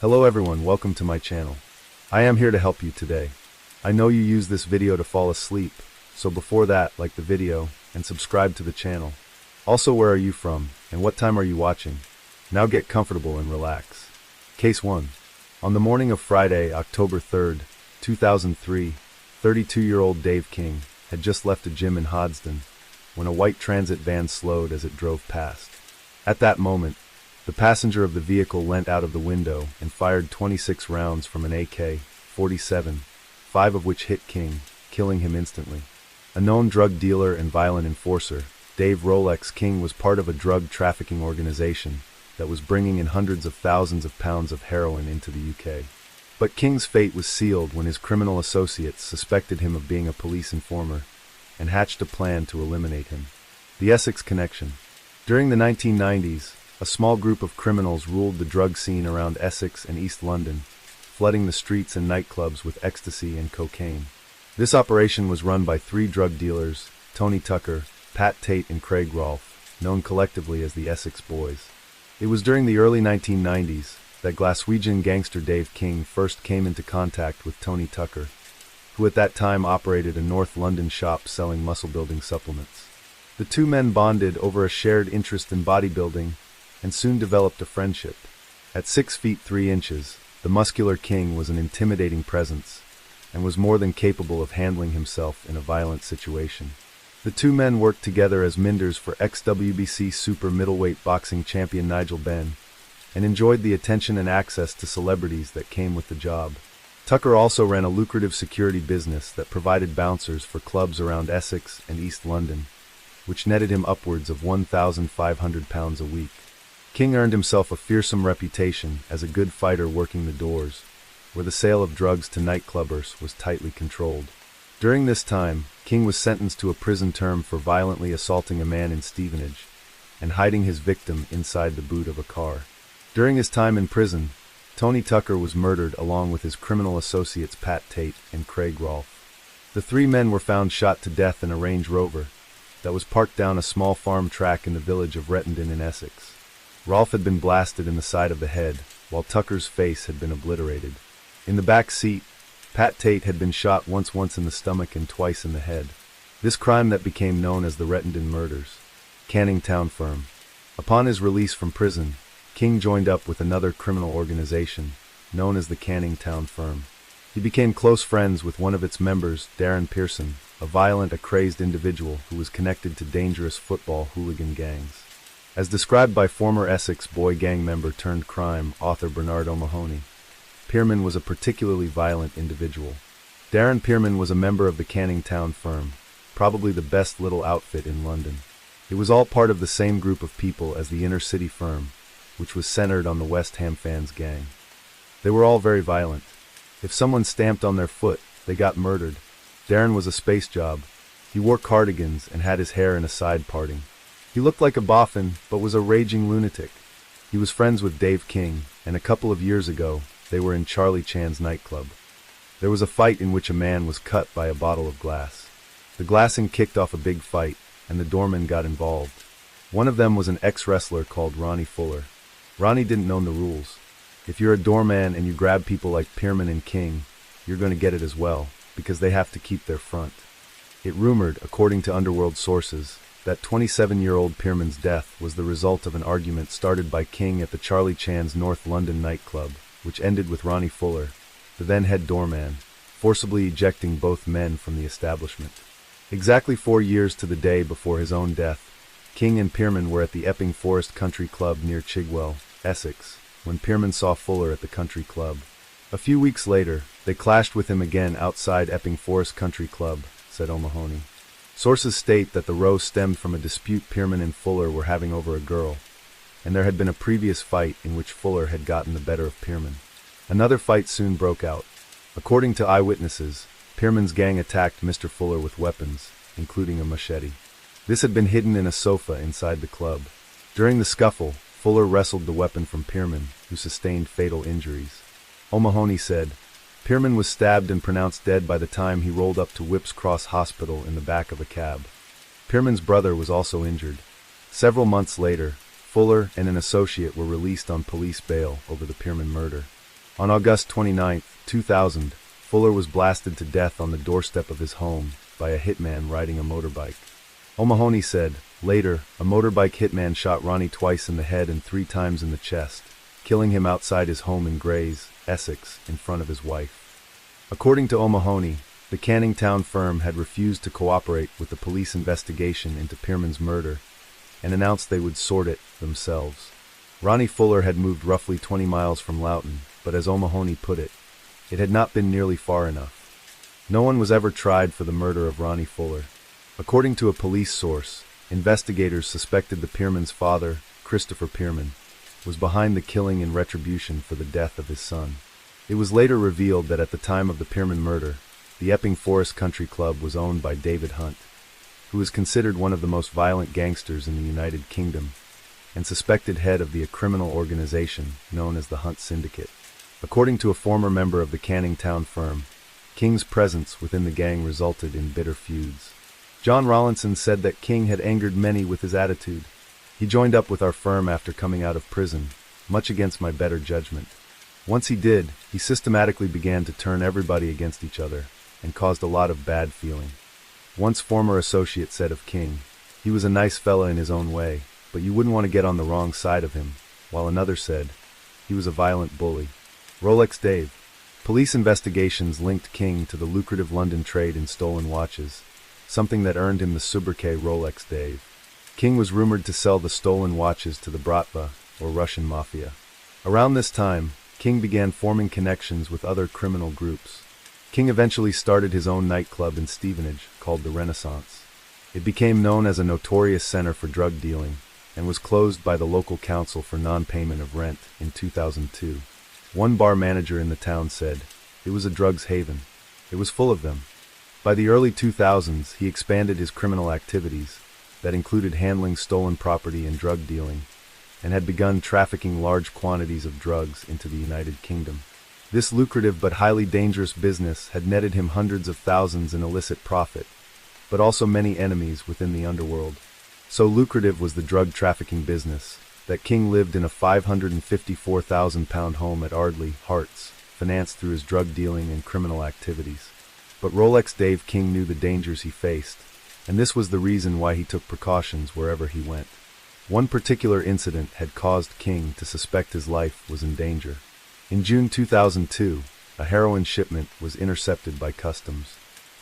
Hello everyone, welcome to my channel. I am here to help you today. I know you use this video to fall asleep, so before that, like the video and subscribe to the channel. Also, where are you from and what time are you watching? Now get comfortable and relax. Case 1. On the morning of Friday, October 3rd, 2003, 32-year-old Dave King had just left a gym in Hodgston when a white transit van slowed as it drove past. At that moment, the passenger of the vehicle leant out of the window and fired 26 rounds from an AK-47, 5 of which hit King, killing him instantly. A known drug dealer and violent enforcer, Dave Rolex King was part of a drug trafficking organization that was bringing in hundreds of thousands of pounds of heroin into the UK. But King's fate was sealed when his criminal associates suspected him of being a police informer and hatched a plan to eliminate him. The Essex Connection. During the 1990s, a small group of criminals ruled the drug scene around Essex and East London, flooding the streets and nightclubs with ecstasy and cocaine. This operation was run by 3 drug dealers, Tony Tucker, Pat Tate and Craig Rolfe, known collectively as the Essex Boys. It was during the early 1990s that Glaswegian gangster Dave King first came into contact with Tony Tucker, who at that time operated a North London shop selling muscle-building supplements. The two men bonded over a shared interest in bodybuilding and soon developed a friendship. At 6 feet 3 inches, the muscular King was an intimidating presence and was more than capable of handling himself in a violent situation. The two men worked together as minders for ex-WBC super middleweight boxing champion Nigel Benn and enjoyed the attention and access to celebrities that came with the job. Tucker also ran a lucrative security business that provided bouncers for clubs around Essex and East London, which netted him upwards of £1,500 a week. King earned himself a fearsome reputation as a good fighter working the doors, where the sale of drugs to nightclubbers was tightly controlled. During this time, King was sentenced to a prison term for violently assaulting a man in Stevenage and hiding his victim inside the boot of a car. During his time in prison, Tony Tucker was murdered along with his criminal associates Pat Tate and Craig Rolfe. The 3 men were found shot to death in a Range Rover that was parked down a small farm track in the village of Rettendon in Essex. Rolfe had been blasted in the side of the head, while Tucker's face had been obliterated. In the back seat, Pat Tate had been shot once in the stomach and twice in the head. This crime that became known as the Rettendon Murders. Canning Town Firm. Upon his release from prison, King joined up with another criminal organization, known as the Canning Town Firm. He became close friends with one of its members, Darren Pearson, a violent, crazed individual who was connected to dangerous football hooligan gangs. As described by former Essex boy gang member turned crime author Bernard O'Mahony, Pearman was a particularly violent individual. Darren Pearman was a member of the Canning Town Firm, probably the best little outfit in London. It was all part of the same group of people as the inner city firm, which was centered on the West Ham fans gang. They were all very violent. If someone stamped on their foot, they got murdered. Darren was a space job. He wore cardigans and had his hair in a side parting. He looked like a boffin, but was a raging lunatic. He was friends with Dave King, and a couple of years ago, they were in Charlie Chan's nightclub. There was a fight in which a man was cut by a bottle of glass. The glassing kicked off a big fight, and the doorman got involved. One of them was an ex-wrestler called Ronnie Fuller. Ronnie didn't know the rules. If you're a doorman and you grab people like Pearman and King, you're going to get it as well, because they have to keep their front. It rumored, according to underworld sources, that 27-year-old Pearman's death was the result of an argument started by King at the Charlie Chan's North London nightclub, which ended with Ronnie Fuller, the then head doorman, forcibly ejecting both men from the establishment. Exactly 4 years to the day before his own death, King and Pearman were at the Epping Forest Country Club near Chigwell, Essex, when Pearman saw Fuller at the country club. A few weeks later, they clashed with him again outside Epping Forest Country Club, said O'Mahony. Sources state that the row stemmed from a dispute Pearman and Fuller were having over a girl, and there had been a previous fight in which Fuller had gotten the better of Pearman. Another fight soon broke out. According to eyewitnesses, Pearman's gang attacked Mr. Fuller with weapons, including a machete. This had been hidden in a sofa inside the club. During the scuffle, Fuller wrestled the weapon from Pearman, who sustained fatal injuries. O'Mahony said, Pearman was stabbed and pronounced dead by the time he rolled up to Whipps Cross Hospital in the back of a cab. Pearman's brother was also injured. Several months later, Fuller and an associate were released on police bail over the Pearman murder. On August 29, 2000, Fuller was blasted to death on the doorstep of his home by a hitman riding a motorbike. O'Mahony said, later, a motorbike hitman shot Ronnie twice in the head and 3 times in the chest, killing him outside his home in Grays, Essex, in front of his wife. According to O'Mahony, the Canning Town firm had refused to cooperate with the police investigation into Pierman's murder and announced they would sort it themselves. Ronnie Fuller had moved roughly 20 miles from Loughton, but as O'Mahony put it, it had not been nearly far enough. No one was ever tried for the murder of Ronnie Fuller. According to a police source, investigators suspected the Pierman's father, Christopher Pierman, was behind the killing in retribution for the death of his son. It was later revealed that at the time of the Pierman murder, the Epping Forest Country Club was owned by David Hunt, who is considered one of the most violent gangsters in the United Kingdom, and suspected head of the criminal organization known as the Hunt Syndicate. According to a former member of the Canning Town firm, King's presence within the gang resulted in bitter feuds. John Rawlinson said that King had angered many with his attitude. He joined up with our firm after coming out of prison, much against my better judgment. Once he did, he systematically began to turn everybody against each other, and caused a lot of bad feeling. Once former associate said of King, he was a nice fella in his own way, but you wouldn't want to get on the wrong side of him, while another said, he was a violent bully. Rolex Dave. Police investigations linked King to the lucrative London trade in stolen watches, something that earned him the sobriquet Rolex Dave. King was rumored to sell the stolen watches to the Bratva, or Russian mafia. Around this time, King began forming connections with other criminal groups. King eventually started his own nightclub in Stevenage called the Renaissance. It became known as a notorious center for drug dealing and was closed by the local council for non-payment of rent in 2002. One bar manager in the town said, "It was a drugs haven. It was full of them." By the early 2000s, he expanded his criminal activities that included handling stolen property and drug dealing, and had begun trafficking large quantities of drugs into the United Kingdom. This lucrative but highly dangerous business had netted him hundreds of thousands in illicit profit, but also many enemies within the underworld. So lucrative was the drug trafficking business that King lived in a £554,000 home at Ardleigh, Herts, financed through his drug dealing and criminal activities. But Rolex Dave King knew the dangers he faced, and this was the reason why he took precautions wherever he went. One particular incident had caused King to suspect his life was in danger. In June 2002, a heroin shipment was intercepted by customs.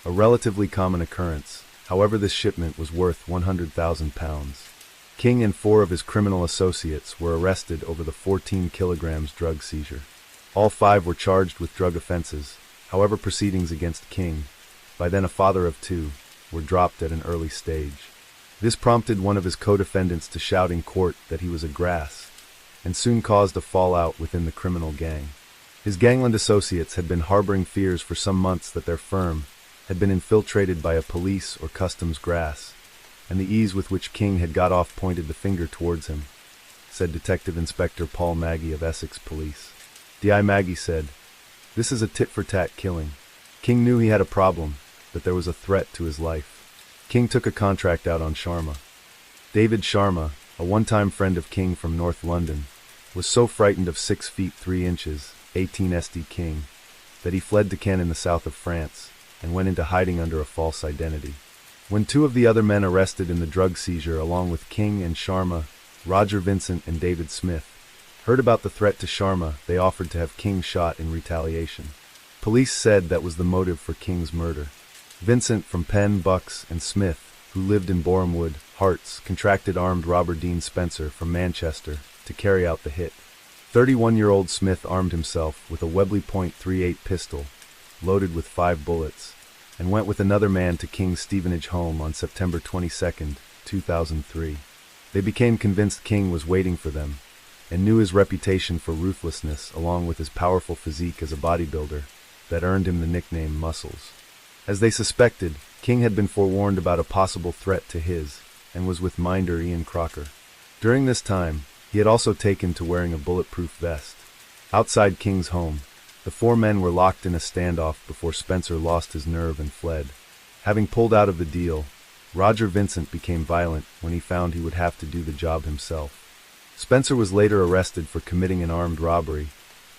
A relatively common occurrence, however, this shipment was worth £100,000. King and 4 of his criminal associates were arrested over the 14 kilograms drug seizure. All 5 were charged with drug offenses, however proceedings against King, by then a father of 2, were dropped at an early stage. This prompted one of his co-defendants to shout in court that he was a grass, and soon caused a fallout within the criminal gang. His gangland associates had been harboring fears for some months that their firm had been infiltrated by a police or customs grass, and the ease with which King had got off pointed the finger towards him, said Detective Inspector Paul Maggie of Essex Police. D.I. Maggie said, "This is a tit-for-tat killing. King knew he had a problem, that there was a threat to his life." King took a contract out on Sharma. David Sharma, a one-time friend of King from North London, was so frightened of 6 feet 3 inches, 18 SD King, that he fled to Caen in the south of France, and went into hiding under a false identity. When 2 of the other men arrested in the drug seizure along with King and Sharma, Roger Vincent and David Smith, heard about the threat to Sharma, they offered to have King shot in retaliation. Police said that was the motive for King's murder. Vincent from Penn, Bucks, and Smith, who lived in Borehamwood, Herts, contracted armed robber Dean Spencer from Manchester to carry out the hit. 31-year-old Smith armed himself with a Webley .38 pistol, loaded with 5 bullets, and went with another man to King's Stevenage home on September 22, 2003. They became convinced King was waiting for them, and knew his reputation for ruthlessness along with his powerful physique as a bodybuilder that earned him the nickname Muscles. As they suspected, King had been forewarned about a possible threat to his, and was with minder Ian Crocker. During this time, he had also taken to wearing a bulletproof vest. Outside King's home, the 4 men were locked in a standoff before Spencer lost his nerve and fled. Having pulled out of the deal, Roger Vincent became violent when he found he would have to do the job himself. Spencer was later arrested for committing an armed robbery,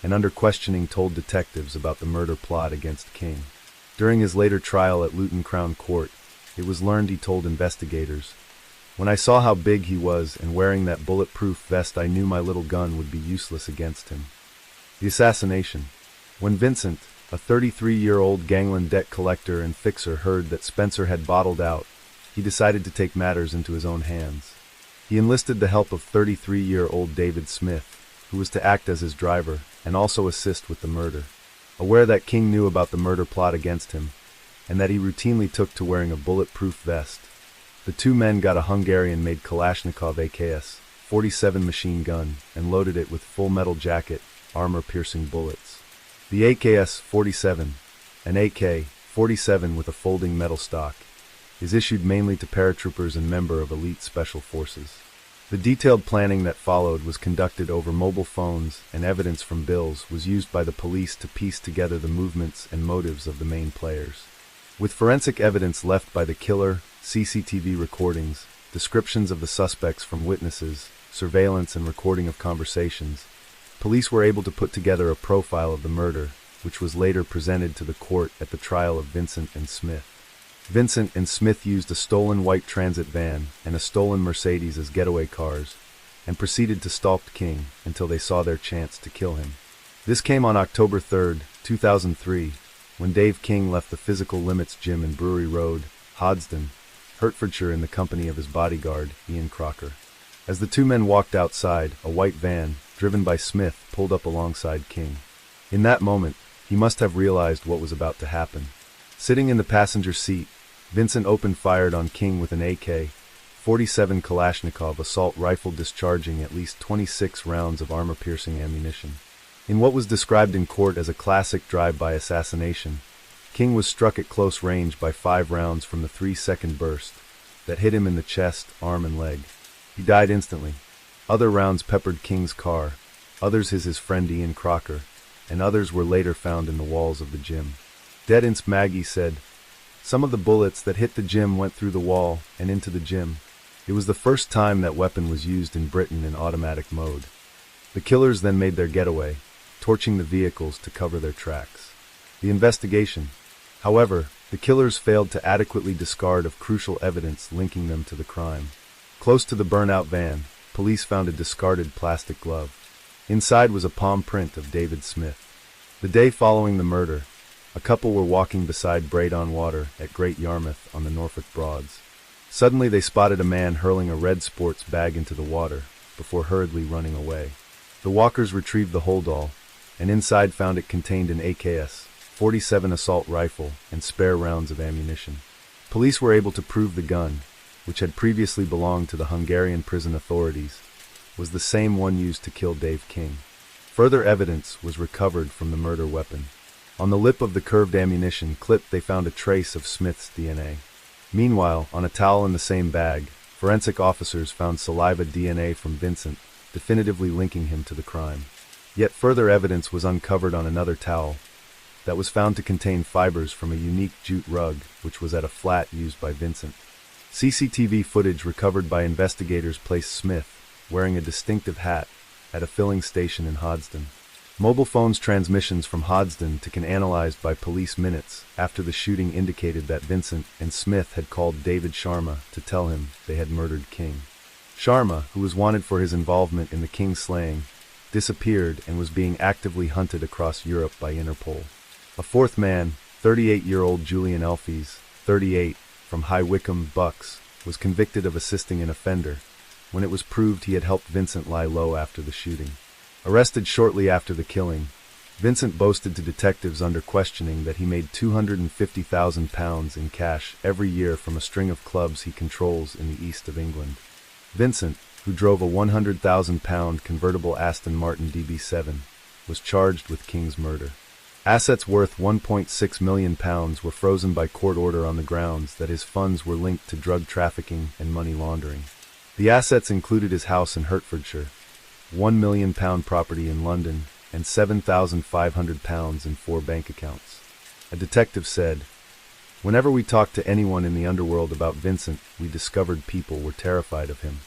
and under questioning told detectives about the murder plot against King. During his later trial at Luton Crown Court, it was learned he told investigators, "When I saw how big he was and wearing that bulletproof vest, I knew my little gun would be useless against him." The assassination. When Vincent, a 33-year-old gangland debt collector and fixer, heard that Spencer had bottled out, he decided to take matters into his own hands. He enlisted the help of 33-year-old David Smith, who was to act as his driver and also assist with the murder. Aware that King knew about the murder plot against him, and that he routinely took to wearing a bulletproof vest, the two men got a Hungarian-made Kalashnikov AKS-47 machine gun and loaded it with full metal jacket, armor-piercing bullets. The AKS-47, an AK-47 with a folding metal stock, is issued mainly to paratroopers and members of elite special forces. The detailed planning that followed was conducted over mobile phones, and evidence from bills was used by the police to piece together the movements and motives of the main players. With forensic evidence left by the killer, CCTV recordings, descriptions of the suspects from witnesses, surveillance and recording of conversations, police were able to put together a profile of the murder, which was later presented to the court at the trial of Vincent and Smith. Vincent and Smith used a stolen white transit van and a stolen Mercedes as getaway cars, and proceeded to stalk King until they saw their chance to kill him. This came on October 3, 2003, when Dave King left the Physical Limits Gym in Brewery Road, Hoddesdon, Hertfordshire, in the company of his bodyguard, Ian Crocker. As the two men walked outside, a white van, driven by Smith, pulled up alongside King. In that moment, he must have realized what was about to happen. Sitting in the passenger seat, Vincent opened fire on King with an AK-47 Kalashnikov assault rifle, discharging at least 26 rounds of armor-piercing ammunition. In what was described in court as a classic drive-by assassination, King was struck at close range by 5 rounds from the 3-second burst that hit him in the chest, arm, and leg. He died instantly. Other rounds peppered King's car, others his friend Ian Crocker, and others were later found in the walls of the gym. Dead Ince Maggie said, "Some of the bullets that hit the gym went through the wall and into the gym." It was the first time that weapon was used in Britain in automatic mode. The killers then made their getaway, torching the vehicles to cover their tracks. The investigation. However, the killers failed to adequately discard of crucial evidence linking them to the crime. Close to the burnout van, police found a discarded plastic glove. Inside was a palm print of David Smith. The day following the murder, a couple were walking beside Braid-on-Water at Great Yarmouth on the Norfolk Broads. Suddenly they spotted a man hurling a red sports bag into the water, before hurriedly running away. The walkers retrieved the holdall, and inside found it contained an AKS-47 assault rifle and spare rounds of ammunition. Police were able to prove the gun, which had previously belonged to the Hungarian prison authorities, was the same one used to kill Dave King. Further evidence was recovered from the murder weapon. On the lip of the curved ammunition clip they found a trace of Smith's DNA. Meanwhile, on a towel in the same bag, forensic officers found saliva DNA from Vincent, definitively linking him to the crime. Yet further evidence was uncovered on another towel that was found to contain fibers from a unique jute rug, which was at a flat used by Vincent. CCTV footage recovered by investigators placed Smith, wearing a distinctive hat, at a filling station in Hoddesdon. Mobile phones transmissions from Hoddesdon to King analyzed by police minutes after the shooting indicated that Vincent and Smith had called David Sharma to tell him they had murdered King. Sharma, who was wanted for his involvement in the King slaying, disappeared and was being actively hunted across Europe by Interpol. A fourth man, 38-year-old Julian Elfies, 38, from High Wycombe, Bucks, was convicted of assisting an offender, when it was proved he had helped Vincent lie low after the shooting. Arrested shortly after the killing, Vincent boasted to detectives under questioning that he made £250,000 in cash every year from a string of clubs he controls in the east of England. Vincent, who drove a £100,000 convertible Aston Martin DB7, was charged with King's murder. Assets worth £1.6 million were frozen by court order on the grounds that his funds were linked to drug trafficking and money laundering. The assets included his house in Hertfordshire, £1 million property in London, and £7,500 in 4 bank accounts. A detective said, "Whenever we talked to anyone in the underworld about Vincent, we discovered people were terrified of him.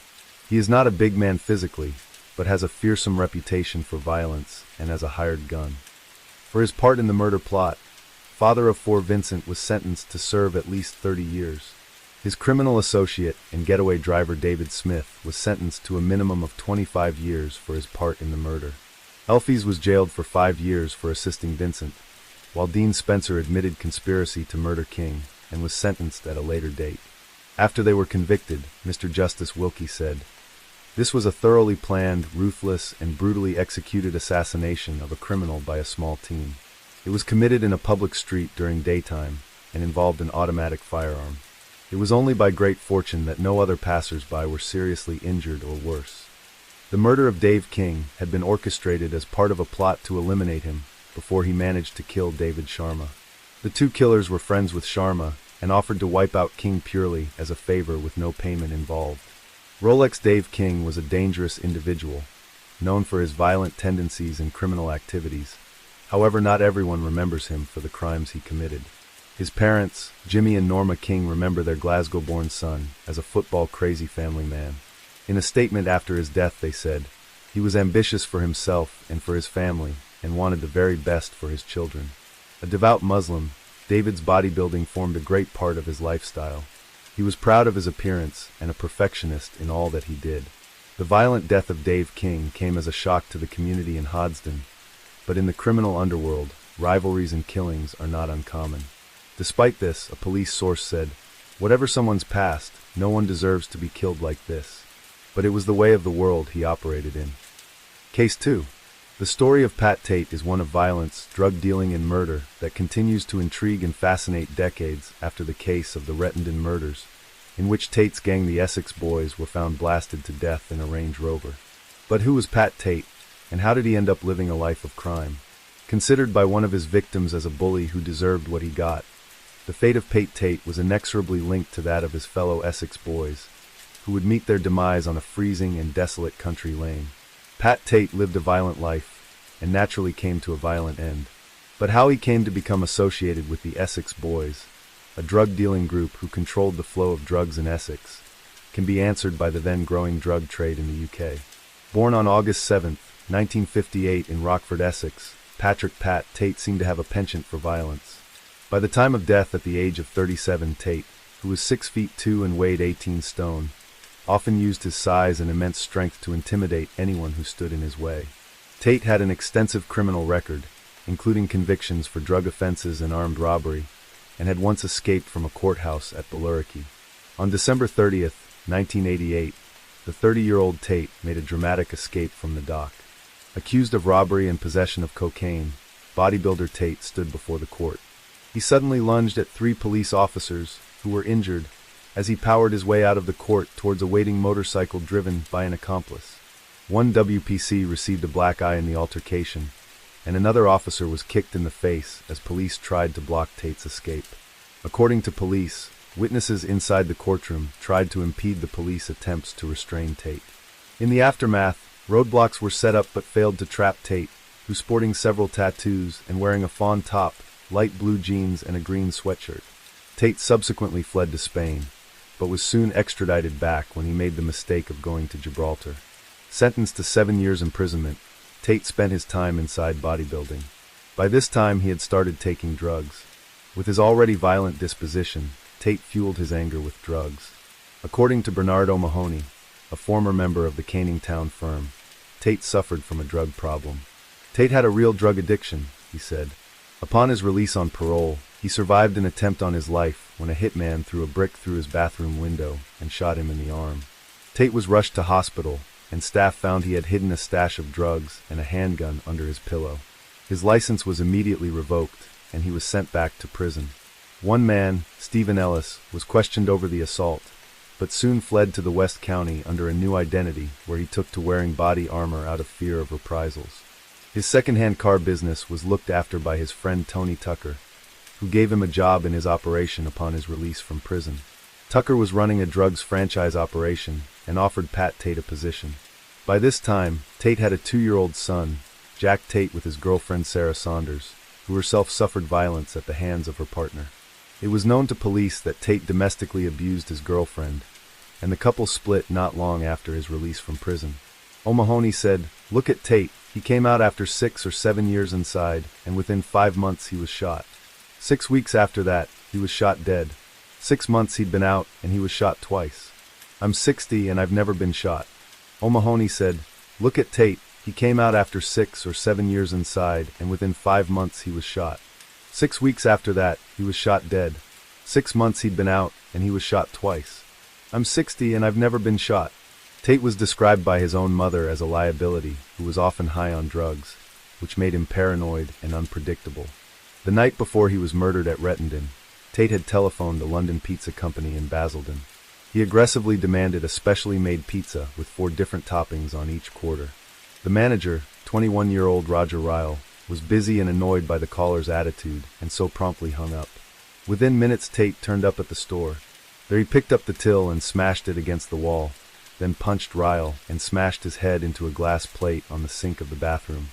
He is not a big man physically, but but has a fearsome reputation for violence and as a hired gun. For his part in the murder plot, father of four Vincent was sentenced to serve at least 30 years. His criminal associate and getaway driver David Smith was sentenced to a minimum of 25 years for his part in the murder. Elfies was jailed for 5 years for assisting Vincent, while Dean Spencer admitted conspiracy to murder King and was sentenced at a later date. After they were convicted, Mr. Justice Wilkie said, "This was a thoroughly planned, ruthless, and brutally executed assassination of a criminal by a small team. It was committed in a public street during daytime and involved an automatic firearm. It was only by great fortune that no other passers-by were seriously injured or worse." The murder of Dave King had been orchestrated as part of a plot to eliminate him before he managed to kill David Sharma. The two killers were friends with Sharma and offered to wipe out King purely as a favor with no payment involved. Rolex Dave King was a dangerous individual, known for his violent tendencies and criminal activities. However, not everyone remembers him for the crimes he committed. His parents, Jimmy and Norma King, remember their Glasgow-born son as a football-crazy family man. In a statement after his death, they said, "He was ambitious for himself and for his family and wanted the very best for his children." A devout Muslim, David's bodybuilding formed a great part of his lifestyle. He was proud of his appearance and a perfectionist in all that he did. The violent death of Dave King came as a shock to the community in Hoddesdon, but in the criminal underworld, rivalries and killings are not uncommon. Despite this, a police source said, "Whatever someone's past, no one deserves to be killed like this." But it was the way of the world he operated in. Case 2. The story of Pat Tate is one of violence, drug dealing, and murder that continues to intrigue and fascinate decades after the case of the Rettendon murders, in which Tate's gang, the Essex Boys, were found blasted to death in a Range Rover. But who was Pat Tate, and how did he end up living a life of crime? Considered by one of his victims as a bully who deserved what he got, the fate of Pat Tate was inexorably linked to that of his fellow Essex Boys, who would meet their demise on a freezing and desolate country lane. Pat Tate lived a violent life, and naturally came to a violent end. But how he came to become associated with the Essex Boys, a drug-dealing group who controlled the flow of drugs in Essex, can be answered by the then-growing drug trade in the UK. Born on August 7, 1958 in Rockford, Essex, Patrick "Pat" Tate seemed to have a penchant for violence. By the time of death at the age of 37, Tate, who was 6 feet 2 and weighed 18 stone, often used his size and immense strength to intimidate anyone who stood in his way. Tate had an extensive criminal record, including convictions for drug offenses and armed robbery, and had once escaped from a courthouse at Billericay. On December 30, 1988, the 30-year-old Tate made a dramatic escape from the dock. Accused of robbery and possession of cocaine, bodybuilder Tate stood before the court. He suddenly lunged at 3 police officers, who were injured, as he powered his way out of the court towards a waiting motorcycle driven by an accomplice. One WPC received a black eye in the altercation, and another officer was kicked in the face as police tried to block Tate's escape. According to police, witnesses inside the courtroom tried to impede the police attempts to restrain Tate. In the aftermath, roadblocks were set up but failed to trap Tate, who, sporting several tattoos and wearing a fawn top, light blue jeans, and a green sweatshirt. Tate subsequently fled to Spain, but was soon extradited back when he made the mistake of going to Gibraltar. Sentenced to 7 years imprisonment, Tate spent his time inside bodybuilding. By this time, he had started taking drugs. With his already violent disposition, Tate fueled his anger with drugs. According to Bernard O'Mahony, a former member of the Canning Town firm, Tate suffered from a drug problem. Tate had a real drug addiction, he said. Upon his release on parole, he survived an attempt on his life when a hitman threw a brick through his bathroom window and shot him in the arm. Tate was rushed to hospital, and staff found he had hidden a stash of drugs and a handgun under his pillow. His license was immediately revoked, and he was sent back to prison. One man, Stephen Ellis, was questioned over the assault, but soon fled to the West County under a new identity where he took to wearing body armor out of fear of reprisals. His second-hand car business was looked after by his friend Tony Tucker, who gave him a job in his operation upon his release from prison. Tucker was running a drugs franchise operation and offered Pat Tate a position. By this time, Tate had a 2-year-old son, Jack Tate, with his girlfriend Sarah Saunders, who herself suffered violence at the hands of her partner. It was known to police that Tate domestically abused his girlfriend, and the couple split not long after his release from prison. O'Mahony said, "Look at Tate. He came out after 6 or 7 years inside, and within 5 months he was shot. 6 weeks after that, he was shot dead. 6 months he'd been out, and he was shot twice. I'm 60 and I've never been shot." O'Mahony said, "Look at Tate. He came out after 6 or 7 years inside, and within 5 months he was shot. 6 weeks after that, he was shot dead. 6 months he'd been out, and he was shot twice. I'm 60 and I've never been shot." Tate was described by his own mother as a liability who was often high on drugs, which made him paranoid and unpredictable. The night before he was murdered at Rettendon, Tate had telephoned a London pizza company in Basildon. He aggressively demanded a specially made pizza with 4 different toppings on each quarter. The manager, 21-year-old Roger Ryle, was busy and annoyed by the caller's attitude and so promptly hung up. Within minutes, Tate turned up at the store. There he picked up the till and smashed it against the wall, then punched Ryle and smashed his head into a glass plate on the sink of the bathroom.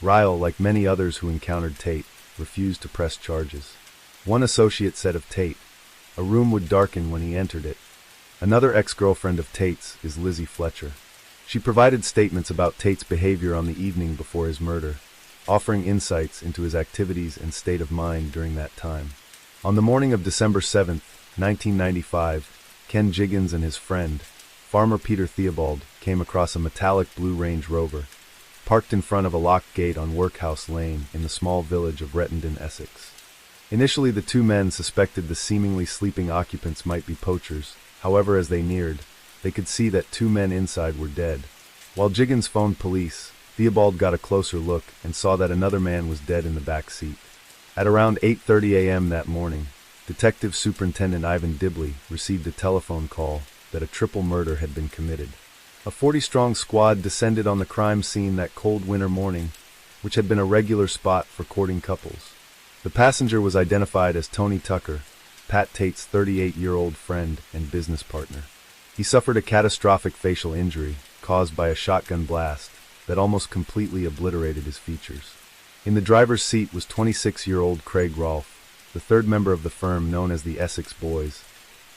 Ryle, like many others who encountered Tate, refused to press charges. One associate said of Tate, "A room would darken when he entered it." Another ex-girlfriend of Tate's is Lizzie Fletcher. She provided statements about Tate's behavior on the evening before his murder, offering insights into his activities and state of mind during that time. On the morning of December 7, 1995, Ken Jiggins and his friend, Farmer Peter Theobald, came across a metallic blue Range Rover, parked in front of a locked gate on Workhouse Lane in the small village of Rettendon, Essex. Initially, the 2 men suspected the seemingly sleeping occupants might be poachers. However, as they neared, they could see that 2 men inside were dead. While Jiggins phoned police, Theobald got a closer look and saw that another man was dead in the back seat. At around 8:30 a.m. that morning, Detective Superintendent Ivan Dibley received a telephone call that a triple murder had been committed. A 40-strong squad descended on the crime scene that cold winter morning, which had been a regular spot for courting couples. The passenger was identified as Tony Tucker, Pat Tate's 38-year-old friend and business partner. He suffered a catastrophic facial injury caused by a shotgun blast that almost completely obliterated his features. In the driver's seat was 26-year-old Craig Rolfe, the 3rd member of the firm known as the Essex Boys,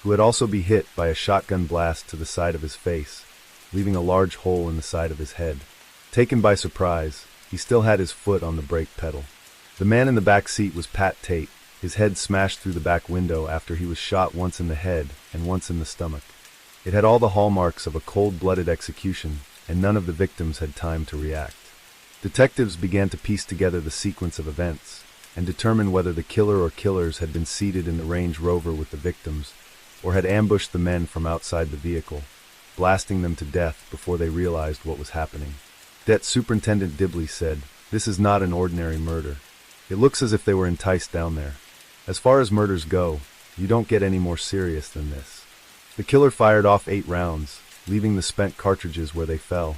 who had also been hit by a shotgun blast to the side of his face, leaving a large hole in the side of his head. Taken by surprise, he still had his foot on the brake pedal. The man in the back seat was Pat Tate, his head smashed through the back window after he was shot once in the head and once in the stomach. It had all the hallmarks of a cold-blooded execution, and none of the victims had time to react. Detectives began to piece together the sequence of events and determine whether the killer or killers had been seated in the Range Rover with the victims, or had ambushed the men from outside the vehicle, blasting them to death before they realized what was happening. Det Superintendent Dibley said, "This is not an ordinary murder. It looks as if they were enticed down there. As far as murders go, you don't get any more serious than this." The killer fired off 8 rounds, leaving the spent cartridges where they fell,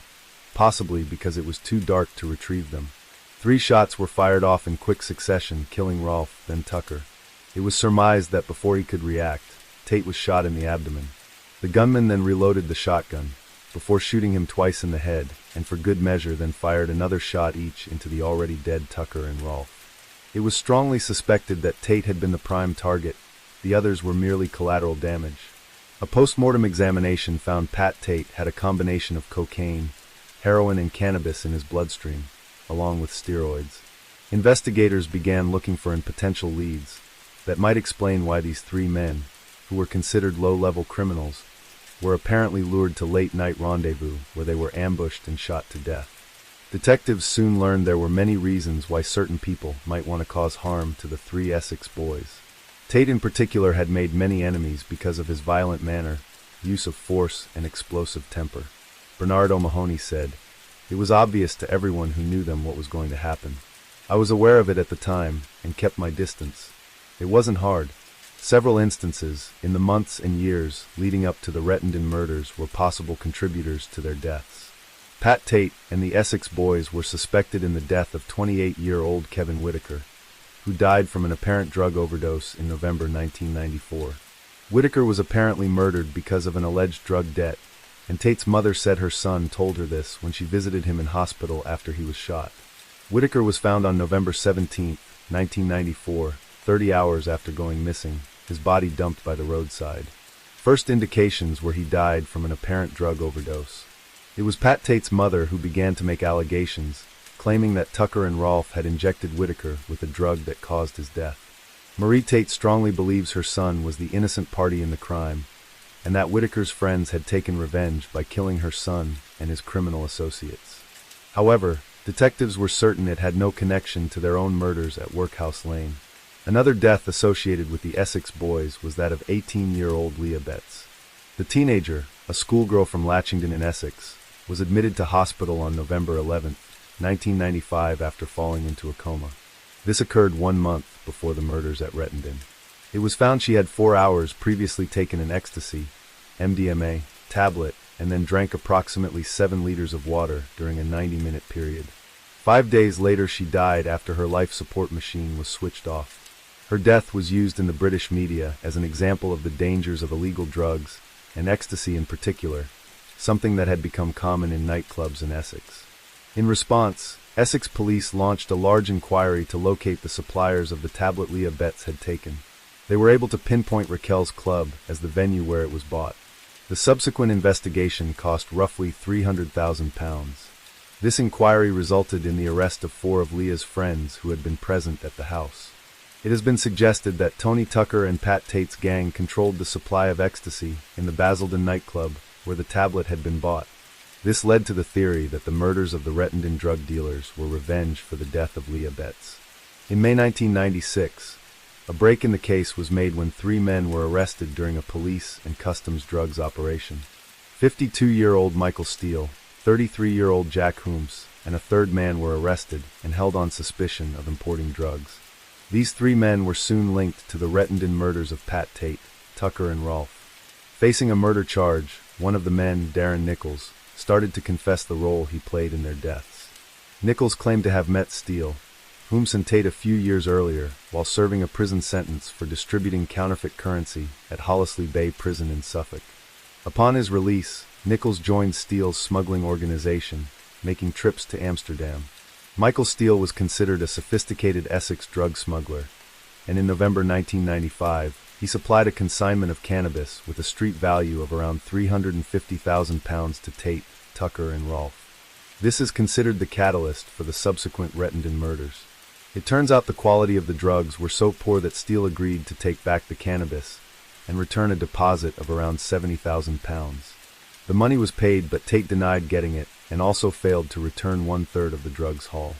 possibly because it was too dark to retrieve them. 3 shots were fired off in quick succession, killing Rolfe, then Tucker. It was surmised that before he could react, Tate was shot in the abdomen. The gunman then reloaded the shotgun, before shooting him twice in the head, and for good measure then fired another shot each into the already dead Tucker and Rolfe. It was strongly suspected that Tate had been the prime target. The others were merely collateral damage. A post-mortem examination found Pat Tate had a combination of cocaine, heroin and cannabis in his bloodstream, along with steroids. Investigators began looking for potential leads that might explain why these 3 men, who were considered low-level criminals, were apparently lured to late-night rendezvous where they were ambushed and shot to death. Detectives soon learned there were many reasons why certain people might want to cause harm to the 3 Essex boys. Tate in particular had made many enemies because of his violent manner, use of force, and explosive temper. Bernard O'Mahony said, "It was obvious to everyone who knew them what was going to happen. I was aware of it at the time and kept my distance. It wasn't hard. Several instances, in the months and years leading up to the Rettendon murders, were possible contributors to their deaths." Pat Tate and the Essex boys were suspected in the death of 28-year-old Kevin Whitaker, who died from an apparent drug overdose in November 1994. Whitaker was apparently murdered because of an alleged drug debt, and Tate's mother said her son told her this when she visited him in hospital after he was shot. Whitaker was found on November 17, 1994, 30 hours after going missing, his body dumped by the roadside. First indications were he died from an apparent drug overdose. It was Pat Tate's mother who began to make allegations, claiming that Tucker and Rolfe had injected Whitaker with a drug that caused his death. Marie Tate strongly believes her son was the innocent party in the crime, and that Whitaker's friends had taken revenge by killing her son and his criminal associates. However, detectives were certain it had no connection to their own murders at Workhouse Lane. Another death associated with the Essex boys was that of 18-year-old Leah Betts. The teenager, a schoolgirl from Latchington in Essex, was admitted to hospital on November 11, 1995 after falling into a coma. This occurred 1 month before the murders at Rettendon. It was found she had 4 hours previously taken an ecstasy, MDMA, tablet, and then drank approximately 7 liters of water during a 90-minute period. 5 days later she died after her life support machine was switched off. Her death was used in the British media as an example of the dangers of illegal drugs, and ecstasy in particular, something that had become common in nightclubs in Essex. In response, Essex police launched a large inquiry to locate the suppliers of the tablet Leah Betts had taken. They were able to pinpoint Raquel's club as the venue where it was bought. The subsequent investigation cost roughly £300,000. This inquiry resulted in the arrest of 4 of Leah's friends who had been present at the house. It has been suggested that Tony Tucker and Pat Tate's gang controlled the supply of ecstasy in the Basildon nightclub where the tablet had been bought. This led to the theory that the murders of the Rettendon drug dealers were revenge for the death of Leah Betts. In May 1996, a break in the case was made when 3 men were arrested during a police and customs drugs operation. 52-year-old Michael Steele, 33-year-old Jack Hooms, and a 3rd man were arrested and held on suspicion of importing drugs. These 3 men were soon linked to the Rettendon murders of Pat Tate, Tucker, and Rolfe. Facing a murder charge, one of the men, Darren Nichols, started to confess the role he played in their deaths. Nichols claimed to have met Steele, Hooms, and Tate a few years earlier while serving a prison sentence for distributing counterfeit currency at Hollesley Bay Prison in Suffolk. Upon his release, Nichols joined Steele's smuggling organization, making trips to Amsterdam. Michael Steele was considered a sophisticated Essex drug smuggler, and in November 1995, he supplied a consignment of cannabis with a street value of around £350,000 to Tate, Tucker, and Rolfe. This is considered the catalyst for the subsequent Rettendon murders. It turns out the quality of the drugs were so poor that Steele agreed to take back the cannabis and return a deposit of around £70,000. The money was paid, but Tate denied getting it and also failed to return 1/3 of the drugs haul.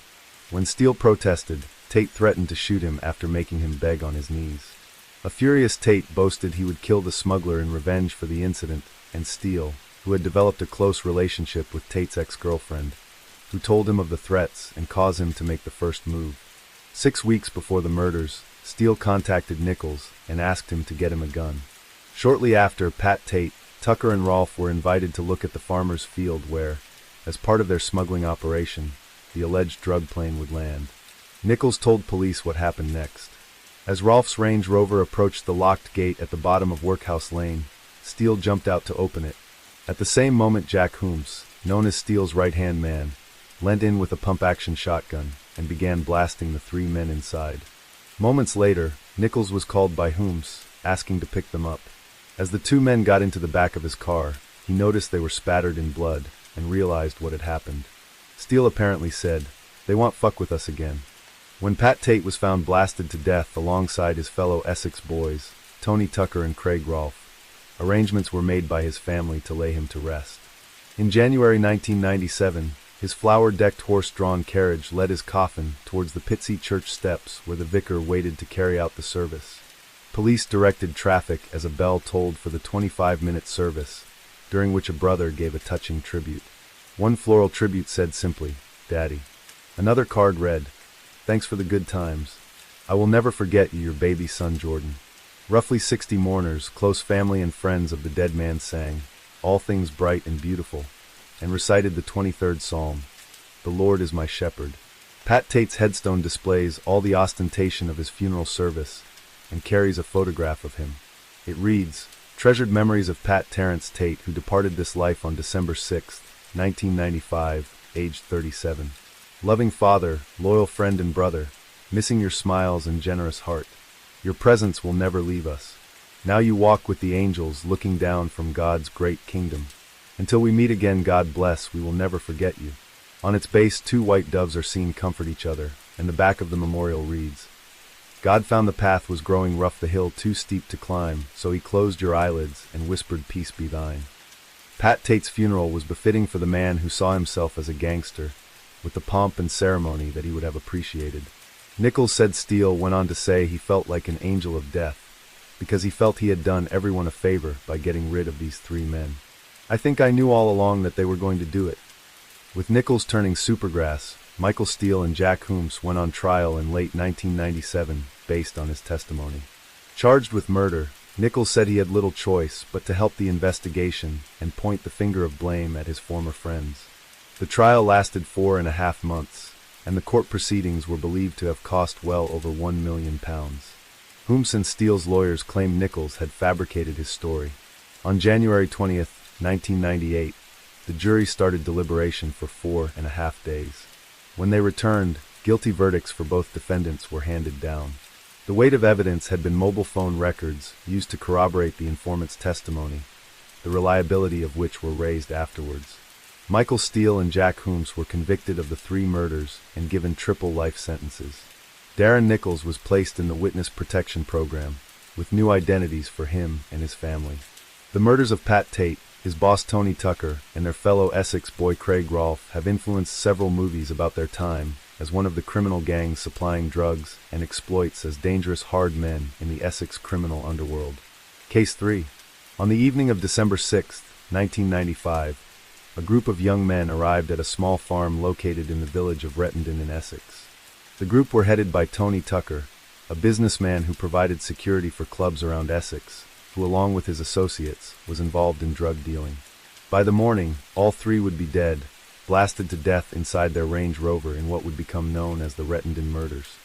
When Steele protested, Tate threatened to shoot him after making him beg on his knees. A furious Tate boasted he would kill the smuggler in revenge for the incident, and Steele, who had developed a close relationship with Tate's ex-girlfriend, who told him of the threats and caused him to make the first move. 6 weeks before the murders, Steele contacted Nichols and asked him to get him a gun. Shortly after, Pat Tate, Tucker, and Rolfe were invited to look at the farmer's field where, as part of their smuggling operation, the alleged drug plane would land. Nichols told police what happened next. As Rolfe's Range Rover approached the locked gate at the bottom of Workhouse Lane, Steele jumped out to open it. At the same moment, Jack Hooms, known as Steele's right-hand man, leant in with a pump-action shotgun and began blasting the 3 men inside. Moments later, Nichols was called by Hooms, asking to pick them up. As the 2 men got into the back of his car, he noticed they were spattered in blood and realized what had happened. Steele apparently said, "They want fuck with us again." When Pat Tate was found blasted to death alongside his fellow Essex boys, Tony Tucker and Craig Rolfe, arrangements were made by his family to lay him to rest. In January 1997, his flower-decked horse-drawn carriage led his coffin towards the Pitsea Church steps where the vicar waited to carry out the service. Police directed traffic as a bell tolled for the 25-minute service, during which a brother gave a touching tribute. One floral tribute said simply, "Daddy." Another card read, "Thanks for the good times. I will never forget you, your baby son Jordan." Roughly 60 mourners, close family and friends of the dead man sang, "All things bright and beautiful," and recited the 23rd Psalm, "The Lord is my shepherd." Pat Tate's headstone displays all the ostentation of his funeral service and carries a photograph of him. It reads, "Treasured memories of Pat Terrence Tate, who departed this life on December 6, 1995, aged 37. Loving father, loyal friend and brother, missing your smiles and generous heart. Your presence will never leave us. Now you walk with the angels looking down from God's great kingdom. Until we meet again, God bless, we will never forget you. On its base, two white doves are seen comfort each other, and the back of the memorial reads, God found the path was growing rough, the hill too steep to climb, so he closed your eyelids and whispered peace be thine. Pat Tate's funeral was befitting for the man who saw himself as a gangster, with the pomp and ceremony that he would have appreciated. Nichols said Steele went on to say he felt like an angel of death, because he felt he had done everyone a favor by getting rid of these three men. I think I knew all along that they were going to do it. With Nichols turning supergrass, Michael Steele and Jack Hooms went on trial in late 1997 based on his testimony. Charged with murder, Nichols said he had little choice but to help the investigation and point the finger of blame at his former friends. The trial lasted 4.5 months, and the court proceedings were believed to have cost well over £1 million. Hooms and Steele's lawyers claimed Nichols had fabricated his story. On January 20th, 1998, the jury started deliberation for 4.5 days. When they returned, guilty verdicts for both defendants were handed down. The weight of evidence had been mobile phone records used to corroborate the informant's testimony, the reliability of which were raised afterwards. Michael Steele and Jack Hooms were convicted of the 3 murders and given triple life sentences. Darren Nichols was placed in the Witness Protection Program, with new identities for him and his family. The murders of Pat Tate, his boss Tony Tucker, and their fellow Essex boy Craig Rolfe have influenced several movies about their time as one of the criminal gangs supplying drugs and exploits as dangerous hard men in the Essex criminal underworld. Case 3. On the evening of December 6, 1995, a group of young men arrived at a small farm located in the village of Rettendon in Essex. The group were headed by Tony Tucker, a businessman who provided security for clubs around Essex, who along with his associates was involved in drug dealing. By the morning, all 3 would be dead, blasted to death inside their Range Rover in what would become known as the Rettendon murders.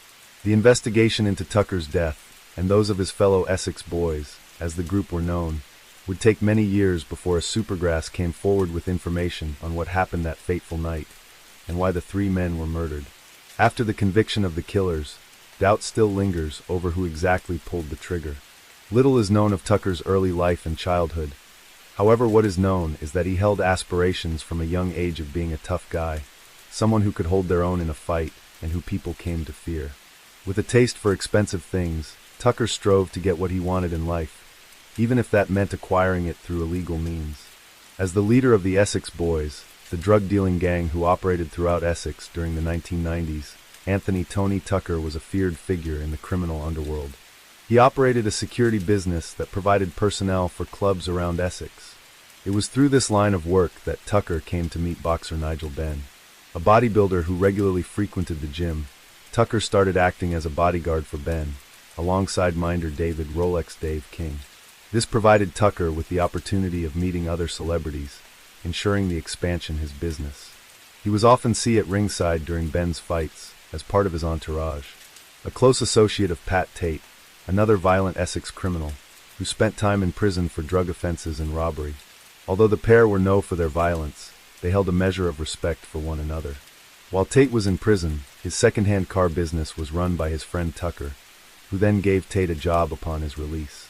The investigation into Tucker's death, and those of his fellow Essex boys, as the group were known, would take many years before a supergrass came forward with information on what happened that fateful night, and why the 3 men were murdered. After the conviction of the killers, doubt still lingers over who exactly pulled the trigger. Little is known of Tucker's early life and childhood. However, what is known is that he held aspirations from a young age of being a tough guy, someone who could hold their own in a fight and who people came to fear. With a taste for expensive things, Tucker strove to get what he wanted in life, even if that meant acquiring it through illegal means. As the leader of the Essex Boys, the drug-dealing gang who operated throughout Essex during the 1990s, Anthony "Tony" Tucker was a feared figure in the criminal underworld. He operated a security business that provided personnel for clubs around Essex. It was through this line of work that Tucker came to meet boxer Nigel Benn. A bodybuilder who regularly frequented the gym, Tucker started acting as a bodyguard for Benn, alongside minder David "Rolex Dave" King. This provided Tucker with the opportunity of meeting other celebrities, ensuring the expansion of his business. He was often seen at ringside during Benn's fights, as part of his entourage. A close associate of Pat Tate, another violent Essex criminal, who spent time in prison for drug offenses and robbery. Although the pair were known for their violence, they held a measure of respect for one another. While Tate was in prison, his second-hand car business was run by his friend Tucker, who then gave Tate a job upon his release.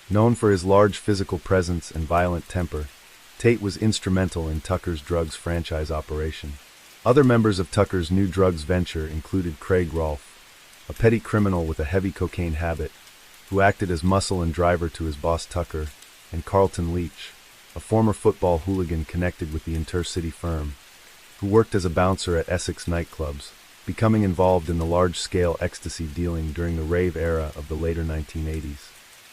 Known for his large physical presence and violent temper, Tate was instrumental in Tucker's drugs franchise operation. Other members of Tucker's new drugs venture included Craig Rolfe, a petty criminal with a heavy cocaine habit, who acted as muscle and driver to his boss Tucker, and Carlton Leach, a former football hooligan connected with the intercity firm, who worked as a bouncer at Essex nightclubs, becoming involved in the large-scale ecstasy dealing during the rave era of the later 1980s.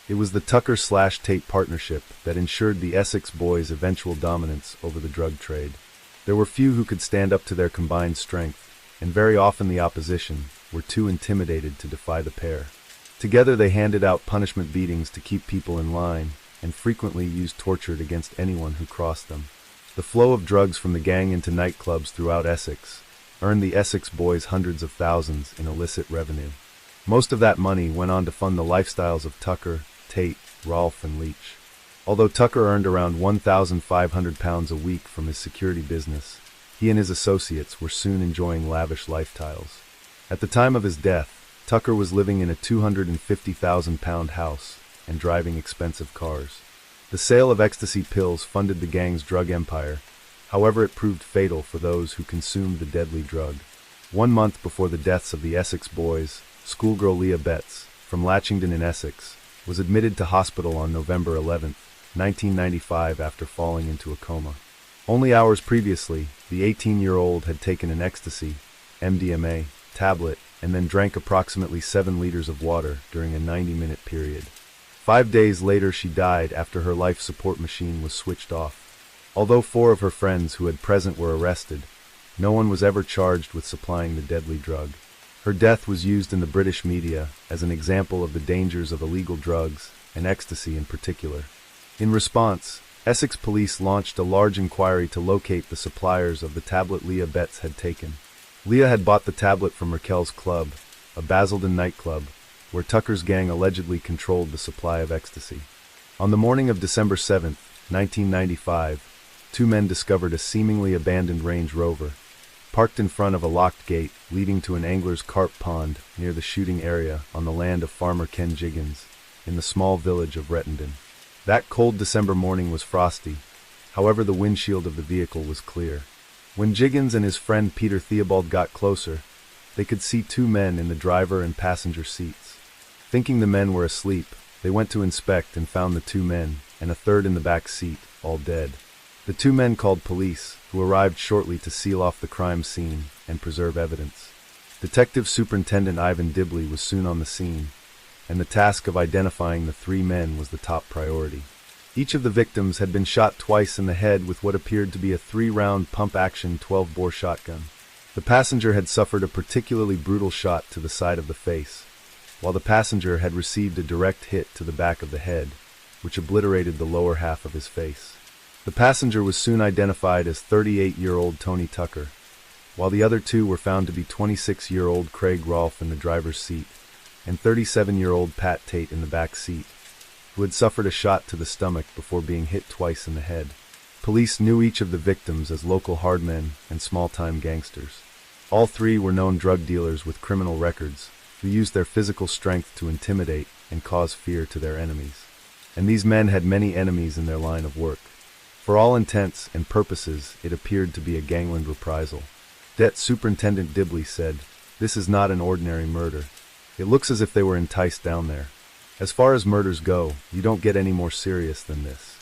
It was the Tucker/Tate partnership that ensured the Essex Boys' eventual dominance over the drug trade. There were few who could stand up to their combined strength, and very often the opposition were too intimidated to defy the pair. Together they handed out punishment beatings to keep people in line, and frequently used torture against anyone who crossed them. The flow of drugs from the gang into nightclubs throughout Essex earned the Essex Boys hundreds of thousands in illicit revenue. Most of that money went on to fund the lifestyles of Tucker, Tate, Rolfe, and Leach. Although Tucker earned around £1,500 a week from his security business, he and his associates were soon enjoying lavish lifestyles. At the time of his death, Tucker was living in a £250,000 house and driving expensive cars. The sale of ecstasy pills funded the gang's drug empire. However, it proved fatal for those who consumed the deadly drug. 1 month before the deaths of the Essex boys, schoolgirl Leah Betts, from Latchington in Essex, was admitted to hospital on November 11, 1995 after falling into a coma. Only hours previously, the 18-year-old had taken an ecstasy, MDMA, tablet, and then drank approximately 7 liters of water during a 90-minute period. 5 days later she died after her life support machine was switched off. Although 4 of her friends who had present were arrested, no one was ever charged with supplying the deadly drug. Her death was used in the British media as an example of the dangers of illegal drugs, and ecstasy in particular. In response, Essex police launched a large inquiry to locate the suppliers of the tablet Leah Betts had taken. Leah had bought the tablet from Raquel's Club, a Basildon nightclub, where Tucker's gang allegedly controlled the supply of ecstasy. On the morning of December 7, 1995, 2 men discovered a seemingly abandoned Range Rover, parked in front of a locked gate leading to an angler's carp pond near the shooting area on the land of farmer Ken Jiggins, in the small village of Rettendon. That cold December morning was frosty, however the windshield of the vehicle was clear. When Jiggins and his friend Peter Theobald got closer, they could see 2 men in the driver and passenger seats. Thinking the men were asleep, they went to inspect and found the 2 men, and a third in the back seat, all dead. The 2 men called police, who arrived shortly to seal off the crime scene and preserve evidence. Detective Superintendent Ivan Dibley was soon on the scene, and the task of identifying the 3 men was the top priority. Each of the victims had been shot twice in the head with what appeared to be a 3-round pump-action 12-bore shotgun. The passenger had suffered a particularly brutal shot to the side of the face, while the passenger had received a direct hit to the back of the head, which obliterated the lower half of his face. The passenger was soon identified as 38-year-old Tony Tucker, while the other 2 were found to be 26-year-old Craig Rolfe in the driver's seat and 37-year-old Pat Tate in the back seat, who had suffered a shot to the stomach before being hit twice in the head. Police knew each of the victims as local hardmen and small-time gangsters. All 3 were known drug dealers with criminal records, who used their physical strength to intimidate and cause fear to their enemies. And these men had many enemies in their line of work. For all intents and purposes, it appeared to be a gangland reprisal. Det Superintendent Dibley said, "This is not an ordinary murder. It looks as if they were enticed down there. As far as murders go, you don't get any more serious than this."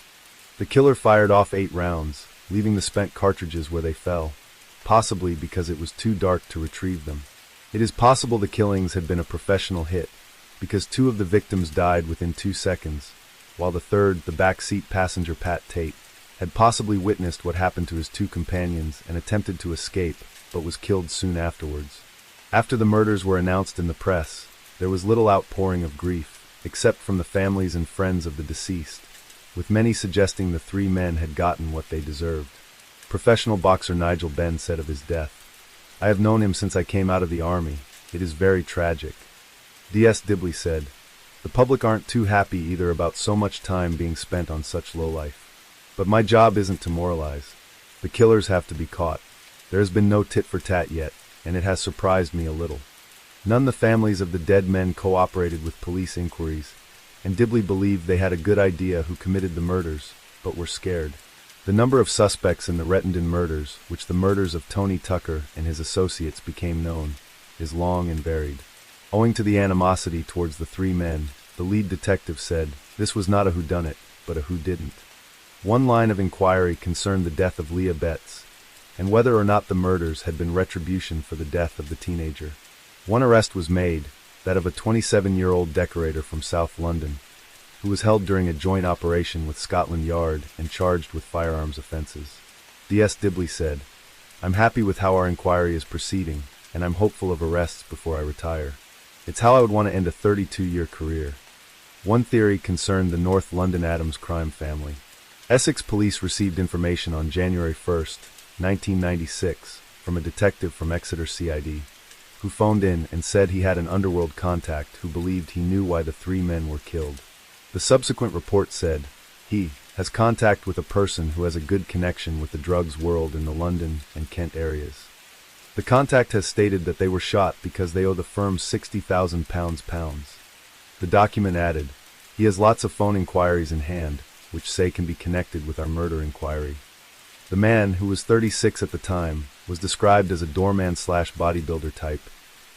The killer fired off 8 rounds, leaving the spent cartridges where they fell, possibly because it was too dark to retrieve them. It is possible the killings had been a professional hit, because 2 of the victims died within 2 seconds, while the third, the backseat passenger Pat Tate, had possibly witnessed what happened to his 2 companions and attempted to escape, but was killed soon afterwards. After the murders were announced in the press, there was little outpouring of grief, except from the families and friends of the deceased, with many suggesting the 3 men had gotten what they deserved. Professional boxer Nigel Benn said of his death, "I have known him since I came out of the army. It is very tragic." D.S. Dibley said, "The public aren't too happy either about so much time being spent on such lowlife. But my job isn't to moralize. The killers have to be caught. There has been no tit for tat yet, and it has surprised me a little." None the families of the dead men cooperated with police inquiries, and Dibley believed they had a good idea who committed the murders, but were scared. The number of suspects in the Rettendon murders, which the murders of Tony Tucker and his associates became known, is long and varied. Owing to the animosity towards the 3 men, the lead detective said, this was not a whodunit, but a whodidn't. One line of inquiry concerned the death of Leah Betts, and whether or not the murders had been retribution for the death of the teenager. One arrest was made, that of a 27-year-old decorator from South London, who was held during a joint operation with Scotland Yard and charged with firearms offences. D.S. Dibley said, "I'm happy with how our inquiry is proceeding, and I'm hopeful of arrests before I retire. It's how I would want to end a 32-year career." One theory concerned the North London Adams crime family. Essex police received information on January 1st, 1996, from a detective from Exeter CID, who phoned in and said he had an underworld contact who believed he knew why the 3 men were killed. The subsequent report said, he has contact with a person who has a good connection with the drugs world in the London and Kent areas. The contact has stated that they were shot because they owe the firm £60,000 pounds. The document added, he has lots of phone inquiries in hand, which say can be connected with our murder inquiry. The man, who was 36 at the time, was described as a doorman/bodybuilder type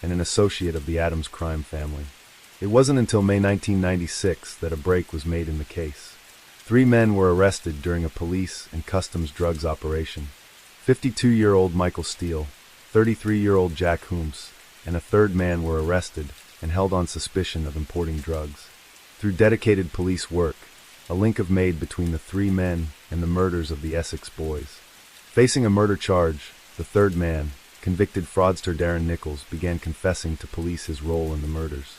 and an associate of the Adams crime family. It wasn't until May 1996 that a break was made in the case. 3 men were arrested during a police and customs drugs operation. 52-year-old Michael Steele, 33-year-old Jack Hooms, and a third man were arrested and held on suspicion of importing drugs. Through dedicated police work, a link was made between the 3 men and the murders of the Essex boys. Facing a murder charge, the third man, convicted fraudster Darren Nichols, began confessing to police his role in the murders.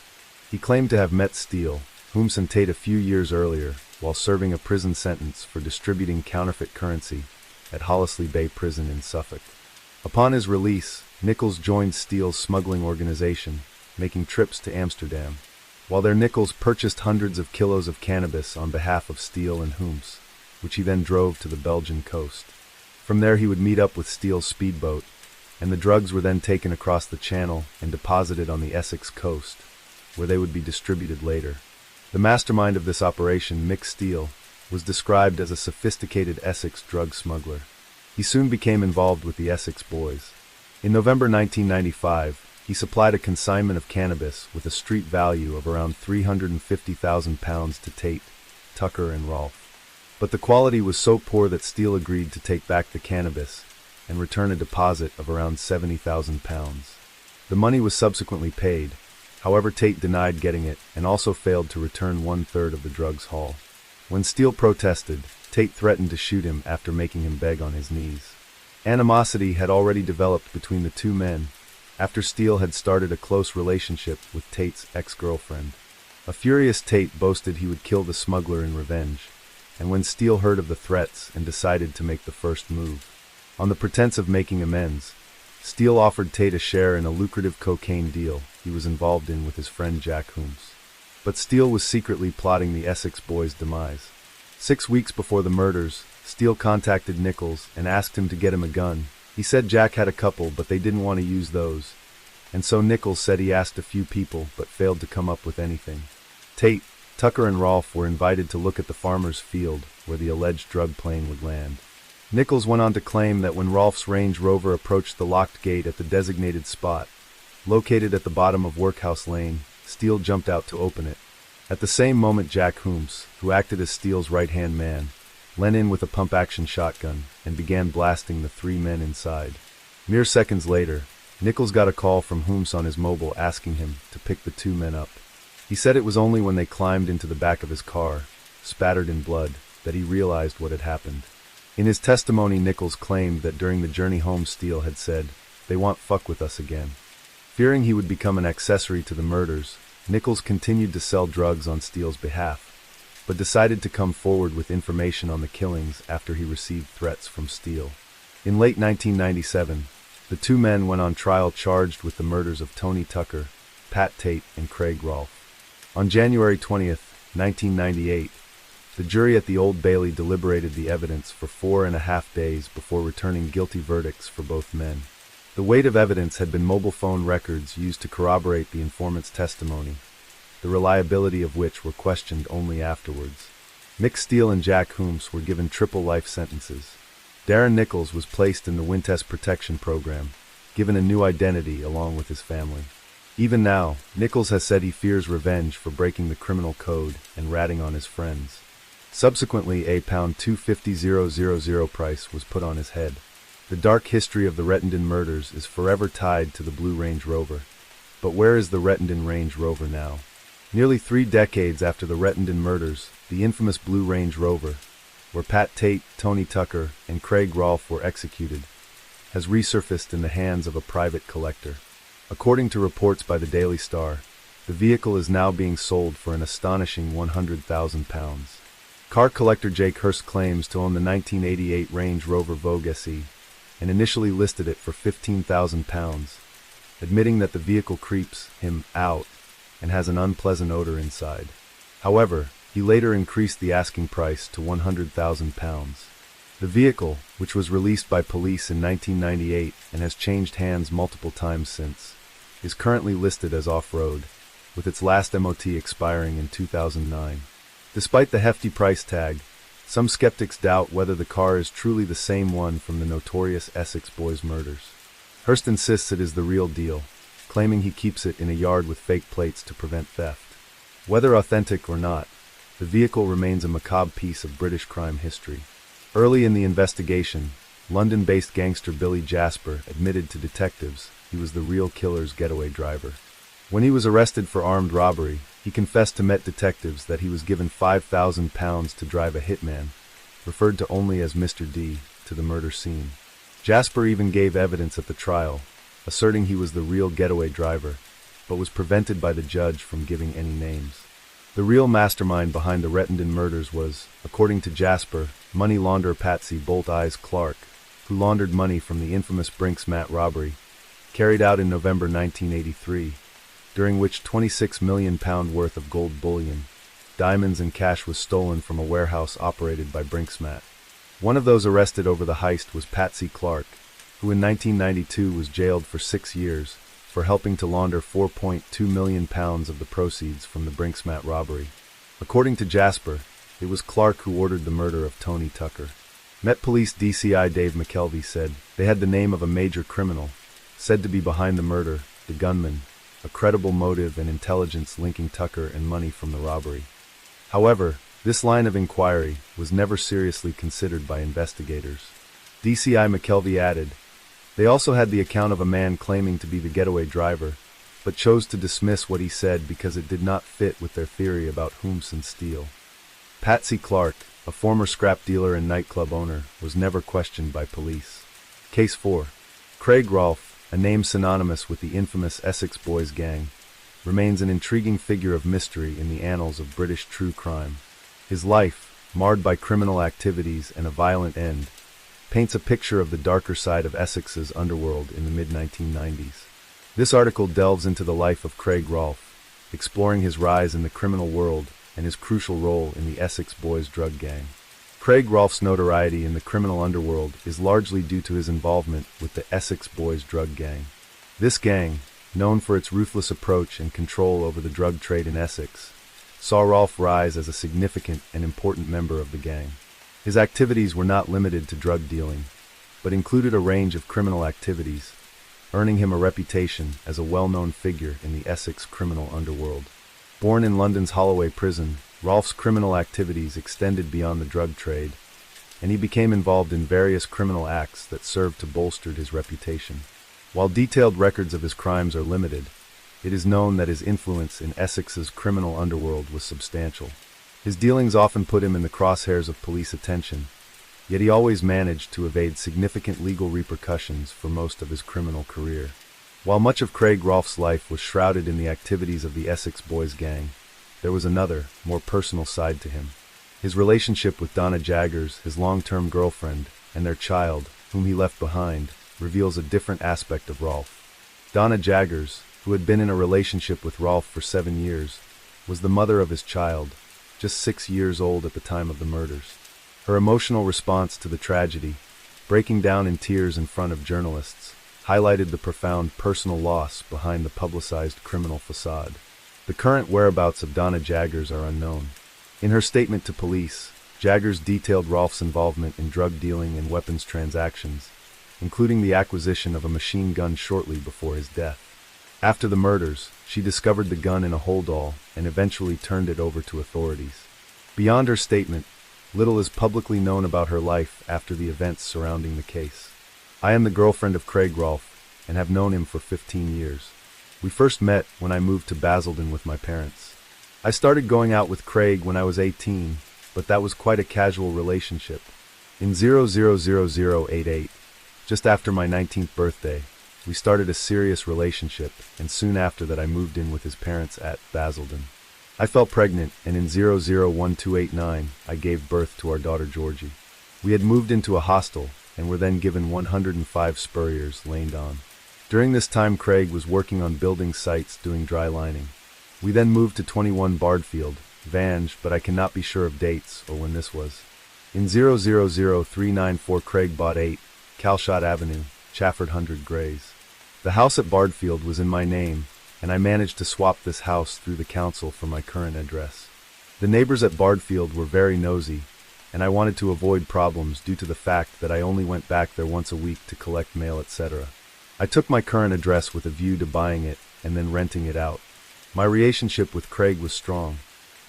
He claimed to have met Steele, Hooms and Tate a few years earlier while serving a prison sentence for distributing counterfeit currency at Hollesley Bay Prison in Suffolk. Upon his release, Nichols joined Steele's smuggling organization, making trips to Amsterdam. While there, Nichols purchased hundreds of kilos of cannabis on behalf of Steele and Hooms, which he then drove to the Belgian coast. From there he would meet up with Steele's speedboat, and the drugs were then taken across the channel and deposited on the Essex coast, where they would be distributed later. The mastermind of this operation, Mick Steele, was described as a sophisticated Essex drug smuggler. He soon became involved with the Essex boys. In November 1995, he supplied a consignment of cannabis with a street value of around £350,000 to Tate, Tucker, and Rolfe. But the quality was so poor that Steele agreed to take back the cannabis and return a deposit of around £70,000. The money was subsequently paid. However, Tate denied getting it and also failed to return 1/3 of the drugs haul. When Steele protested, Tate threatened to shoot him after making him beg on his knees. Animosity had already developed between the 2 men after Steele had started a close relationship with Tate's ex-girlfriend. A furious Tate boasted he would kill the smuggler in revenge, and when Steele heard of the threats and decided to make the first move. On the pretense of making amends, Steele offered Tate a share in a lucrative cocaine deal he was involved in with his friend Jack Hooms. But Steele was secretly plotting the Essex boys' demise. 6 weeks before the murders, Steele contacted Nichols and asked him to get him a gun. He said Jack had a couple, but they didn't want to use those, and so Nichols said he asked a few people but failed to come up with anything. Tate, Tucker, and Rolfe were invited to look at the farmer's field where the alleged drug plane would land. Nichols went on to claim that when Rolfe's Range Rover approached the locked gate at the designated spot, located at the bottom of Workhouse Lane, Steele jumped out to open it. At the same moment, Jack Hooms, who acted as Steele's right-hand man, leaned in with a pump-action shotgun and began blasting the 3 men inside. Mere seconds later, Nichols got a call from Hooms on his mobile asking him to pick the 2 men up. He said it was only when they climbed into the back of his car, spattered in blood, that he realized what had happened. In his testimony, Nichols claimed that during the journey home, Steele had said, "They want fuck with us again." Fearing he would become an accessory to the murders, Nichols continued to sell drugs on Steele's behalf, but decided to come forward with information on the killings after he received threats from Steele. In late 1997, the 2 men went on trial charged with the murders of Tony Tucker, Pat Tate, and Craig Rolfe. On January 20, 1998, the jury at the Old Bailey deliberated the evidence for 4.5 days before returning guilty verdicts for both men. The weight of evidence had been mobile phone records used to corroborate the informant's testimony, the reliability of which were questioned only afterwards. Mick Steele and Jack Hooms were given triple life sentences. Darren Nichols was placed in the Witness Protection Program, given a new identity along with his family. Even now, Nichols has said he fears revenge for breaking the criminal code and ratting on his friends. Subsequently, a £250,000 price was put on his head. The dark history of the Rettendon murders is forever tied to the Blue Range Rover. But where is the Rettendon Range Rover now? Nearly 3 decades after the Rettendon murders, the infamous Blue Range Rover, where Pat Tate, Tony Tucker, and Craig Rolfe were executed, has resurfaced in the hands of a private collector. According to reports by the Daily Star, the vehicle is now being sold for an astonishing £100,000. Car collector Jake Hurst claims to own the 1988 Range Rover Vogue SE, and initially listed it for £15,000, admitting that the vehicle creeps him out and has an unpleasant odor inside. However, he later increased the asking price to £100,000. The vehicle, which was released by police in 1998 and has changed hands multiple times since, is currently listed as off-road, with its last MOT expiring in 2009. Despite the hefty price tag, Some skeptics doubt whether the car is truly the same one from the notorious Essex Boys murders. Hearst insists it is the real deal, claiming he keeps it in a yard with fake plates to prevent theft. Whether authentic or not, the vehicle remains a macabre piece of British crime history. Early in the investigation, London-based gangster Billy Jasper admitted to detectives he was the real killer's getaway driver. When he was arrested for armed robbery, he confessed to Met detectives that he was given £5,000 to drive a hitman, referred to only as Mr. D, to the murder scene. Jasper even gave evidence at the trial, asserting he was the real getaway driver, but was prevented by the judge from giving any names. The real mastermind behind the Rettendon murders was, according to Jasper, money launderer Patsy Bolt Eyes Clark, who laundered money from the infamous Brinks-Mat robbery, carried out in November 1983, during which £26 million worth of gold bullion, diamonds and cash was stolen from a warehouse operated by Brinks-Mat. One of those arrested over the heist was Patsy Clark, who in 1992 was jailed for 6 years for helping to launder £4.2 million of the proceeds from the Brinks-Mat robbery. According to Jasper, it was Clark who ordered the murder of Tony Tucker. Met Police DCI Dave McKelvey said they had the name of a major criminal, said to be behind the murder, the gunman, a credible motive and intelligence linking Tucker and money from the robbery. However, this line of inquiry was never seriously considered by investigators. DCI McKelvey added, they also had the account of a man claiming to be the getaway driver, but chose to dismiss what he said because it did not fit with their theory about Whomson Steele. Patsy Clark, a former scrap dealer and nightclub owner, was never questioned by police. Case 4. Craig Rolfe, a name synonymous with the infamous Essex Boys gang, remains an intriguing figure of mystery in the annals of British true crime. His life, marred by criminal activities and a violent end, paints a picture of the darker side of Essex's underworld in the mid-1990s. This article delves into the life of Craig Rolfe, exploring his rise in the criminal world and his crucial role in the Essex Boys drug gang. Craig Rolfe's notoriety in the criminal underworld is largely due to his involvement with the Essex Boys drug gang. This gang, known for its ruthless approach and control over the drug trade in Essex, saw Rolfe rise as a significant and important member of the gang. His activities were not limited to drug dealing, but included a range of criminal activities, earning him a reputation as a well-known figure in the Essex criminal underworld. Born in London's Holloway prison, Rolfe's criminal activities extended beyond the drug trade, and he became involved in various criminal acts that served to bolster his reputation. While detailed records of his crimes are limited, it is known that his influence in Essex's criminal underworld was substantial. His dealings often put him in the crosshairs of police attention, yet he always managed to evade significant legal repercussions for most of his criminal career. While much of Craig Rolfe's life was shrouded in the activities of the Essex Boys gang, there was another, more personal side to him. His relationship with Donna Jaggers, his long-term girlfriend, and their child, whom he left behind, reveals a different aspect of Rolfe. Donna Jaggers, who had been in a relationship with Rolfe for 7 years, was the mother of his child, just 6 years old at the time of the murders. Her emotional response to the tragedy, breaking down in tears in front of journalists, highlighted the profound personal loss behind the publicized criminal facade. The current whereabouts of Donna Jaggers are unknown. In her statement to police, Jaggers detailed Rolfe's involvement in drug dealing and weapons transactions, including the acquisition of a machine gun shortly before his death. After the murders, she discovered the gun in a holdall and eventually turned it over to authorities. Beyond her statement, little is publicly known about her life after the events surrounding the case. I am the girlfriend of Craig Rolfe and have known him for 15 years. We first met when I moved to Basildon with my parents. I started going out with Craig when I was 18, but that was quite a casual relationship. In 000088, just after my 19th birthday, we started a serious relationship, and soon after that I moved in with his parents at Basildon. I fell pregnant, and in 001289, I gave birth to our daughter Georgie. We had moved into a hostel, and were then given 105 spurriers laid on. During this time Craig was working on building sites doing dry lining. We then moved to 21 Bardfield, Vange, but I cannot be sure of dates or when this was. In 000394 Craig bought 8, Calshot Avenue, Chafford 100 Grays. The house at Bardfield was in my name, and I managed to swap this house through the council for my current address. The neighbors at Bardfield were very nosy, and I wanted to avoid problems due to the fact that I only went back there once a week to collect mail, etc. I took my current address with a view to buying it and then renting it out. My relationship with Craig was strong.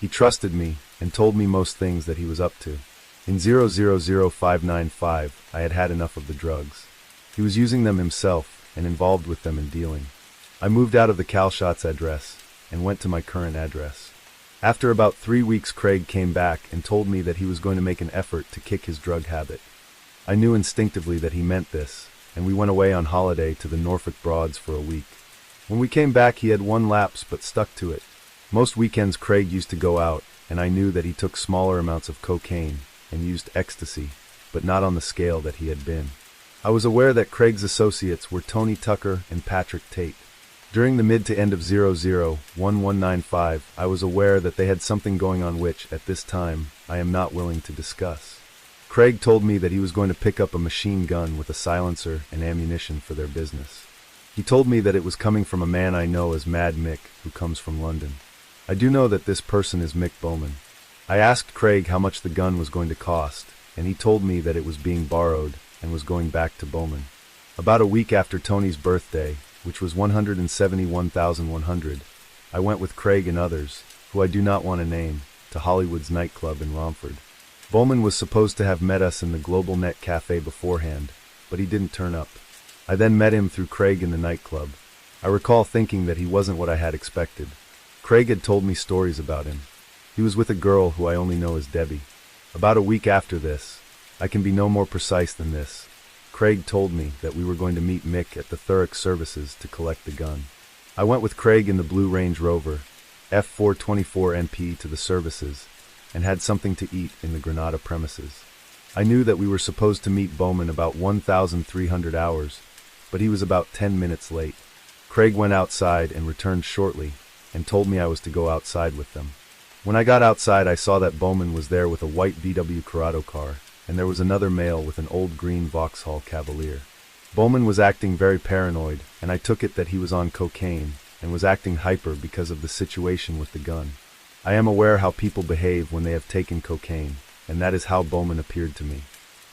He trusted me and told me most things that he was up to. In 000595, I had had enough of the drugs. He was using them himself and involved with them in dealing. I moved out of the Calshots address and went to my current address. After about 3 weeks, Craig came back and told me that he was going to make an effort to kick his drug habit. I knew instinctively that he meant this, and we went away on holiday to the Norfolk Broads for a week. When we came back, he had one lapse but stuck to it. Most weekends Craig used to go out, and I knew that he took smaller amounts of cocaine and used ecstasy, but not on the scale that he had been. I was aware that Craig's associates were Tony Tucker and Patrick Tate. During the mid to end of 001195, I was aware that they had something going on which, at this time, I am not willing to discuss. Craig told me that he was going to pick up a machine gun with a silencer and ammunition for their business. He told me that it was coming from a man I know as Mad Mick, who comes from London. I do know that this person is Mick Bowman. I asked Craig how much the gun was going to cost, and he told me that it was being borrowed and was going back to Bowman. About a week after Tony's birthday, which was 171,100, I went with Craig and others, who I do not want to name, to Hollywood's nightclub in Romford. Bowman was supposed to have met us in the Global Net Cafe beforehand, but he didn't turn up. I then met him through Craig in the nightclub. I recall thinking that he wasn't what I had expected. Craig had told me stories about him. He was with a girl who I only know as Debbie. About a week after this, I can be no more precise than this, Craig told me that we were going to meet Mick at the Thurrock Services to collect the gun. I went with Craig in the blue Range Rover, F424NP, to the services, and had something to eat in the Granada premises. I knew that we were supposed to meet Bowman about 1,300 hours, but he was about 10 minutes late. Craig went outside and returned shortly, and told me I was to go outside with them. When I got outside, I saw that Bowman was there with a white VW Corrado car, and there was another male with an old green Vauxhall Cavalier. Bowman was acting very paranoid, and I took it that he was on cocaine, and was acting hyper because of the situation with the gun. I am aware how people behave when they have taken cocaine, and that is how Bowman appeared to me.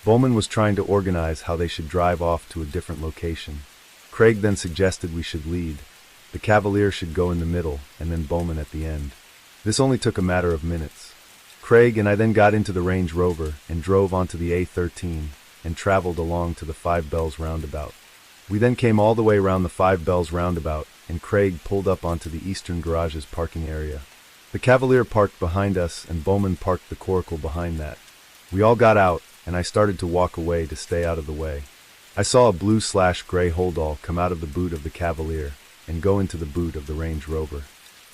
Bowman was trying to organize how they should drive off to a different location. Craig then suggested we should lead. The Cavalier should go in the middle, and then Bowman at the end. This only took a matter of minutes. Craig and I then got into the Range Rover and drove onto the A13 and traveled along to the Five Bells roundabout. We then came all the way around the Five Bells roundabout, and Craig pulled up onto the Eastern Garage's parking area. The Cavalier parked behind us, and Bowman parked the Coracle behind that. We all got out, and I started to walk away to stay out of the way. I saw a blue/gray holdall come out of the boot of the Cavalier and go into the boot of the Range Rover.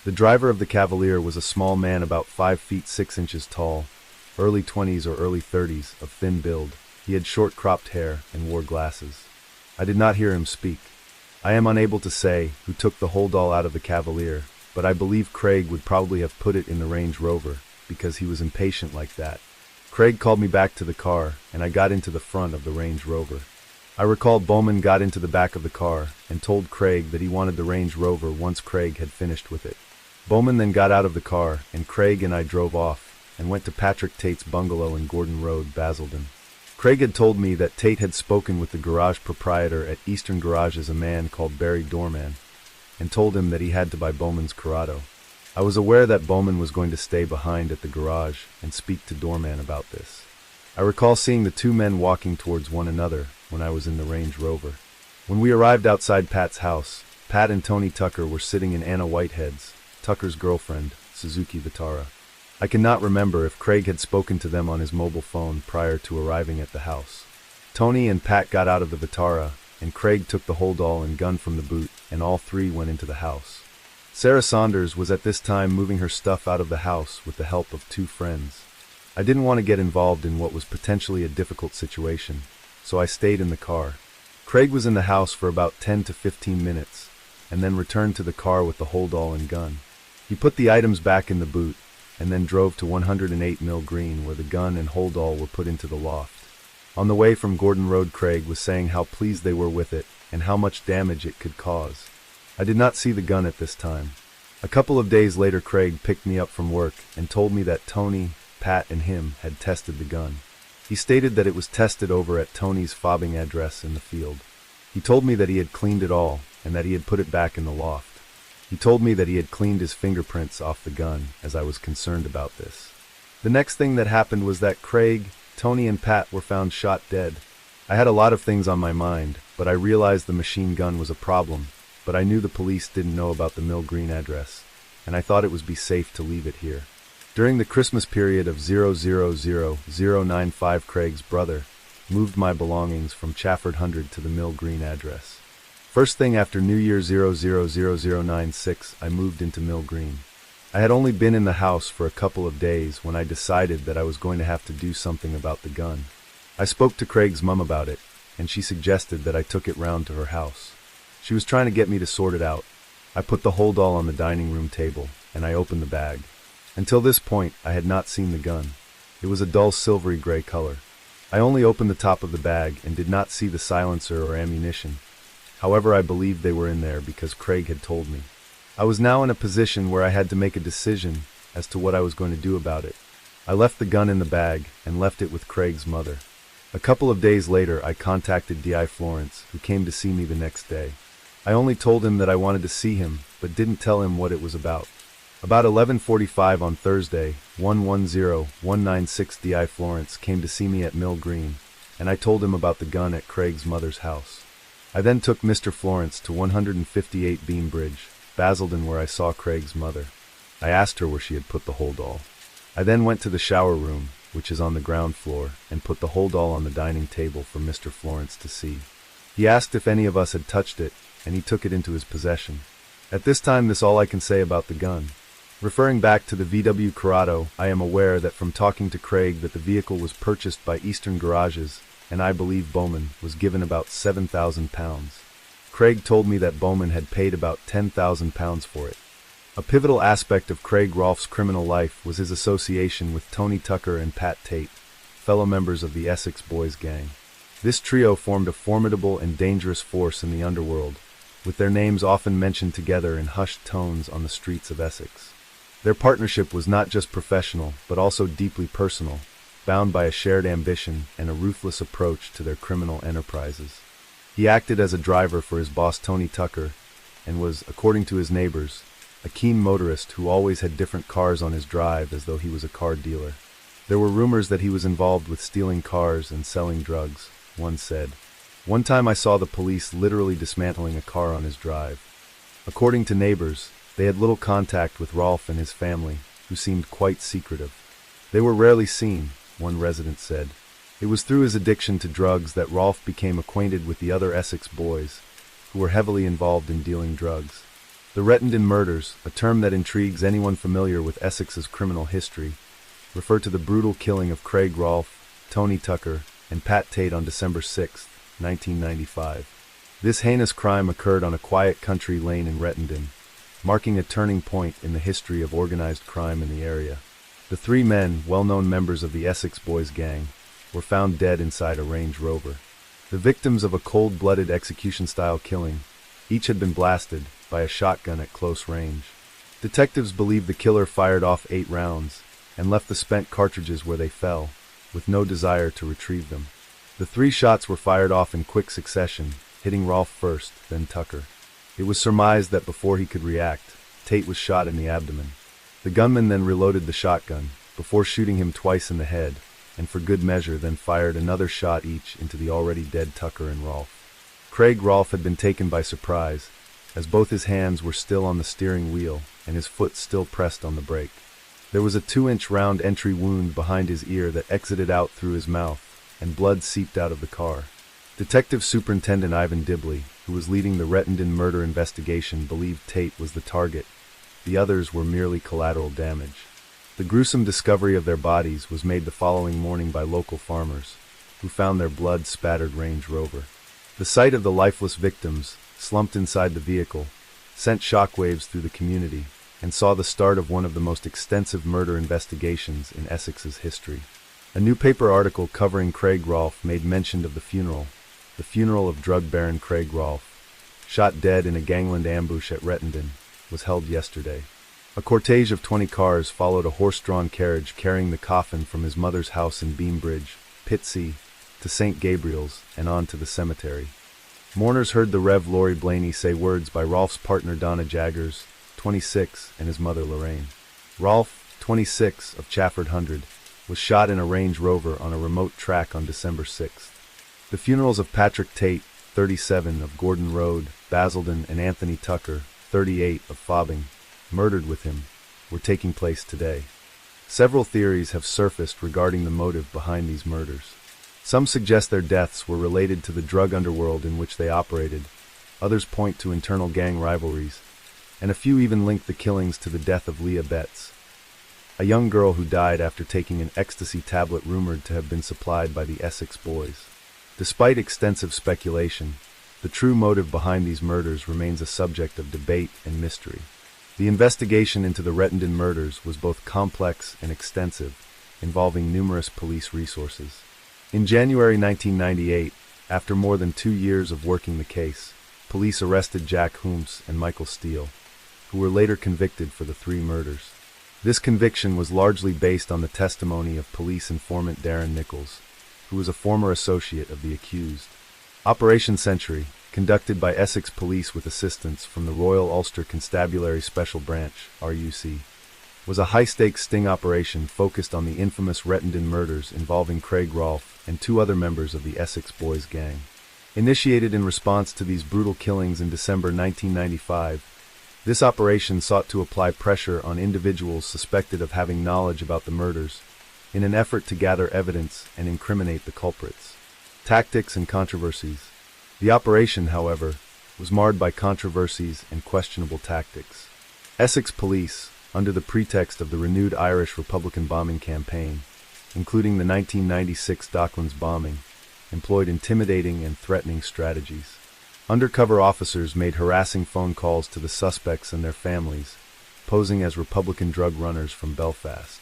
The driver of the Cavalier was a small man about 5 feet 6 inches tall, early 20s or early 30s, of thin build. He had short cropped hair and wore glasses. I did not hear him speak. I am unable to say who took the holdall out of the Cavalier, but I believe Craig would probably have put it in the Range Rover, because he was impatient like that. Craig called me back to the car, and I got into the front of the Range Rover. I recall Bowman got into the back of the car and told Craig that he wanted the Range Rover once Craig had finished with it. Bowman then got out of the car, and Craig and I drove off and went to Patrick Tate's bungalow in Gordon Road, Basildon. Craig had told me that Tate had spoken with the garage proprietor at Eastern Garages, a man called Barry Dorman, and told him that he had to buy Bowman's Corrado. I was aware that Bowman was going to stay behind at the garage and speak to Dorman about this. I recall seeing the two men walking towards one another when I was in the Range Rover. When we arrived outside Pat's house, Pat and Tony Tucker were sitting in Anna Whitehead's, Tucker's girlfriend, Suzuki Vitara. I cannot remember if Craig had spoken to them on his mobile phone prior to arriving at the house. Tony and Pat got out of the Vitara, and Craig took the holdall and gun from the boot, and all three went into the house. Sarah Saunders was at this time moving her stuff out of the house with the help of two friends. I didn't want to get involved in what was potentially a difficult situation, so I stayed in the car. Craig was in the house for about 10 to 15 minutes, and then returned to the car with the holdall and gun. He put the items back in the boot, and then drove to 108 Mill Green, where the gun and holdall were put into the loft. On the way from Gordon Road, Craig was saying how pleased they were with it, and how much damage it could cause. I did not see the gun at this time. A couple of days later, Craig picked me up from work and told me that Tony, Pat, and him had tested the gun. He stated that it was tested over at Tony's fobbing address in the field. He told me that he had cleaned it all and that he had put it back in the loft. He told me that he had cleaned his fingerprints off the gun, as I was concerned about this. The next thing that happened was that Craig, Tony, and Pat were found shot dead. I had a lot of things on my mind, but I realized the machine gun was a problem, but I knew the police didn't know about the Mill Green address, and I thought it would be safe to leave it here. During the Christmas period of 000095, Craig's brother moved my belongings from Chafford 100 to the Mill Green address. First thing after New Year 000096, I moved into Mill Green. I had only been in the house for a couple of days when I decided that I was going to have to do something about the gun. I spoke to Craig's mom about it, and she suggested that I took it round to her house. She was trying to get me to sort it out. I put the holdall on the dining room table, and I opened the bag. Until this point, I had not seen the gun. It was a dull silvery gray color. I only opened the top of the bag and did not see the silencer or ammunition. However, I believed they were in there because Craig had told me. I was now in a position where I had to make a decision as to what I was going to do about it. I left the gun in the bag and left it with Craig's mother. A couple of days later, I contacted D.I. Florence, who came to see me the next day. I only told him that I wanted to see him, but didn't tell him what it was about. About 11:45 on Thursday, 110196, D.I. Florence came to see me at Mill Green, and I told him about the gun at Craig's mother's house. I then took Mr. Florence to 158 Beam Bridge, Basildon, where I saw Craig's mother. I asked her where she had put the holdall. I then went to the shower room, which is on the ground floor, and put the holdall on the dining table for Mr. Florence to see. He asked if any of us had touched it, and he took it into his possession. At this time, this is all I can say about the gun. Referring back to the VW Corrado, I am aware that from talking to Craig that the vehicle was purchased by Eastern Garages, and I believe Bowman was given about £7,000. Craig told me that Bowman had paid about £10,000 for it. A pivotal aspect of Craig Rolfe's criminal life was his association with Tony Tucker and Pat Tate, fellow members of the Essex Boys gang. This trio formed a formidable and dangerous force in the underworld, with their names often mentioned together in hushed tones on the streets of Essex. Their partnership was not just professional, but also deeply personal, bound by a shared ambition and a ruthless approach to their criminal enterprises. He acted as a driver for his boss Tony Tucker, and was, according to his neighbors, a keen motorist who always had different cars on his drive as though he was a car dealer. There were rumors that he was involved with stealing cars and selling drugs, one said. One time I saw the police literally dismantling a car on his drive. According to neighbors, they had little contact with Rolfe and his family, who seemed quite secretive. They were rarely seen, one resident said. It was through his addiction to drugs that Rolfe became acquainted with the other Essex boys, who were heavily involved in dealing drugs. The Rettendon murders, a term that intrigues anyone familiar with Essex's criminal history, refer to the brutal killing of Craig Rolfe, Tony Tucker, and Pat Tate on December 6, 1995. This heinous crime occurred on a quiet country lane in Rettendon, marking a turning point in the history of organized crime in the area. The three men, well-known members of the Essex Boys gang, were found dead inside a Range Rover. The victims of a cold-blooded execution-style killing, each had been blasted by a shotgun at close range. Detectives believe the killer fired off 8 rounds and left the spent cartridges where they fell, with no desire to retrieve them. The 3 shots were fired off in quick succession, hitting Rolfe first, then Tucker. It was surmised that before he could react, Tate was shot in the abdomen. The gunman then reloaded the shotgun, before shooting him twice in the head, and for good measure then fired another shot each into the already dead Tucker and Rolfe. Craig Rolfe had been taken by surprise, as both his hands were still on the steering wheel and his foot still pressed on the brake. There was a 2-inch round entry wound behind his ear that exited out through his mouth, and blood seeped out of the car. Detective Superintendent Ivan Dibley, who was leading the Rettendon murder investigation, believed Tate was the target. The others were merely collateral damage. The gruesome discovery of their bodies was made the following morning by local farmers, who found their blood-spattered Range Rover. The sight of the lifeless victims, slumped inside the vehicle, sent shockwaves through the community, and saw the start of one of the most extensive murder investigations in Essex's history. A newspaper article covering Craig Rolfe made mention of the funeral of drug baron Craig Rolfe, shot dead in a gangland ambush at Rettendon, was held yesterday. A cortege of 20 cars followed a horse-drawn carriage carrying the coffin from his mother's house in Beambridge, Pitsea, to St. Gabriel's and on to the cemetery. Mourners heard the Rev. Laurie Blaney say words by Rolf's partner Donna Jaggers, 26, and his mother Lorraine. Rolf, 26, of Chafford Hundred, was shot in a Range Rover on a remote track on December 6. The funerals of Patrick Tate, 37, of Gordon Road, Basildon, and Anthony Tucker, 38, of Fobbing, murdered with him, were taking place today. Several theories have surfaced regarding the motive behind these murders. Some suggest their deaths were related to the drug underworld in which they operated, others point to internal gang rivalries, and a few even link the killings to the death of Leah Betts, a young girl who died after taking an ecstasy tablet rumored to have been supplied by the Essex Boys. Despite extensive speculation, the true motive behind these murders remains a subject of debate and mystery. The investigation into the Rettendon murders was both complex and extensive, involving numerous police resources. In January 1998, after more than 2 years of working the case, police arrested Jack Hooms and Michael Steele, who were later convicted for the 3 murders. This conviction was largely based on the testimony of police informant Darren Nichols, who was a former associate of the accused. Operation Century, conducted by Essex Police with assistance from the Royal Ulster Constabulary Special Branch, RUC, was a high-stakes sting operation focused on the infamous Rettendon murders involving Craig Rolfe and 2 other members of the Essex Boys gang. Initiated in response to these brutal killings in December 1995, this operation sought to apply pressure on individuals suspected of having knowledge about the murders, in an effort to gather evidence and incriminate the culprits. Tactics and controversies. The operation, however, was marred by controversies and questionable tactics. Essex Police, under the pretext of the renewed Irish Republican bombing campaign, including the 1996 Docklands bombing, employed intimidating and threatening strategies. Undercover officers made harassing phone calls to the suspects and their families, posing as Republican drug runners from Belfast.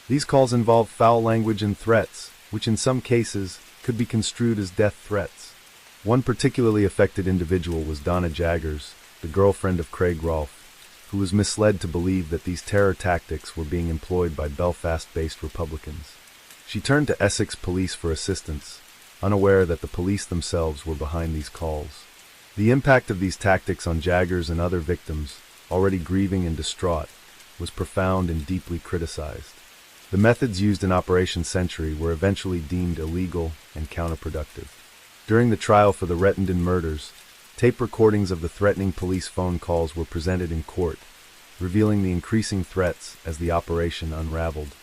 These calls involved foul language and threats, which in some cases could be construed as death threats. One particularly affected individual was Donna Jaggers, the girlfriend of Craig Rolfe, who was misled to believe that these terror tactics were being employed by Belfast-based Republicans. She turned to Essex Police for assistance, unaware that the police themselves were behind these calls. The impact of these tactics on Jaggers and other victims, already grieving and distraught, was profound and deeply criticized. The methods used in Operation Century were eventually deemed illegal and counterproductive. During the trial for the Rettendon murders, tape recordings of the threatening police phone calls were presented in court, revealing the increasing threats as the operation unraveled.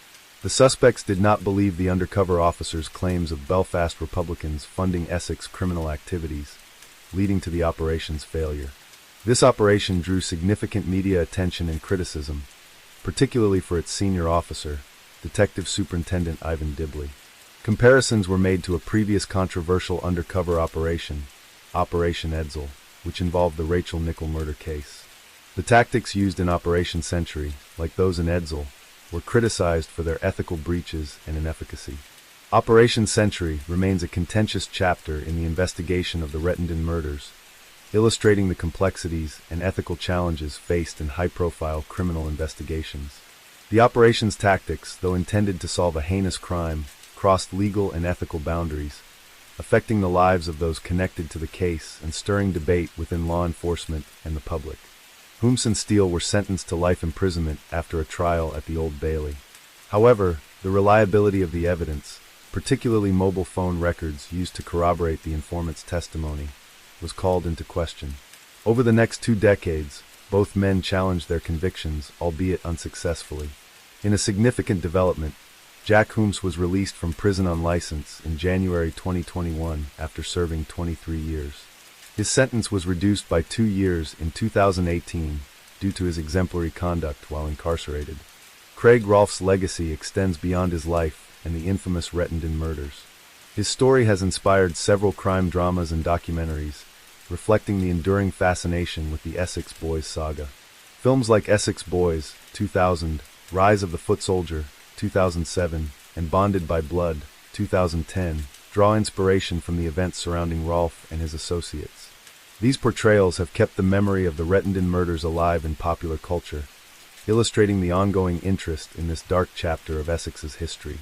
The suspects did not believe the undercover officers' claims of Belfast Republicans funding Essex criminal activities, leading to the operation's failure. This operation drew significant media attention and criticism, particularly for its senior officer, Detective Superintendent Ivan Dibley. Comparisons were made to a previous controversial undercover operation, Operation Edsel, which involved the Rachel Nichol murder case. The tactics used in Operation Century, like those in Edsel, were criticized for their ethical breaches and inefficacy. Operation Century remains a contentious chapter in the investigation of the Rettendon murders, illustrating the complexities and ethical challenges faced in high-profile criminal investigations. The operation's tactics, though intended to solve a heinous crime, crossed legal and ethical boundaries, affecting the lives of those connected to the case and stirring debate within law enforcement and the public. Hooms and Steele were sentenced to life imprisonment after a trial at the Old Bailey. However, the reliability of the evidence, particularly mobile phone records used to corroborate the informant's testimony, was called into question. Over the next 2 decades, both men challenged their convictions, albeit unsuccessfully. In a significant development, Jack Hooms was released from prison on license in January 2021 after serving 23 years. His sentence was reduced by 2 years in 2018 due to his exemplary conduct while incarcerated. Craig Rolfe's legacy extends beyond his life and the infamous Rettendon murders. His story has inspired several crime dramas and documentaries, reflecting the enduring fascination with the Essex Boys saga. Films like Essex Boys, 2000, Rise of the Foot Soldier, 2007, and Bonded by Blood, 2010, draw inspiration from the events surrounding Rolfe and his associates. These portrayals have kept the memory of the Rettendon murders alive in popular culture, illustrating the ongoing interest in this dark chapter of Essex's history.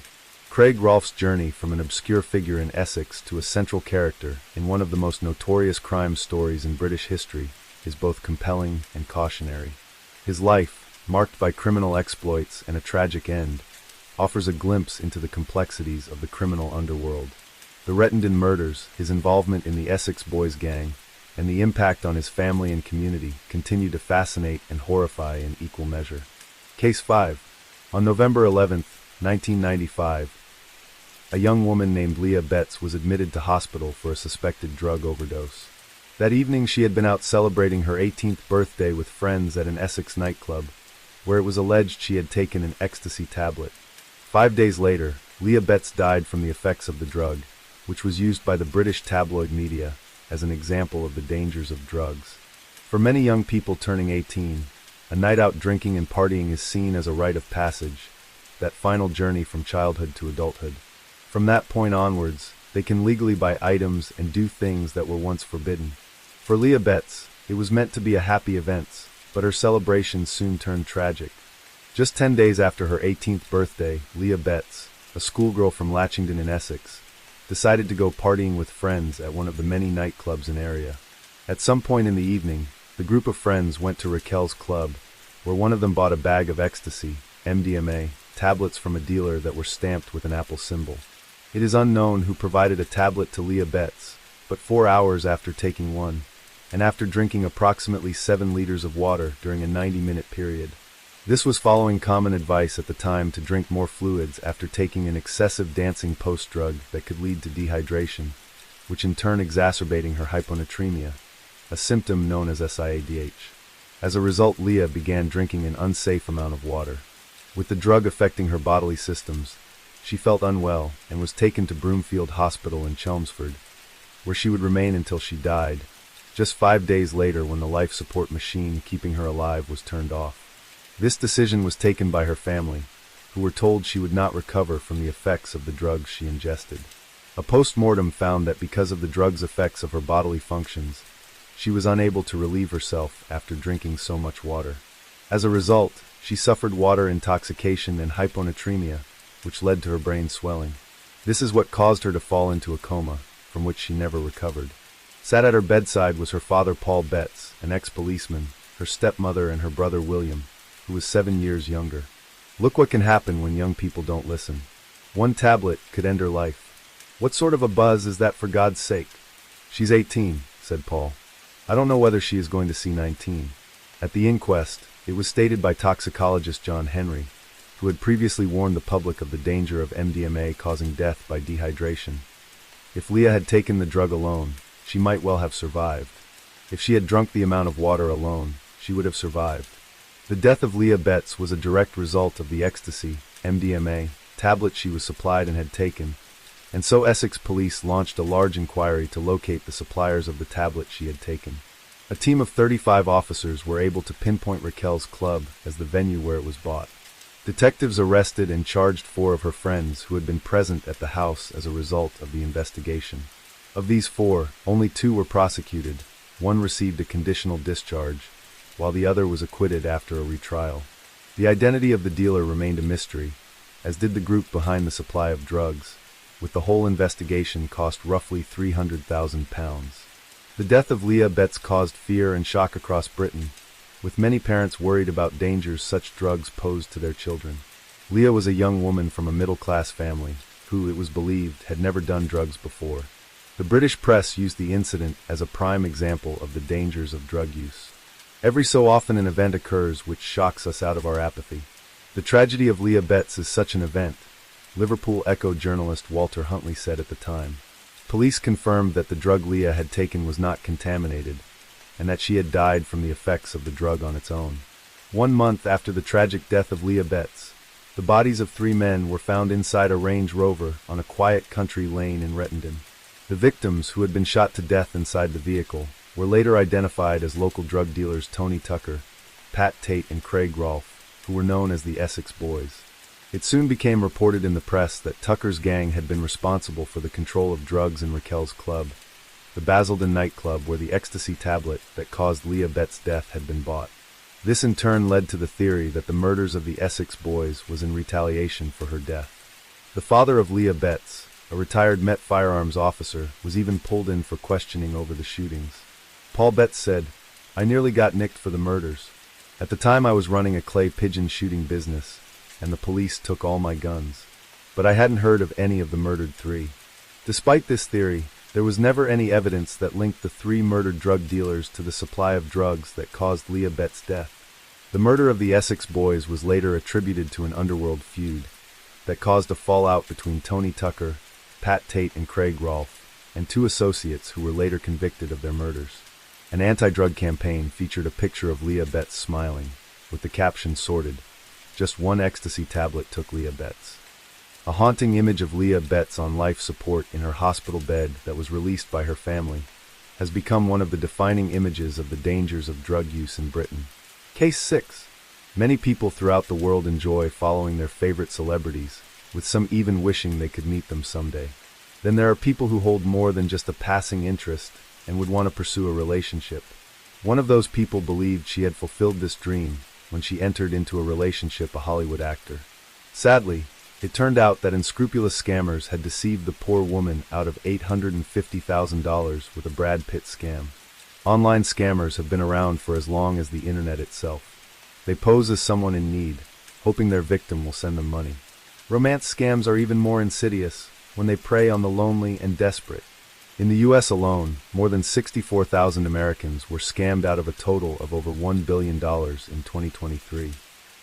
Craig Rolfe's journey from an obscure figure in Essex to a central character in one of the most notorious crime stories in British history is both compelling and cautionary. His life, marked by criminal exploits and a tragic end, offers a glimpse into the complexities of the criminal underworld. The Rettendon murders, his involvement in the Essex Boys gang, and the impact on his family and community continue to fascinate and horrify in equal measure. Case 5. On November 11, 1995, a young woman named Leah Betts was admitted to hospital for a suspected drug overdose. That evening she had been out celebrating her 18th birthday with friends at an Essex nightclub, where it was alleged she had taken an ecstasy tablet. 5 days later, Leah Betts died from the effects of the drug, which was used by the British tabloid media as an example of the dangers of drugs. For many young people turning 18, a night out drinking and partying is seen as a rite of passage, that final journey from childhood to adulthood. From that point onwards, they can legally buy items and do things that were once forbidden. For Leah Betts, it was meant to be a happy event, but her celebrations soon turned tragic. Just 10 days after her 18th birthday, Leah Betts, a schoolgirl from Latchington in Essex, decided to go partying with friends at one of the many nightclubs in the area. At some point in the evening, the group of friends went to Raquel's club, where one of them bought a bag of ecstasy, MDMA, tablets from a dealer that were stamped with an apple symbol. It is unknown who provided a tablet to Leah Betts, but 4 hours after taking one, and after drinking approximately 7 liters of water during a 90-minute period. This was following common advice at the time to drink more fluids after taking an excessive dancing post-drug that could lead to dehydration, which in turn exacerbating her hyponatremia, a symptom known as SIADH. As a result, Leah began drinking an unsafe amount of water. With the drug affecting her bodily systems, she felt unwell and was taken to Broomfield Hospital in Chelmsford, where she would remain until she died, just 5 days later when the life support machine keeping her alive was turned off. This decision was taken by her family, who were told she would not recover from the effects of the drugs she ingested. A post-mortem found that because of the drug's effects of her bodily functions, she was unable to relieve herself after drinking so much water. As a result, she suffered water intoxication and hyponatremia, which led to her brain swelling. This is what caused her to fall into a coma, from which she never recovered. Sat at her bedside was her father Paul Betts, an ex-policeman, her stepmother and her brother William, who was 7 years younger. Look what can happen when young people don't listen. One tablet could end her life. What sort of a buzz is that, for God's sake? She's 18, said Paul. I don't know whether she is going to see 19. At the inquest, it was stated by toxicologist John Henry, who had previously warned the public of the danger of MDMA causing death by dehydration. If Leah had taken the drug alone, she might well have survived. If she had drunk the amount of water alone, she would have survived. The death of Leah Betts was a direct result of the ecstasy, MDMA, tablet she was supplied and had taken, and so Essex police launched a large inquiry to locate the suppliers of the tablet she had taken. A team of 35 officers were able to pinpoint Raquel's club as the venue where it was bought. Detectives arrested and charged 4 of her friends who had been present at the house as a result of the investigation. Of these 4, only 2 were prosecuted. 1 received a conditional discharge, while the other was acquitted after a retrial. The identity of the dealer remained a mystery, as did the group behind the supply of drugs, with the whole investigation cost roughly £300,000. The death of Leah Betts caused fear and shock across Britain, with many parents worried about dangers such drugs posed to their children. Leah was a young woman from a middle-class family, who, it was believed, had never done drugs before. The British press used the incident as a prime example of the dangers of drug use. Every so often an event occurs which shocks us out of our apathy. The tragedy of Leah Betts is such an event, Liverpool Echo journalist Walter Huntley said at the time. Police confirmed that the drug Leah had taken was not contaminated, and that she had died from the effects of the drug on its own. 1 month after the tragic death of Leah Betts, the bodies of 3 men were found inside a Range Rover on a quiet country lane in Rettendon. The victims, who had been shot to death inside the vehicle, were later identified as local drug dealers Tony Tucker, Pat Tate and Craig Rolfe, who were known as the Essex Boys. It soon became reported in the press that Tucker's gang had been responsible for the control of drugs in Raquel's club, the Basildon nightclub where the ecstasy tablet that caused Leah Betts' death had been bought. This in turn led to the theory that the murders of the Essex boys was in retaliation for her death. The father of Leah Betts, a retired Met firearms officer, was even pulled in for questioning over the shootings. Paul Betts said, "I nearly got nicked for the murders. At the time I was running a clay pigeon shooting business, and the police took all my guns. But I hadn't heard of any of the murdered three." Despite this theory, there was never any evidence that linked the three murdered drug dealers to the supply of drugs that caused Leah Betts' death. The murder of the Essex boys was later attributed to an underworld feud that caused a fallout between Tony Tucker, Pat Tate, and Craig Rolfe, and two associates who were later convicted of their murders. An anti-drug campaign featured a picture of Leah Betts smiling, with the caption sorted, "Just one ecstasy tablet took Leah Betts." A haunting image of Leah Betts on life support in her hospital bed that was released by her family has become one of the defining images of the dangers of drug use in Britain. Case 6. Many people throughout the world enjoy following their favorite celebrities, with some even wishing they could meet them someday. Then there are people who hold more than just a passing interest and would want to pursue a relationship. One of those people believed she had fulfilled this dream when she entered into a relationship with a Hollywood actor. Sadly, it turned out that unscrupulous scammers had deceived the poor woman out of $850,000 with a Brad Pitt scam. Online scammers have been around for as long as the internet itself. They pose as someone in need, hoping their victim will send them money. Romance scams are even more insidious when they prey on the lonely and desperate. In the U.S. alone, more than 64,000 Americans were scammed out of a total of over $1 billion in 2023.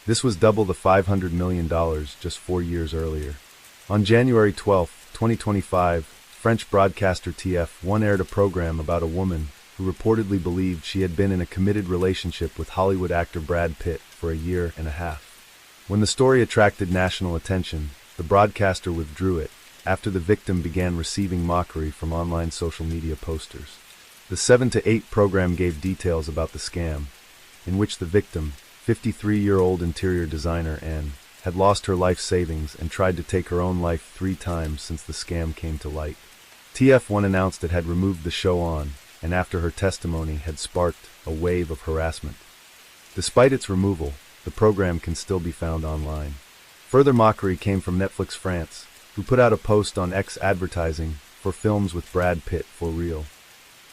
This was double the $500 million just 4 years earlier. On January 12, 2025, French broadcaster TF1 aired a program about a woman who reportedly believed she had been in a committed relationship with Hollywood actor Brad Pitt for a year and a half. When the story attracted national attention, the broadcaster withdrew it after the victim began receiving mockery from online social media posters. The 7 to 8 program gave details about the scam, in which the victim, 53-year-old interior designer Anne, had lost her life savings and tried to take her own life 3 times since the scam came to light. TF1 announced it had removed the show on, and after her testimony had sparked a wave of harassment. Despite its removal, the program can still be found online. Further mockery came from Netflix France, who put out a post on X advertising for films with Brad Pitt for real.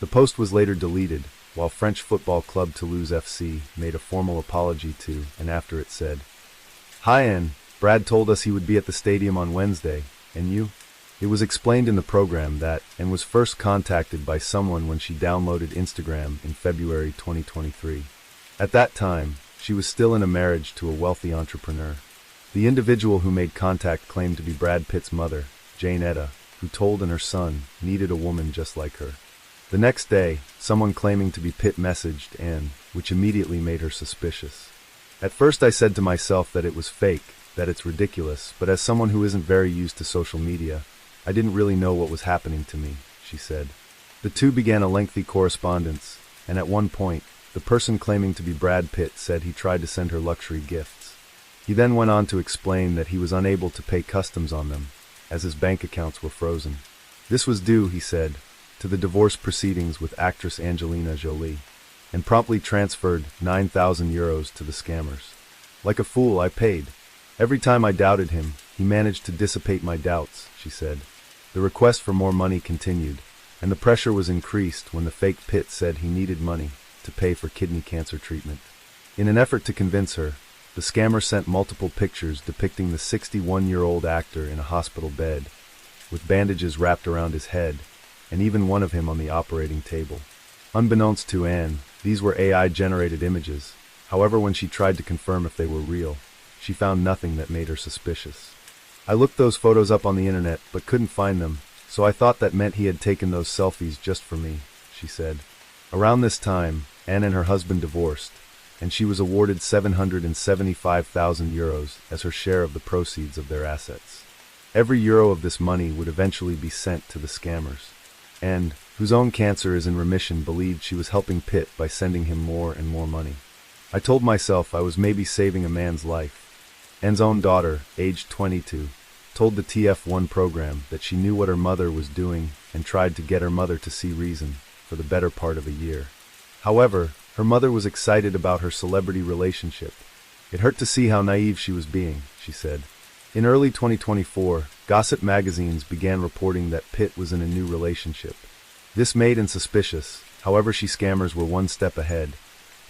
The post was later deleted, while French football club Toulouse FC made a formal apology to, and after it said, "Hi Anne, Brad told us he would be at the stadium on Wednesday, and you?" It was explained in the program that Anne was first contacted by someone when she downloaded Instagram in February 2023. At that time, she was still in a marriage to a wealthy entrepreneur. The individual who made contact claimed to be Brad Pitt's mother, Jane Etta, who told her son needed a woman just like her. The next day, someone claiming to be Pitt messaged Anne, which immediately made her suspicious. "At first I said to myself that it was fake, that it's ridiculous, but as someone who isn't very used to social media, I didn't really know what was happening to me," she said. The two began a lengthy correspondence, and at one point, the person claiming to be Brad Pitt said he tried to send her luxury gifts. He then went on to explain that he was unable to pay customs on them, as his bank accounts were frozen. This was due, he said, to the divorce proceedings with actress Angelina Jolie, and promptly transferred €9,000 to the scammers. "Like a fool, I paid. Every time I doubted him, he managed to dissipate my doubts," she said. The request for more money continued, and the pressure was increased when the fake Pitt said he needed money to pay for kidney cancer treatment. In an effort to convince her, the scammer sent multiple pictures depicting the 61-year-old actor in a hospital bed, with bandages wrapped around his head, and even one of him on the operating table. Unbeknownst to Anne, these were AI-generated images. However, when she tried to confirm if they were real, she found nothing that made her suspicious. "I looked those photos up on the internet, but couldn't find them, so I thought that meant he had taken those selfies just for me," she said. Around this time, Anne and her husband divorced, and she was awarded €775,000 as her share of the proceeds of their assets. Every euro of this money would eventually be sent to the scammers. Anne, whose own cancer is in remission, believed she was helping Pitt by sending him more and more money. "I told myself I was maybe saving a man's life." Anne's own daughter, aged 22, told the TF1 program that she knew what her mother was doing and tried to get her mother to see reason for the better part of a year. However, Her mother was excited about her celebrity relationship. It hurt to see how naive she was being, she said. In early 2024, gossip magazines began reporting that Pitt was in a new relationship. This made her suspicious. However, scammers were one step ahead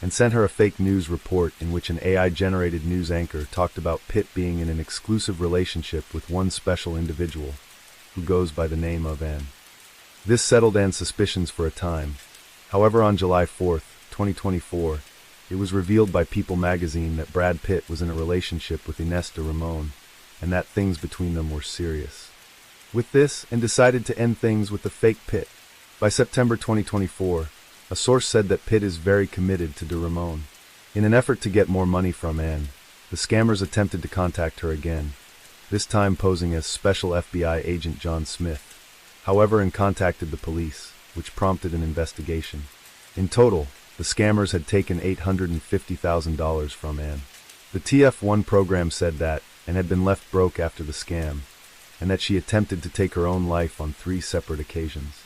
and sent her a fake news report in which an AI-generated news anchor talked about Pitt being in an exclusive relationship with one special individual, who goes by the name of Anne. This settled Anne's suspicions for a time. However, on July 4, 2024, it was revealed by People magazine that Brad Pitt was in a relationship with Ines de Ramon, and that things between them were serious. With this, Anne decided to end things with the fake Pitt. By September 2024, a source said that Pitt is very committed to de Ramon. In an effort to get more money from Anne, the scammers attempted to contact her again, this time posing as Special FBI Agent John Smith. However, Anne contacted the police, which prompted an investigation. In total, the scammers had taken $850,000 from Anne. The TF1 program said that Anne had been left broke after the scam, and that she attempted to take her own life on 3 separate occasions,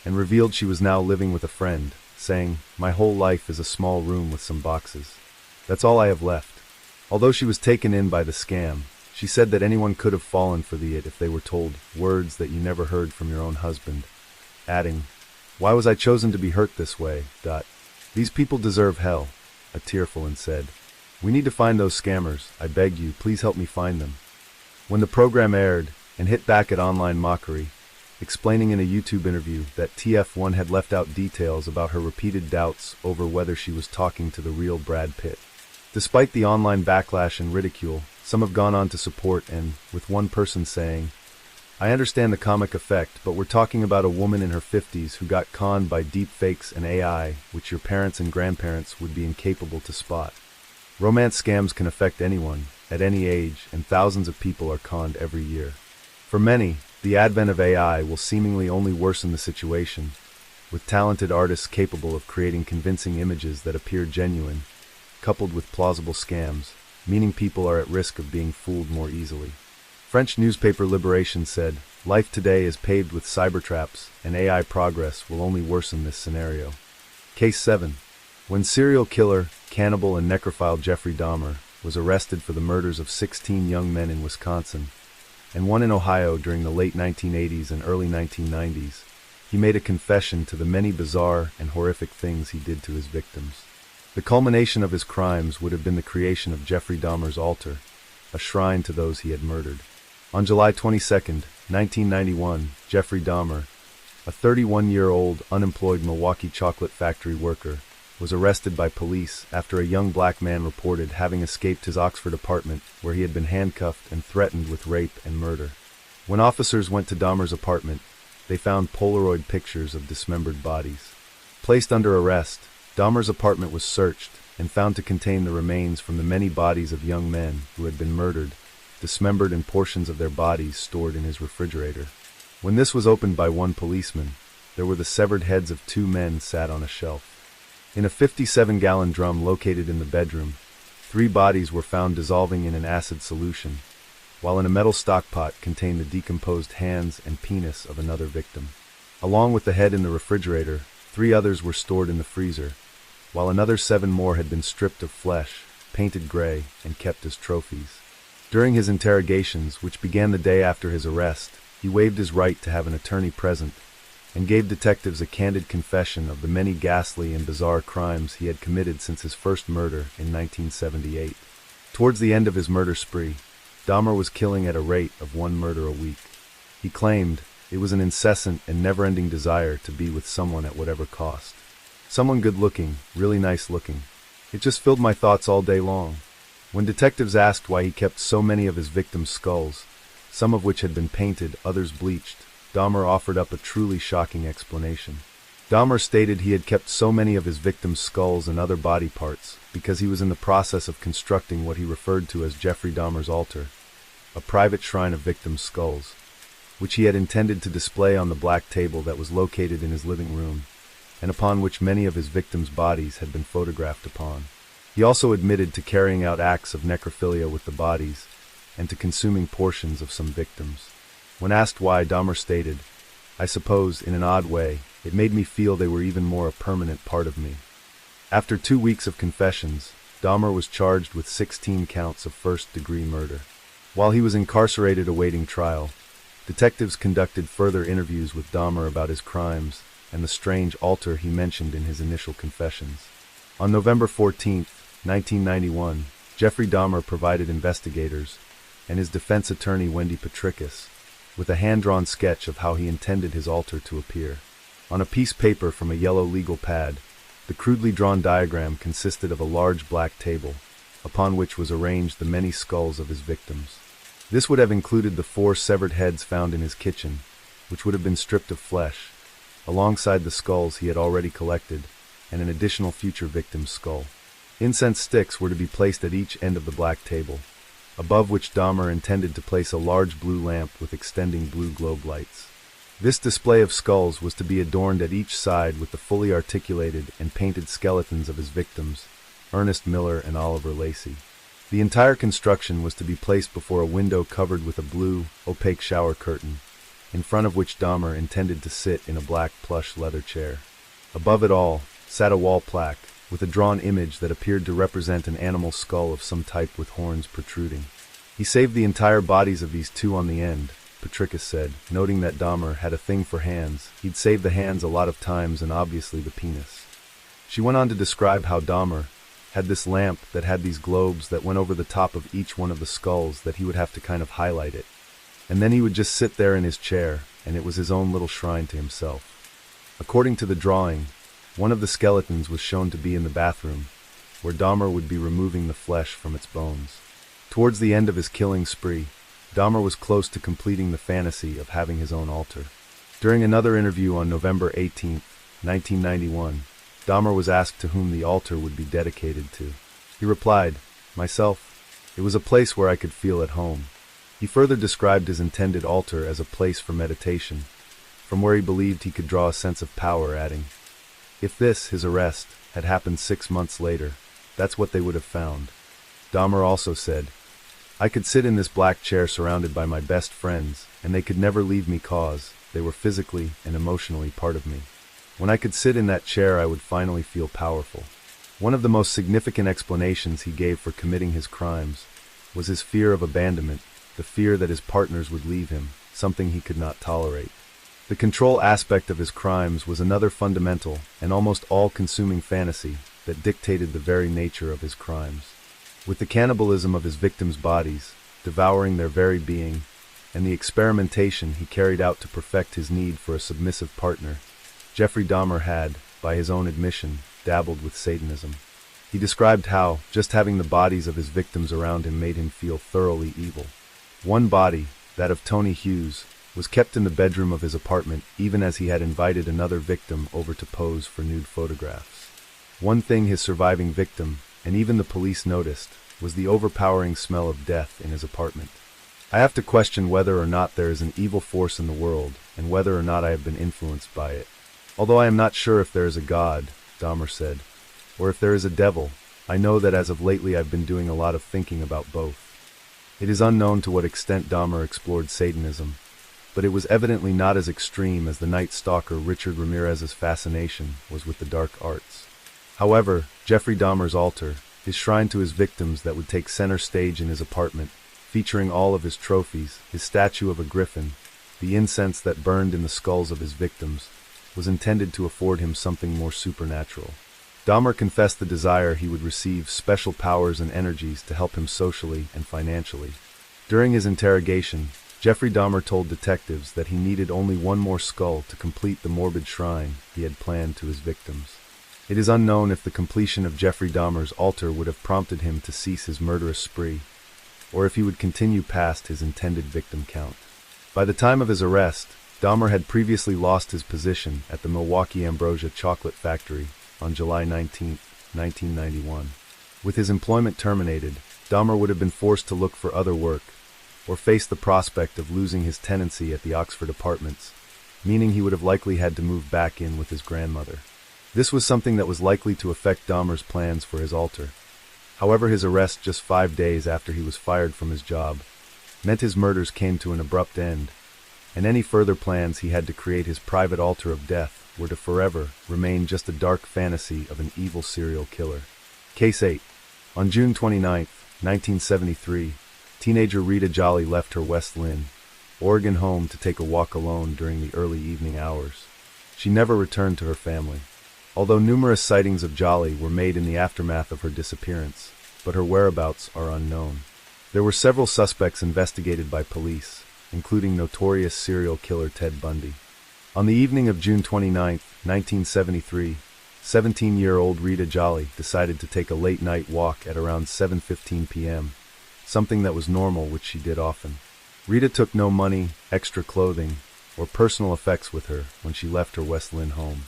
and revealed she was now living with a friend, saying, "My whole life is a small room with some boxes. That's all I have left." Although she was taken in by the scam, she said that anyone could have fallen for it if they were told words that you never heard from your own husband, adding, "Why was I chosen to be hurt this way? These people deserve hell," a tearful Anne said. "We need to find those scammers. I beg you, please help me find them." When the program aired, Anne hit back at online mockery, explaining in a YouTube interview that TF1 had left out details about her repeated doubts over whether she was talking to the real Brad Pitt. Despite the online backlash and ridicule, some have gone on to support Anne, with one person saying, "I understand the comic effect, but we're talking about a woman in her 50s who got conned by deep fakes and AI, which your parents and grandparents would be incapable to spot." Romance scams can affect anyone, at any age, and thousands of people are conned every year. For many, the advent of AI will seemingly only worsen the situation, with talented artists capable of creating convincing images that appear genuine, coupled with plausible scams, meaning people are at risk of being fooled more easily. French newspaper Libération said, "Life today is paved with cyber traps, and AI progress will only worsen this scenario." Case 7. When serial killer, cannibal, and necrophile Jeffrey Dahmer was arrested for the murders of 16 young men in Wisconsin, and one in Ohio during the late 1980s and early 1990s, he made a confession to the many bizarre and horrific things he did to his victims. The culmination of his crimes would have been the creation of Jeffrey Dahmer's altar, a shrine to those he had murdered. On July 22, 1991, Jeffrey Dahmer, a 31-year-old unemployed Milwaukee chocolate factory worker, was arrested by police after a young black man reported having escaped his Oxford apartment where he had been handcuffed and threatened with rape and murder. When officers went to Dahmer's apartment, they found Polaroid pictures of dismembered bodies. Placed under arrest, Dahmer's apartment was searched and found to contain the remains from the many bodies of young men who had been murdered, dismembered, and portions of their bodies stored in his refrigerator. When this was opened by one policeman, there were the severed heads of 2 men sat on a shelf. In a 57-gallon drum located in the bedroom, 3 bodies were found dissolving in an acid solution, while in a metal stockpot contained the decomposed hands and penis of another victim. Along with the head in the refrigerator, 3 others were stored in the freezer, while another 7 more had been stripped of flesh, painted gray, and kept as trophies. During his interrogations, which began the day after his arrest, he waived his right to have an attorney present and gave detectives a candid confession of the many ghastly and bizarre crimes he had committed since his first murder in 1978. Towards the end of his murder spree, Dahmer was killing at a rate of 1 murder a week. He claimed it was an incessant and never-ending desire to be with someone at whatever cost. Someone good-looking, really nice-looking. It just filled my thoughts all day long. When detectives asked why he kept so many of his victims' skulls, some of which had been painted, others bleached, Dahmer offered up a truly shocking explanation. Dahmer stated he had kept so many of his victims' skulls and other body parts because he was in the process of constructing what he referred to as Jeffrey Dahmer's altar, a private shrine of victims' skulls, which he had intended to display on the black table that was located in his living room, and upon which many of his victims' bodies had been photographed upon. He also admitted to carrying out acts of necrophilia with the bodies, and to consuming portions of some victims. When asked why, Dahmer stated, "I suppose, in an odd way, it made me feel they were even more a permanent part of me." After 2 weeks of confessions, Dahmer was charged with 16 counts of first-degree murder. While he was incarcerated awaiting trial, detectives conducted further interviews with Dahmer about his crimes and the strange altar he mentioned in his initial confessions. On November 14, 1991, Jeffrey Dahmer provided investigators and his defense attorney Wendy Petrikis with a hand-drawn sketch of how he intended his altar to appear. On a piece of paper from a yellow legal pad, the crudely drawn diagram consisted of a large black table, upon which was arranged the many skulls of his victims. This would have included the 4 severed heads found in his kitchen, which would have been stripped of flesh, alongside the skulls he had already collected, and an additional future victim's skull. Incense sticks were to be placed at each end of the black table, above which Dahmer intended to place a large blue lamp with extending blue globe lights. This display of skulls was to be adorned at each side with the fully articulated and painted skeletons of his victims, Ernest Miller and Oliver Lacey. The entire construction was to be placed before a window covered with a blue, opaque shower curtain, in front of which Dahmer intended to sit in a black plush leather chair. Above it all sat a wall plaque, with a drawn image that appeared to represent an animal skull of some type with horns protruding. He saved the entire bodies of these 2 on the end, Petrikis said, noting that Dahmer had a thing for hands. He'd saved the hands a lot of times and obviously the penis. She went on to describe how Dahmer had this lamp that had these globes that went over the top of each one of the skulls that he would have to kind of highlight it. And then he would just sit there in his chair, and it was his own little shrine to himself. According to the drawing, one of the skeletons was shown to be in the bathroom, where Dahmer would be removing the flesh from its bones. Towards the end of his killing spree, Dahmer was close to completing the fantasy of having his own altar. During another interview on November 18, 1991, Dahmer was asked to whom the altar would be dedicated to. He replied, "Myself. It was a place where I could feel at home." He further described his intended altar as a place for meditation, from where he believed he could draw a sense of power, adding, "If this, his arrest, had happened 6 months later, that's what they would have found." Dahmer also said, "I could sit in this black chair surrounded by my best friends, and they could never leave me cause they were physically and emotionally part of me. When I could sit in that chair, I would finally feel powerful." One of the most significant explanations he gave for committing his crimes was his fear of abandonment, the fear that his partners would leave him, something he could not tolerate. The control aspect of his crimes was another fundamental and almost all-consuming fantasy that dictated the very nature of his crimes. With the cannibalism of his victims' bodies, devouring their very being, and the experimentation he carried out to perfect his need for a submissive partner, Jeffrey Dahmer had, by his own admission, dabbled with Satanism. He described how just having the bodies of his victims around him made him feel thoroughly evil. One body, that of Tony Hughes, was kept in the bedroom of his apartment even as he had invited another victim over to pose for nude photographs. One thing his surviving victim, and even the police noticed, was the overpowering smell of death in his apartment. "I have to question whether or not there is an evil force in the world, and whether or not I have been influenced by it. Although I am not sure if there is a God," Dahmer said, "or if there is a devil, I know that as of lately I've been doing a lot of thinking about both." It is unknown to what extent Dahmer explored Satanism, but it was evidently not as extreme as the Night Stalker Richard Ramirez's fascination was with the dark arts. However, Jeffrey Dahmer's altar, his shrine to his victims that would take center stage in his apartment, featuring all of his trophies, his statue of a griffin, the incense that burned in the skulls of his victims, was intended to afford him something more supernatural. Dahmer confessed the desire he would receive special powers and energies to help him socially and financially. During his interrogation, Jeffrey Dahmer told detectives that he needed only one more skull to complete the morbid shrine he had planned to his victims. It is unknown if the completion of Jeffrey Dahmer's altar would have prompted him to cease his murderous spree, or if he would continue past his intended victim count. By the time of his arrest, Dahmer had previously lost his position at the Milwaukee Ambrosia Chocolate Factory on July 19, 1991. With his employment terminated, Dahmer would have been forced to look for other work, or face the prospect of losing his tenancy at the Oxford Apartments, meaning he would have likely had to move back in with his grandmother. This was something that was likely to affect Dahmer's plans for his altar. However, his arrest just 5 days after he was fired from his job meant his murders came to an abrupt end, and any further plans he had to create his private altar of death were to forever remain just a dark fantasy of an evil serial killer. Case 8. On June 29, 1973, teenager Rita Jolly left her West Lynn, Oregon home to take a walk alone during the early evening hours. She never returned to her family, although numerous sightings of Jolly were made in the aftermath of her disappearance, but her whereabouts are unknown. There were several suspects investigated by police, including notorious serial killer Ted Bundy. On the evening of June 29, 1973, 17-year-old Rita Jolly decided to take a late-night walk at around 7:15 p.m., something that was normal, which she did often. Rita took no money, extra clothing, or personal effects with her when she left her West Lynn home.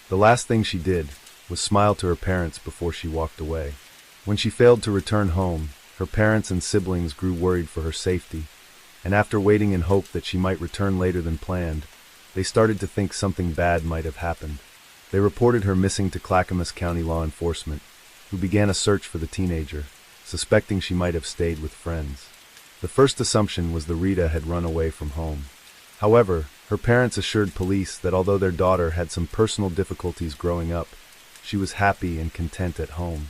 The last thing she did was smile to her parents before she walked away. When she failed to return home, her parents and siblings grew worried for her safety, and after waiting in hope that she might return later than planned, they started to think something bad might have happened. They reported her missing to Clackamas County law enforcement, who began a search for the teenager, suspecting she might have stayed with friends. The first assumption was that Rita had run away from home. However, her parents assured police that although their daughter had some personal difficulties growing up, she was happy and content at home.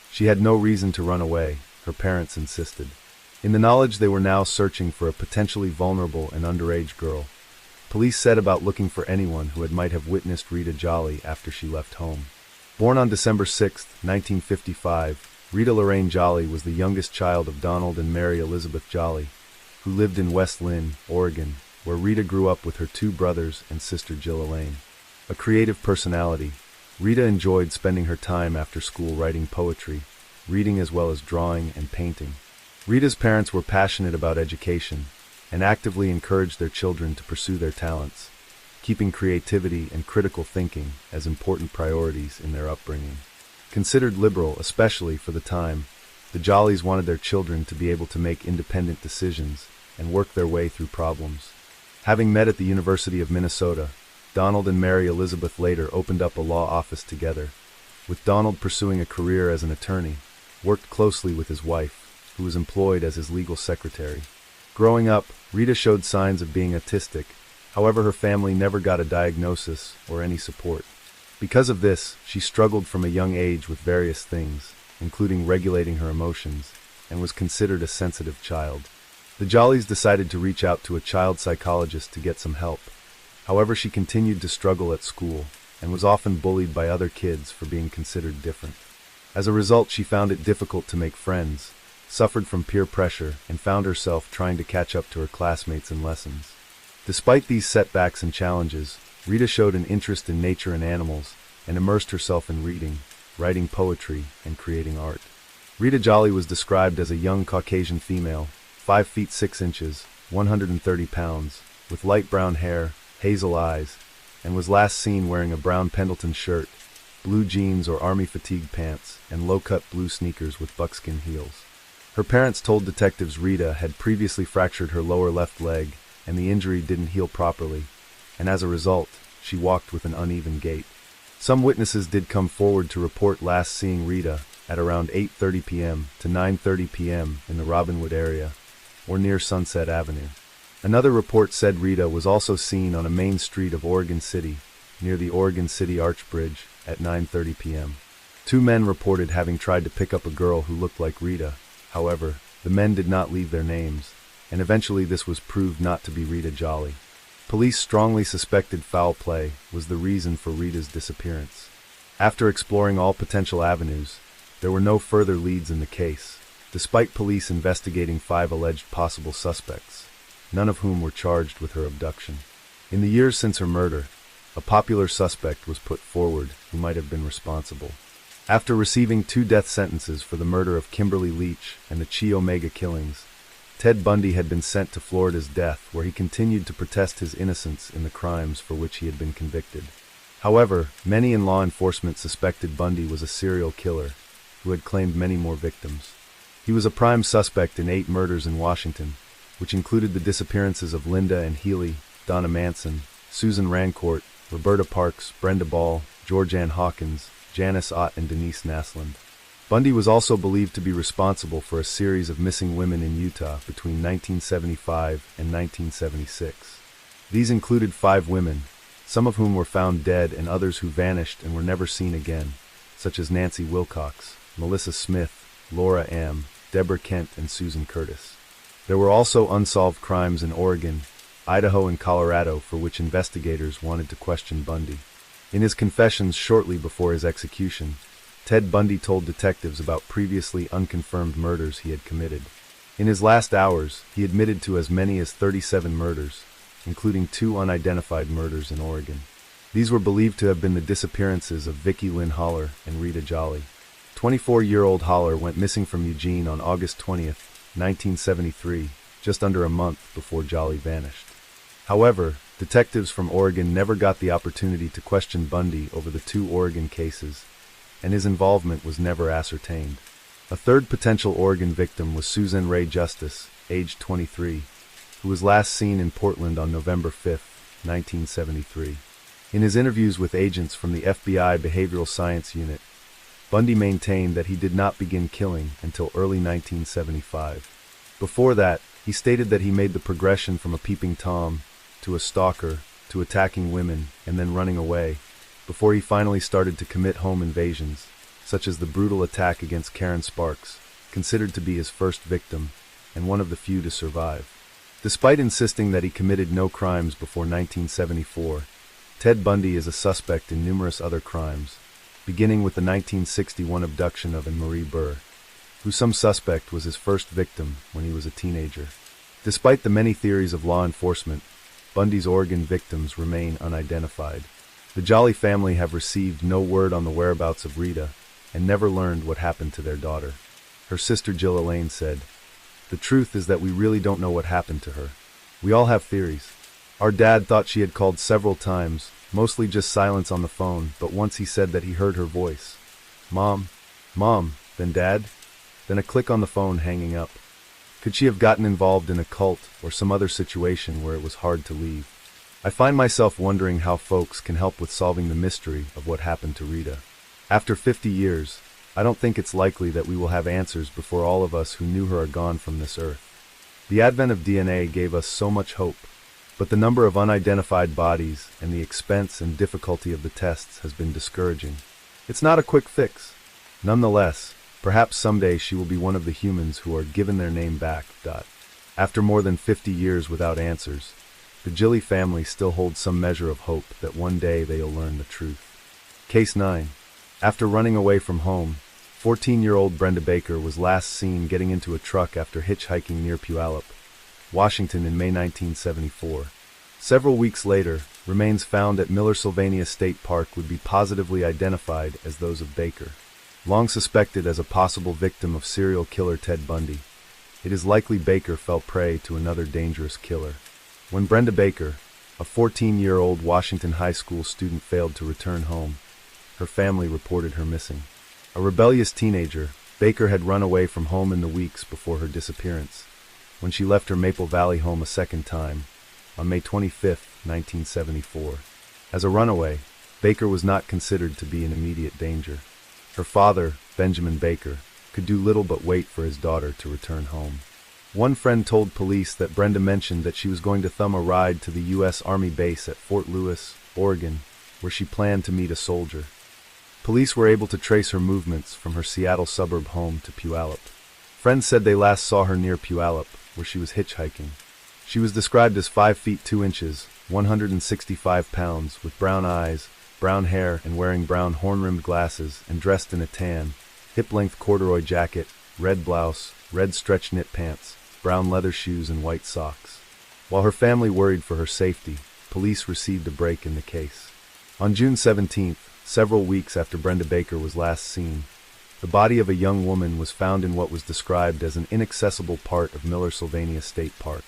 She had no reason to run away, her parents insisted. In the knowledge they were now searching for a potentially vulnerable and underage girl, police set about looking for anyone who might have witnessed Rita Jolly after she left home. Born on December 6, 1955, Rita Lorraine Jolly was the youngest child of Donald and Mary Elizabeth Jolly, who lived in West Lynn, Oregon, where Rita grew up with her two brothers and sister Jill Elaine. A creative personality, Rita enjoyed spending her time after school writing poetry, reading as well as drawing and painting. Rita's parents were passionate about education and actively encouraged their children to pursue their talents, keeping creativity and critical thinking as important priorities in their upbringing. Considered liberal, especially for the time, the Jollies wanted their children to be able to make independent decisions and work their way through problems. Having met at the University of Minnesota, Donald and Mary Elizabeth later opened up a law office together, with Donald pursuing a career as an attorney, worked closely with his wife, who was employed as his legal secretary. Growing up, Rita showed signs of being autistic, however her family never got a diagnosis or any support. Because of this, she struggled from a young age with various things, including regulating her emotions, and was considered a sensitive child. The Jollies decided to reach out to a child psychologist to get some help. However, she continued to struggle at school, and was often bullied by other kids for being considered different. As a result, she found it difficult to make friends, suffered from peer pressure, and found herself trying to catch up to her classmates in lessons. Despite these setbacks and challenges, Rita showed an interest in nature and animals, and immersed herself in reading, writing poetry, and creating art. Rita Jolly was described as a young Caucasian female, 5 feet 6 inches, 130 pounds, with light brown hair, hazel eyes, and was last seen wearing a brown Pendleton shirt, blue jeans or army fatigue pants, and low-cut blue sneakers with buckskin heels. Her parents told detectives Rita had previously fractured her lower left leg, and the injury didn't heal properly, and as a result, she walked with an uneven gait. Some witnesses did come forward to report last seeing Rita at around 8:30 p.m. to 9:30 p.m. in the Robinwood area, or near Sunset Avenue. Another report said Rita was also seen on a main street of Oregon City, near the Oregon City Arch Bridge, at 9:30 p.m. 2 men reported having tried to pick up a girl who looked like Rita. However, the men did not leave their names, and eventually this was proved not to be Rita Jolly. Police strongly suspected foul play was the reason for Rita's disappearance. After exploring all potential avenues, there were no further leads in the case, despite police investigating 5 alleged possible suspects, none of whom were charged with her abduction. In the years since her murder, a popular suspect was put forward who might have been responsible. After receiving 2 death sentences for the murder of Kimberly Leach and the Chi Omega killings, Ted Bundy had been sent to Florida's death, where he continued to protest his innocence in the crimes for which he had been convicted. However, many in law enforcement suspected Bundy was a serial killer who had claimed many more victims. He was a prime suspect in 8 murders in Washington, which included the disappearances of Linda and Healy, Donna Manson, Susan Rancourt, Roberta Parks, Brenda Ball, Georgianne Hawkins, Janice Ott, and Denise Naslund. Bundy was also believed to be responsible for a series of missing women in Utah between 1975 and 1976. These included 5 women, some of whom were found dead and others who vanished and were never seen again, such as Nancy Wilcox, Melissa Smith, Laura Am, Deborah Kent, and Susan Curtis. There were also unsolved crimes in Oregon, Idaho, and Colorado for which investigators wanted to question Bundy. In his confessions shortly before his execution, Ted Bundy told detectives about previously unconfirmed murders he had committed. In his last hours, he admitted to as many as 37 murders, including 2 unidentified murders in Oregon. These were believed to have been the disappearances of Vicki Lynn Holler and Rita Jolly. 24-year-old Holler went missing from Eugene on August 20th, 1973, just under a month before Jolly vanished. However, detectives from Oregon never got the opportunity to question Bundy over the 2 Oregon cases, and his involvement was never ascertained. A third potential Oregon victim was Susan Ray Justice, aged 23, who was last seen in Portland on November 5, 1973. In his interviews with agents from the FBI Behavioral Science Unit, Bundy maintained that he did not begin killing until early 1975. Before that, he stated that he made the progression from a peeping Tom to a stalker to attacking women and then running away, before he finally started to commit home invasions, such as the brutal attack against Karen Sparks, considered to be his first victim and one of the few to survive. Despite insisting that he committed no crimes before 1974, Ted Bundy is a suspect in numerous other crimes, beginning with the 1961 abduction of Anne-Marie Burr, who some suspect was his first victim when he was a teenager. Despite the many theories of law enforcement, Bundy's Oregon victims remain unidentified. The Jolly family have received no word on the whereabouts of Rita and never learned what happened to their daughter. Her sister Jill Elaine said, "The truth is that we really don't know what happened to her. We all have theories. Our dad thought she had called several times, mostly just silence on the phone, but once he said that he heard her voice. Mom, Mom, then Dad, then a click on the phone hanging up. Could she have gotten involved in a cult or some other situation where it was hard to leave? I find myself wondering how folks can help with solving the mystery of what happened to Rita. After 50 years, I don't think it's likely that we will have answers before all of us who knew her are gone from this earth. The advent of DNA gave us so much hope, but the number of unidentified bodies and the expense and difficulty of the tests has been discouraging. It's not a quick fix. Nonetheless, perhaps someday she will be one of the humans who are given their name back. After more than 50 years without answers, the Jilly family still holds some measure of hope that one day they'll learn the truth. Case 9. After running away from home, 14-year-old Brenda Baker was last seen getting into a truck after hitchhiking near Puyallup, Washington in May 1974. Several weeks later, remains found at Miller-Sylvania State Park would be positively identified as those of Baker. Long suspected as a possible victim of serial killer Ted Bundy, it is likely Baker fell prey to another dangerous killer. When Brenda Baker, a 14-year-old Washington high school student, failed to return home, her family reported her missing. A rebellious teenager, Baker had run away from home in the weeks before her disappearance, when she left her Maple Valley home a second time, on May 25, 1974. As a runaway, Baker was not considered to be in immediate danger. Her father, Benjamin Baker, could do little but wait for his daughter to return home. One friend told police that Brenda mentioned that she was going to thumb a ride to the U.S. Army base at Fort Lewis, Oregon, where she planned to meet a soldier. Police were able to trace her movements from her Seattle suburb home to Puyallup. Friends said they last saw her near Puyallup, where she was hitchhiking. She was described as 5 feet 2 inches, 165 pounds, with brown eyes, brown hair, and wearing brown horn-rimmed glasses, and dressed in a tan, hip-length corduroy jacket, red blouse, red stretch knit pants, brown leather shoes, and white socks. While her family worried for her safety, police received a break in the case. On June 17th, several weeks after Brenda Baker was last seen, the body of a young woman was found in what was described as an inaccessible part of Miller-Sylvania State Park.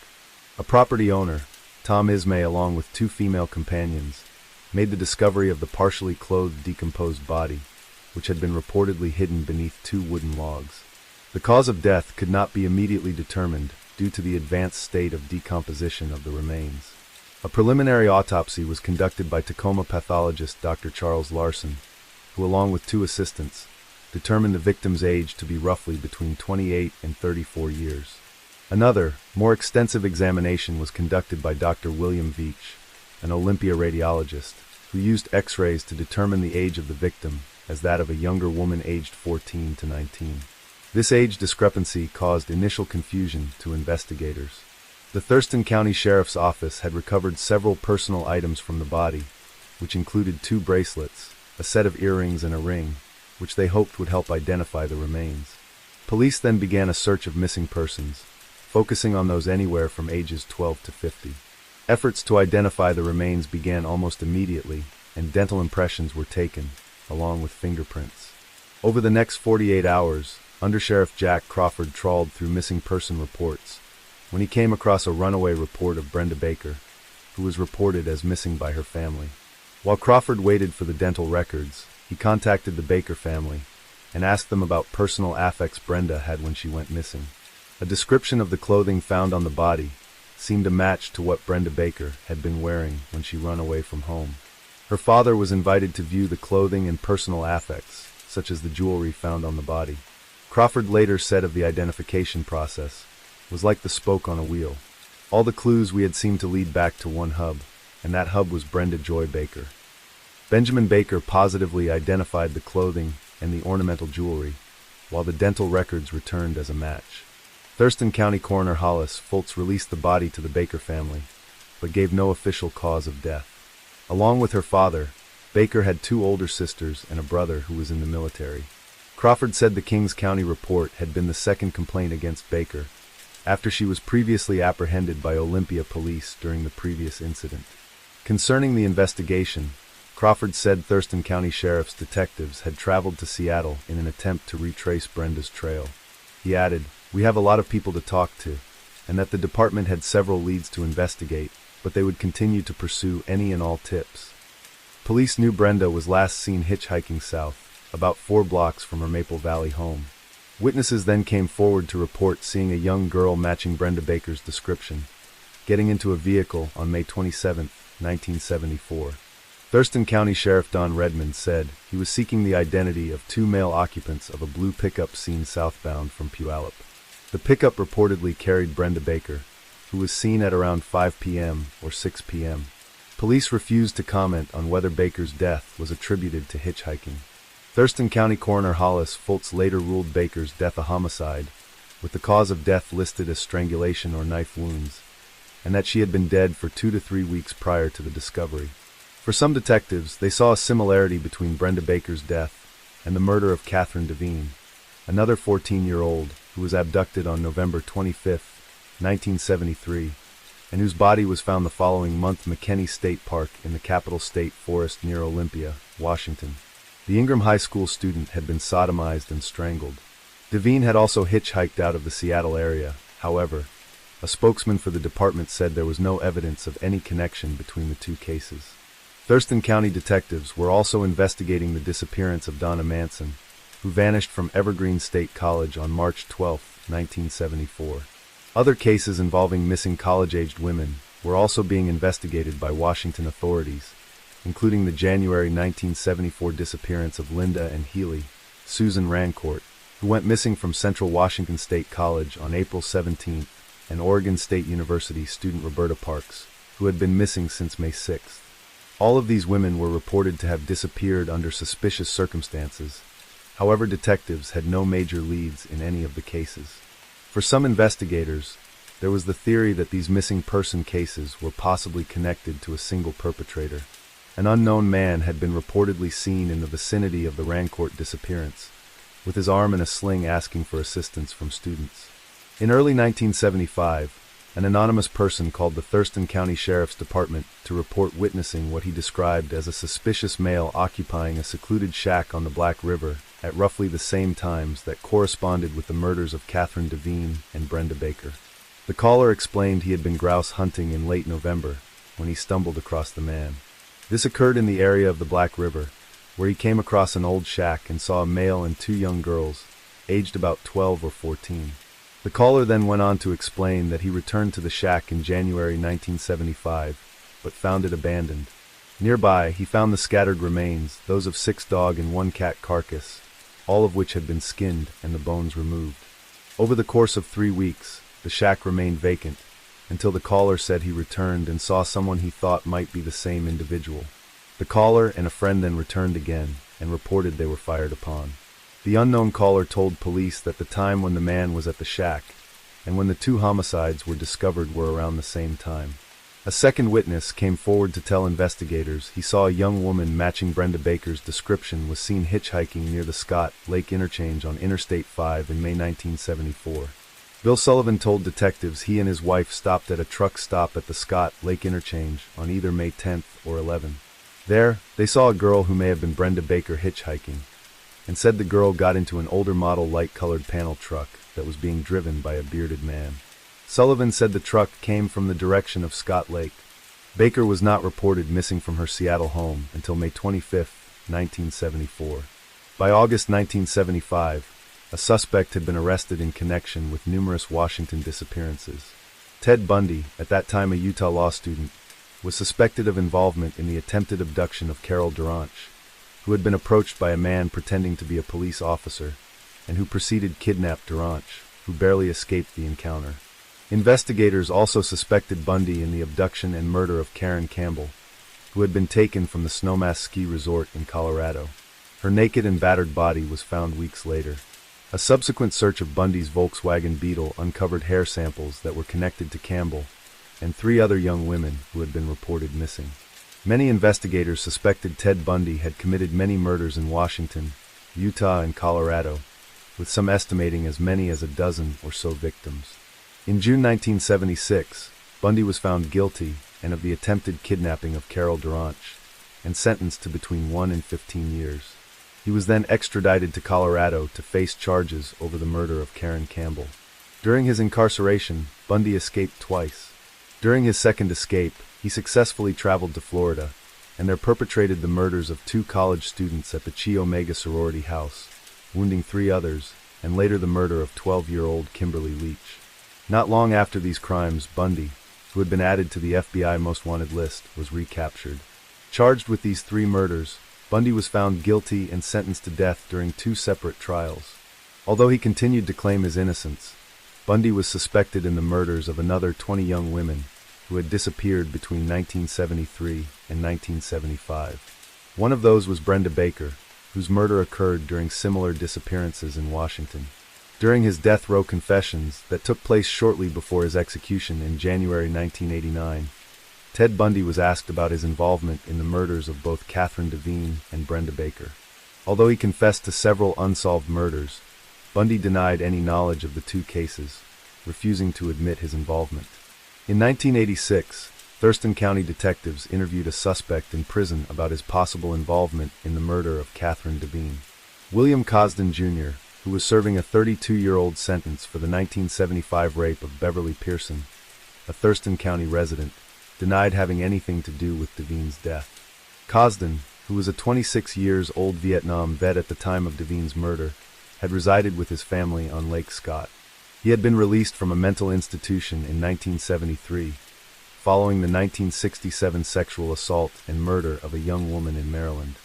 A property owner, Tom Ismay, along with 2 female companions, made the discovery of the partially clothed, decomposed body, which had been reportedly hidden beneath 2 wooden logs. The cause of death could not be immediately determined due to the advanced state of decomposition of the remains. A preliminary autopsy was conducted by Tacoma pathologist Dr. Charles Larson, who, along with 2 assistants, determined the victim's age to be roughly between 28 and 34 years. Another, more extensive examination was conducted by Dr. William Veach, an Olympia radiologist, who used X-rays to determine the age of the victim as that of a younger woman aged 14 to 19. This age discrepancy caused initial confusion to investigators. The Thurston County Sheriff's Office had recovered several personal items from the body, which included 2 bracelets, a set of earrings and a ring, which they hoped would help identify the remains. Police then began a search of missing persons, focusing on those anywhere from ages 12 to 50. Efforts to identify the remains began almost immediately, and dental impressions were taken, along with fingerprints. Over the next 48 hours, Undersheriff Jack Crawford trawled through missing person reports when he came across a runaway report of Brenda Baker, who was reported as missing by her family. While Crawford waited for the dental records, he contacted the Baker family and asked them about personal affects Brenda had when she went missing. A description of the clothing found on the body seemed a match to what Brenda Baker had been wearing when she ran away from home. Her father was invited to view the clothing and personal affects, such as the jewelry found on the body. Crawford later said of the identification process, was like the spoke on a wheel. All the clues we had seemed to lead back to one hub, and that hub was Brenda Joy Baker. Benjamin Baker positively identified the clothing and the ornamental jewelry, while the dental records returned as a match. Thurston County Coroner Hollis Foltz released the body to the Baker family, but gave no official cause of death. Along with her father, Baker had 2 older sisters and a brother who was in the military. Crawford said the Kings County report had been the second complaint against Baker, after she was previously apprehended by Olympia police during the previous incident. Concerning the investigation, Crawford said Thurston County Sheriff's detectives had traveled to Seattle in an attempt to retrace Brenda's trail. He added, "We have a lot of people to talk to, and that the department had several leads to investigate, but they would continue to pursue any and all tips." Police knew Brenda was last seen hitchhiking south, about 4 blocks from her Maple Valley home. Witnesses then came forward to report seeing a young girl matching Brenda Baker's description, getting into a vehicle on May 27, 1974. Thurston County Sheriff Don Redmond said he was seeking the identity of 2 male occupants of a blue pickup seen southbound from Puyallup. The pickup reportedly carried Brenda Baker, who was seen at around 5 p.m. or 6 p.m. Police refused to comment on whether Baker's death was attributed to hitchhiking. Thurston County Coroner Hollis Foltz later ruled Baker's death a homicide, with the cause of death listed as strangulation or knife wounds, and that she had been dead for 2 to 3 weeks prior to the discovery. For some detectives, they saw a similarity between Brenda Baker's death and the murder of Catherine Devine, another 14-year-old who was abducted on November 25, 1973, and whose body was found the following month in McKinney State Park in the Capitol State Forest near Olympia, Washington. The Ingram High School student had been sodomized and strangled. Devine had also hitchhiked out of the Seattle area. However, a spokesman for the department said there was no evidence of any connection between the 2 cases. Thurston County detectives were also investigating the disappearance of Donna Manson, who vanished from Evergreen State College on March 12, 1974. Other cases involving missing college-aged women were also being investigated by Washington authorities, including the January 1974 disappearance of Linda and Healy, Susan Rancourt, who went missing from Central Washington State College on April 17, and Oregon State University student Roberta Parks, who had been missing since May 6. All of these women were reported to have disappeared under suspicious circumstances. However, detectives had no major leads in any of the cases. For some investigators, there was the theory that these missing person cases were possibly connected to a single perpetrator. An unknown man had been reportedly seen in the vicinity of the Rancourt disappearance, with his arm in a sling asking for assistance from students. In early 1975, an anonymous person called the Thurston County Sheriff's Department to report witnessing what he described as a suspicious male occupying a secluded shack on the Black River at roughly the same times that corresponded with the murders of Catherine Devine and Brenda Baker. The caller explained he had been grouse hunting in late November when he stumbled across the man. This occurred in the area of the Black River, where he came across an old shack and saw a male and 2 young girls, aged about 12 or 14. The caller then went on to explain that he returned to the shack in January 1975, but found it abandoned. Nearby, he found the scattered remains, those of 6 dog and 1 cat carcass, all of which had been skinned and the bones removed. Over the course of 3 weeks, the shack remained vacant, until the caller said he returned and saw someone he thought might be the same individual. The caller and a friend then returned again and reported they were fired upon. The unknown caller told police that the time when the man was at the shack and when the two homicides were discovered were around the same time. A second witness came forward to tell investigators he saw a young woman matching Brenda Baker's description was seen hitchhiking near the Scott Lake interchange on Interstate 5 in May 1974. Bill Sullivan told detectives he and his wife stopped at a truck stop at the Scott Lake interchange on either May 10th or 11th. There, they saw a girl who may have been Brenda Baker hitchhiking, and said the girl got into an older model light-colored panel truck that was being driven by a bearded man. Sullivan said the truck came from the direction of Scott Lake. Baker was not reported missing from her Seattle home until May 25, 1974. By August 1975, a suspect had been arrested in connection with numerous Washington disappearances. Ted Bundy, at that time a Utah law student, was suspected of involvement in the attempted abduction of Carol Duranch, who had been approached by a man pretending to be a police officer, and who proceeded to kidnap Duranch, who barely escaped the encounter. Investigators also suspected Bundy in the abduction and murder of Karen Campbell, who had been taken from the Snowmass ski resort in Colorado. Her naked and battered body was found weeks later. A subsequent search of Bundy's Volkswagen Beetle uncovered hair samples that were connected to Campbell and 3 other young women who had been reported missing. Many investigators suspected Ted Bundy had committed many murders in Washington, Utah, and Colorado, with some estimating as many as a dozen or so victims. In June 1976, Bundy was found guilty and of the attempted kidnapping of Carol Duranch and sentenced to between 1 and 15 years. He was then extradited to Colorado to face charges over the murder of Karen Campbell. During his incarceration, Bundy escaped twice. During his second escape, he successfully traveled to Florida and there perpetrated the murders of 2 college students at the Chi Omega sorority house, wounding 3 others, and later the murder of 12-year-old Kimberly Leach. Not long after these crimes, Bundy, who had been added to the FBI Most Wanted list, was recaptured. Charged with these 3 murders, Bundy was found guilty and sentenced to death during 2 separate trials. Although he continued to claim his innocence, Bundy was suspected in the murders of another 20 young women who had disappeared between 1973 and 1975. One of those was Brenda Baker, whose murder occurred during similar disappearances in Washington. During his death row confessions that took place shortly before his execution in January 1989, Ted Bundy was asked about his involvement in the murders of both Catherine Devine and Brenda Baker. Although he confessed to several unsolved murders, Bundy denied any knowledge of the 2 cases, refusing to admit his involvement. In 1986, Thurston County detectives interviewed a suspect in prison about his possible involvement in the murder of Catherine Devine. William Cosden, Jr., who was serving a 32-year-old sentence for the 1975 rape of Beverly Pearson, a Thurston County resident, denied having anything to do with Devine's death. Cosden, who was a 26-year-old Vietnam vet at the time of Devine's murder, had resided with his family on Lake Scott. He had been released from a mental institution in 1973, following the 1967 sexual assault and murder of a young woman in Maryland.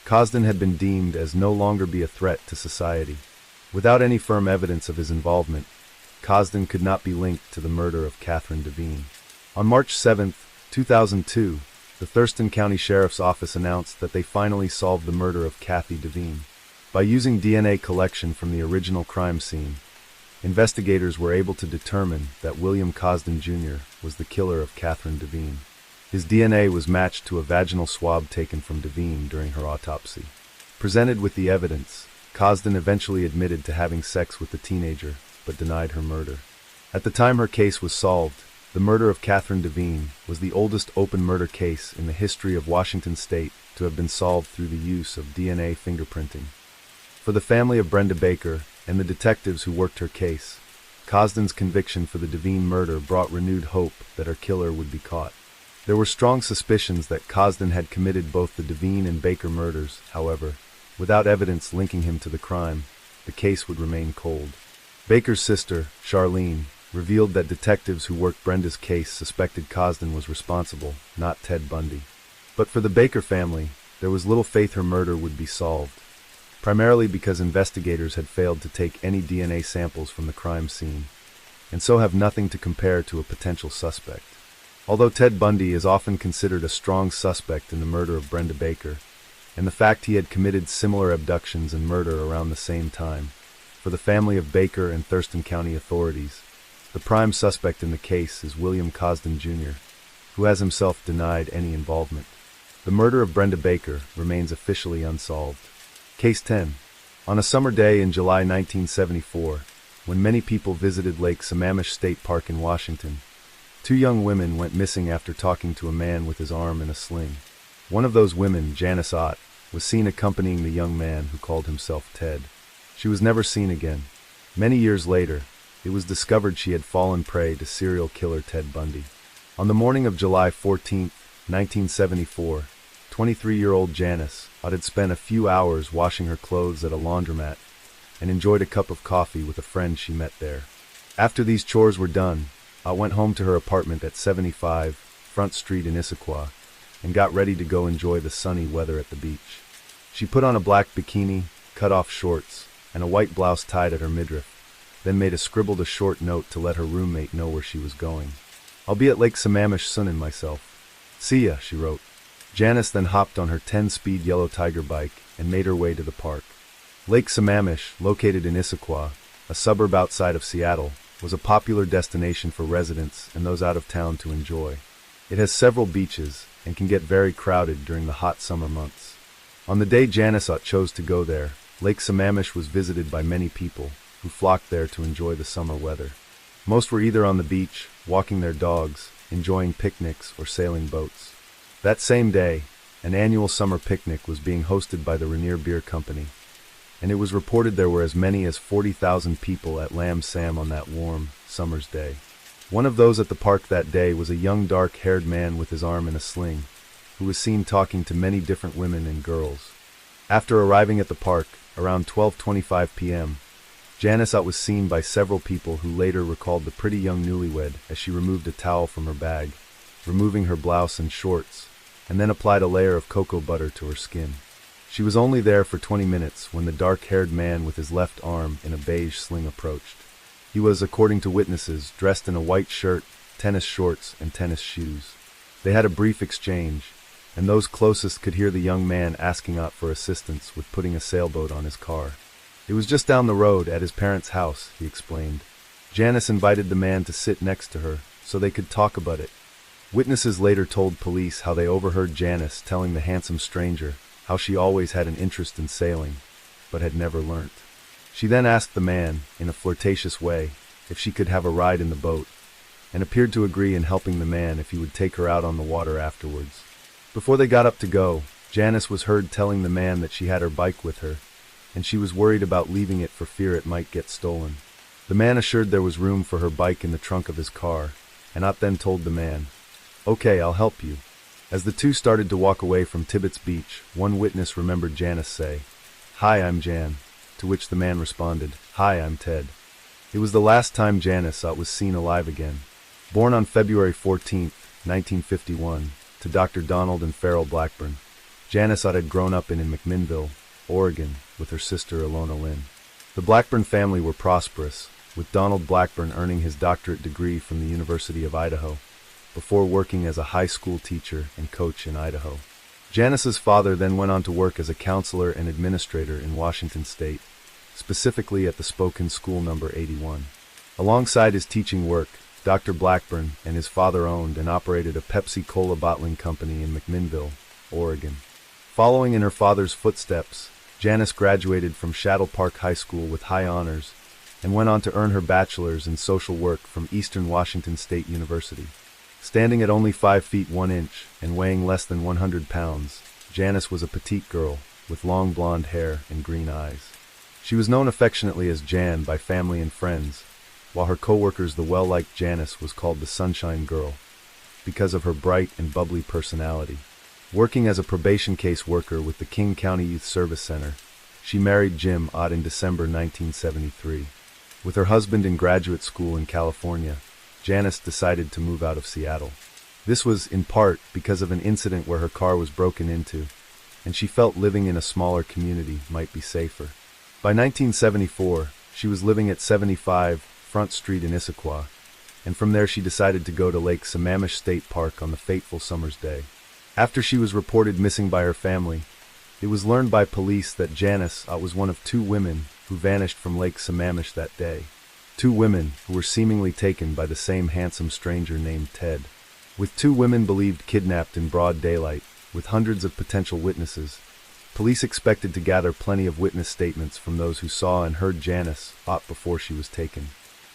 Cosden had been deemed as no longer be a threat to society. Without any firm evidence of his involvement, Cosden could not be linked to the murder of Catherine Devine. On March 7, 2002, the Thurston County Sheriff's Office announced that they finally solved the murder of Kathy Devine. By using DNA collection from the original crime scene, investigators were able to determine that William Cosden, Jr. was the killer of Catherine Devine. His DNA was matched to a vaginal swab taken from Devine during her autopsy. Presented with the evidence, Cosden eventually admitted to having sex with the teenager, but denied her murder. At the time her case was solved, the murder of Catherine Devine was the oldest open murder case in the history of Washington state to have been solved through the use of DNA fingerprinting. For the family of Brenda Baker and the detectives who worked her case, Cosden's conviction for the Devine murder brought renewed hope that her killer would be caught. There were strong suspicions that Cosden had committed both the Devine and Baker murders. However, without evidence linking him to the crime, the case would remain cold. Baker's sister, Charlene, revealed that detectives who worked Brenda's case suspected Cosden was responsible, not Ted Bundy. But for the Baker family, there was little faith her murder would be solved, primarily because investigators had failed to take any DNA samples from the crime scene, and so have nothing to compare to a potential suspect. Although Ted Bundy is often considered a strong suspect in the murder of Brenda Baker, and the fact he had committed similar abductions and murder around the same time, for the family of Baker and Thurston County authorities, the prime suspect in the case is William Cosden Jr., who has himself denied any involvement. The murder of Brenda Baker remains officially unsolved. Case 10. On a summer day in July 1974, when many people visited Lake Sammamish State Park in Washington, two young women went missing after talking to a man with his arm in a sling. One of those women, Janice Ott, was seen accompanying the young man who called himself Ted. She was never seen again. Many years later, it was discovered she had fallen prey to serial killer Ted Bundy. On the morning of July 14, 1974, 23-year-old Janice Ott had spent a few hours washing her clothes at a laundromat and enjoyed a cup of coffee with a friend she met there. After these chores were done, Ott went home to her apartment at 75 Front Street in Issaquah and got ready to go enjoy the sunny weather at the beach. She put on a black bikini, cut-off shorts, and a white blouse tied at her midriff, then scribbled a short note to let her roommate know where she was going. "I'll be at Lake Sammamish soonin' myself. See ya," she wrote. Janice then hopped on her 10-speed yellow Tiger bike and made her way to the park. Lake Sammamish, located in Issaquah, a suburb outside of Seattle, was a popular destination for residents and those out of town to enjoy. It has several beaches and can get very crowded during the hot summer months. On the day Janice Ott chose to go there, Lake Sammamish was visited by many people who flocked there to enjoy the summer weather. Most were either on the beach, walking their dogs, enjoying picnics, or sailing boats. That same day, an annual summer picnic was being hosted by the Rainier Beer Company, and it was reported there were as many as 40,000 people at Lamb Sam on that warm, summer's day. One of those at the park that day was a young dark-haired man with his arm in a sling, who was seen talking to many different women and girls. After arriving at the park, around 12:25 p.m., Janice Ott was seen by several people who later recalled the pretty young newlywed as she removed a towel from her bag, removing her blouse and shorts, and then applied a layer of cocoa butter to her skin. She was only there for 20 minutes when the dark-haired man with his left arm in a beige sling approached. He was, according to witnesses, dressed in a white shirt, tennis shorts, and tennis shoes. They had a brief exchange, and those closest could hear the young man asking Ott for assistance with putting a sailboat on his car. "It was just down the road at his parents' house," he explained. Janice invited the man to sit next to her so they could talk about it. Witnesses later told police how they overheard Janice telling the handsome stranger how she always had an interest in sailing, but had never learnt. She then asked the man, in a flirtatious way, if she could have a ride in the boat, and appeared to agree in helping the man if he would take her out on the water afterwards. Before they got up to go, Janice was heard telling the man that she had her bike with her, and she was worried about leaving it for fear it might get stolen. The man assured there was room for her bike in the trunk of his car, and Ott then told the man, "Okay, I'll help you." As the two started to walk away from Tibbetts Beach, one witness remembered Janice say, "Hi, I'm Jan," to which the man responded, "Hi, I'm Ted." It was the last time Janice Ott was seen alive again. Born on February 14, 1951, to Dr. Donald and Farrell Blackburn, Janice Ott had grown up in McMinnville, Oregon, with her sister Ilona Lynn. The Blackburn family were prosperous, with Donald Blackburn earning his doctorate degree from the University of Idaho, before working as a high school teacher and coach in Idaho. Janice's father then went on to work as a counselor and administrator in Washington State, specifically at the Spokane School No. 81. Alongside his teaching work, Dr. Blackburn and his father owned and operated a Pepsi-Cola bottling company in McMinnville, Oregon. Following in her father's footsteps, Janice graduated from Shadow Park High School with high honors and went on to earn her bachelor's in social work from Eastern Washington State University. Standing at only 5 feet 1 inch and weighing less than 100 pounds, Janice was a petite girl with long blonde hair and green eyes. She was known affectionately as Jan by family and friends, while her co-workers, the well-liked Janice, was called the Sunshine Girl because of her bright and bubbly personality. Working as a probation case worker with the King County Youth Service Center, she married Jim Ott in December 1973. With her husband in graduate school in California, Janice decided to move out of Seattle. This was, in part, because of an incident where her car was broken into, and she felt living in a smaller community might be safer. By 1974, she was living at 75 Front Street in Issaquah, and from there she decided to go to Lake Sammamish State Park on the fateful summer's day. After she was reported missing by her family, it was learned by police that Janice was one of 2 women who vanished from Lake Sammamish that day. 2 women who were seemingly taken by the same handsome stranger named Ted. With 2 women believed kidnapped in broad daylight, with hundreds of potential witnesses, police expected to gather plenty of witness statements from those who saw and heard Janice before she was taken.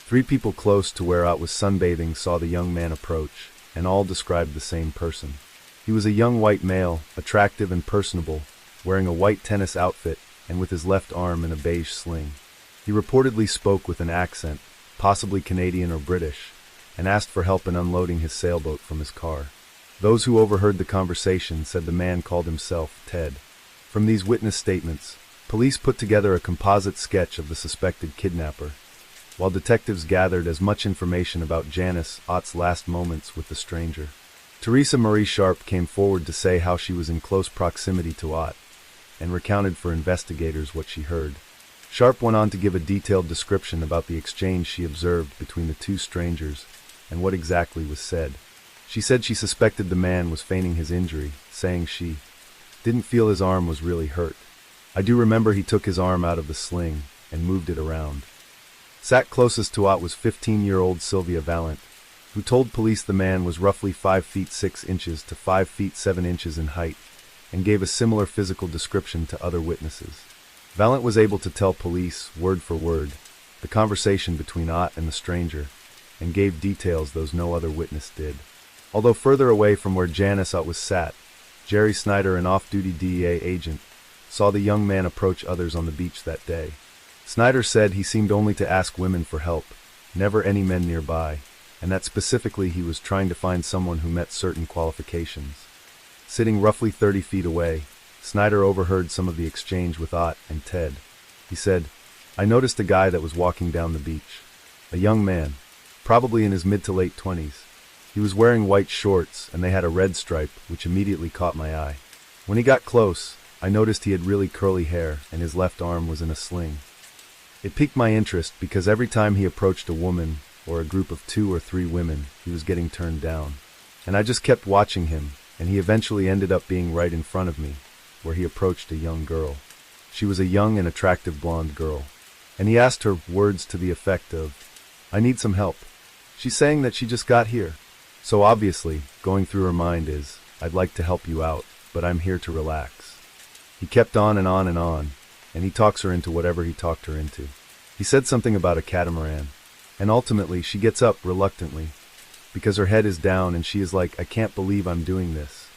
3 people close to where was sunbathing saw the young man approach, and all described the same person. He was a young white male, attractive and personable, wearing a white tennis outfit and with his left arm in a beige sling. He reportedly spoke with an accent, possibly Canadian or British, and asked for help in unloading his sailboat from his car. Those who overheard the conversation said the man called himself Ted. From these witness statements, police put together a composite sketch of the suspected kidnapper, while detectives gathered as much information about Janice Ott's last moments with the stranger. Teresa Marie Sharp came forward to say how she was in close proximity to Ott, and recounted for investigators what she heard. Sharp went on to give a detailed description about the exchange she observed between the 2 strangers and what exactly was said. She said she suspected the man was feigning his injury, saying she didn't feel his arm was really hurt. I do remember he took his arm out of the sling and moved it around. Sat closest to Ott was 15-year-old Sylvia Valent, who told police the man was roughly 5 feet 6 inches to 5 feet 7 inches in height, and gave a similar physical description to other witnesses. Valent was able to tell police, word for word, the conversation between Ott and the stranger, and gave details those no other witness did. Although further away from where Janice Ott was sat, Jerry Snyder, an off-duty DEA agent, saw the young man approach others on the beach that day. Snyder said he seemed only to ask women for help, never any men nearby, and that specifically he was trying to find someone who met certain qualifications. Sitting roughly 30 feet away, Snyder overheard some of the exchange with Ott and Ted. He said, "I noticed a guy that was walking down the beach. A young man, probably in his mid to late 20s. He was wearing white shorts and they had a red stripe, which immediately caught my eye. When he got close, I noticed he had really curly hair and his left arm was in a sling. It piqued my interest because every time he approached a woman or a group of 2 or 3 women, he was getting turned down. And I just kept watching him, and he eventually ended up being right in front of me, where he approached a young girl. She was a young and attractive blonde girl. And he asked her words to the effect of, 'I need some help. She's saying that she just got here.' So obviously, going through her mind is, 'I'd like to help you out, but I'm here to relax.' He kept on and on and on, and he talks her into whatever he talked her into. He said something about a catamaran, and ultimately she gets up reluctantly, because her head is down and she is like, 'I can't believe I'm doing this.'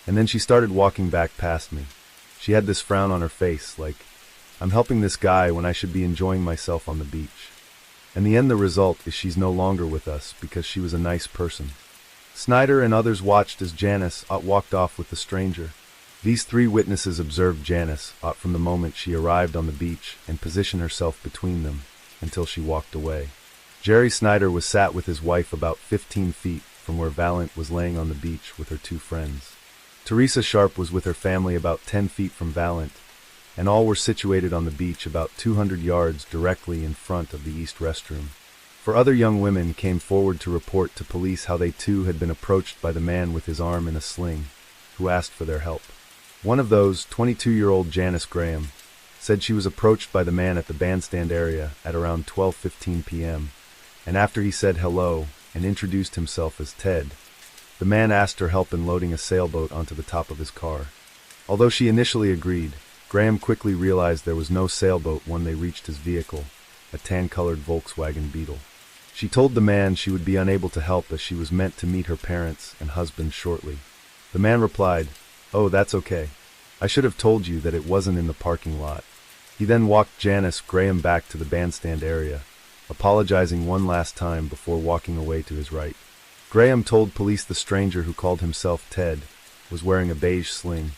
And then she started walking back past me. She had this frown on her face, like, 'I'm helping this guy when I should be enjoying myself on the beach.' In the end, the result is she's no longer with us because she was a nice person." Snyder and others watched as Janice Ott walked off with the stranger. These 3 witnesses observed Janice Ott from the moment she arrived on the beach and positioned herself between them until she walked away. Jerry Snyder was sat with his wife about 15 feet from where Valent was laying on the beach with her 2 friends. Teresa Sharp was with her family about 10 feet from Valent, and all were situated on the beach about 200 yards directly in front of the east restroom. For other young women came forward to report to police how they too had been approached by the man with his arm in a sling, who asked for their help. One of those, 22-year-old Janice Graham, said she was approached by the man at the bandstand area at around 12:15 p.m., and after he said hello and introduced himself as Ted, the man asked her help in loading a sailboat onto the top of his car. Although she initially agreed, Graham quickly realized there was no sailboat when they reached his vehicle, a tan-colored Volkswagen Beetle. She told the man she would be unable to help as she was meant to meet her parents and husband shortly. The man replied, "Oh, that's okay. I should have told you that it wasn't in the parking lot." He then walked Janice Graham back to the bandstand area, apologizing one last time before walking away to his right. Graham told police the stranger, who called himself Ted, was wearing a beige sling,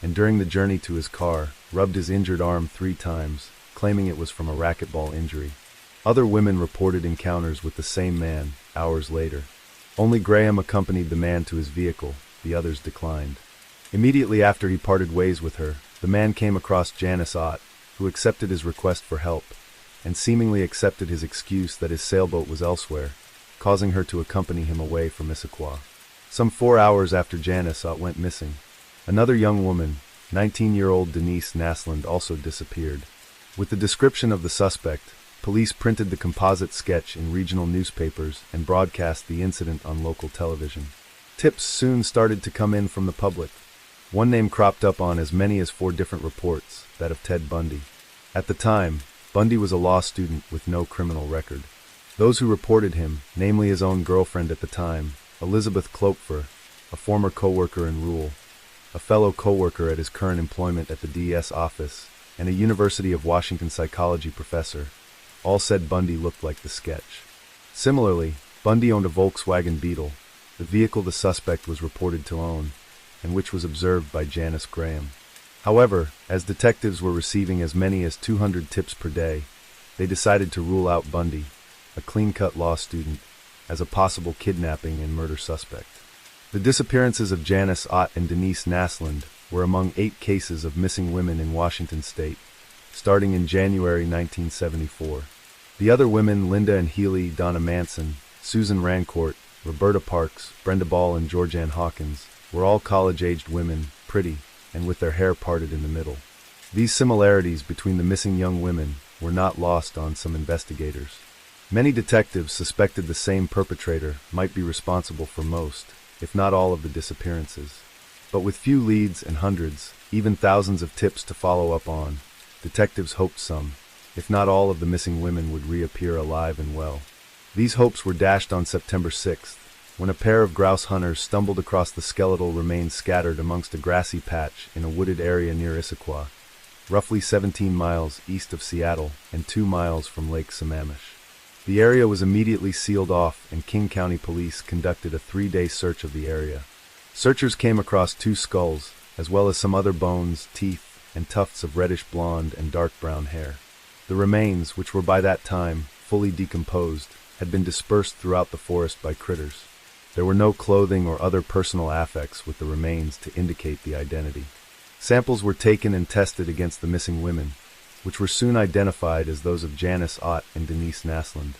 and during the journey to his car, rubbed his injured arm 3 times, claiming it was from a racquetball injury. Other women reported encounters with the same man hours later. Only Graham accompanied the man to his vehicle, the others declined. Immediately after he parted ways with her, the man came across Janice Ott, who accepted his request for help, and seemingly accepted his excuse that his sailboat was elsewhere, causing her to accompany him away from Issaquah. Some 4 hours after Janice went missing, another young woman, 19-year-old Denise Naslund, also disappeared. With the description of the suspect, police printed the composite sketch in regional newspapers and broadcast the incident on local television. Tips soon started to come in from the public. One name cropped up on as many as 4 different reports, that of Ted Bundy. At the time, Bundy was a law student with no criminal record. Those who reported him, namely his own girlfriend at the time, Elizabeth Klopfer, a former co-worker in Rule, a fellow co-worker at his current employment at the DS office, and a University of Washington psychology professor, all said Bundy looked like the sketch. Similarly, Bundy owned a Volkswagen Beetle, the vehicle the suspect was reported to own, and which was observed by Janice Graham. However, as detectives were receiving as many as 200 tips per day, they decided to rule out Bundy, a clean-cut law student, as a possible kidnapping and murder suspect. The disappearances of Janice Ott and Denise Naslund were among 8 cases of missing women in Washington state, starting in January 1974. The other women, Linda and Healy, Donna Manson, Susan Rancourt, Roberta Parks, Brenda Ball, and Georgianne Hawkins, were all college-aged women, pretty, and with their hair parted in the middle. These similarities between the missing young women were not lost on some investigators. Many detectives suspected the same perpetrator might be responsible for most, if not all, of the disappearances. But with few leads and hundreds, even thousands of tips to follow up on, detectives hoped some, if not all, of the missing women would reappear alive and well. These hopes were dashed on September 6th, when a pair of grouse hunters stumbled across the skeletal remains scattered amongst a grassy patch in a wooded area near Issaquah, roughly 17 miles east of Seattle and 2 miles from Lake Sammamish. The area was immediately sealed off, and King County Police conducted a 3-day search of the area. Searchers came across 2 skulls, as well as some other bones, teeth, and tufts of reddish blonde and dark brown hair. The remains, which were by that time fully decomposed, had been dispersed throughout the forest by critters. There were no clothing or other personal affects with the remains to indicate the identity. Samples were taken and tested against the missing women, which were soon identified as those of Janice Ott and Denise Naslund.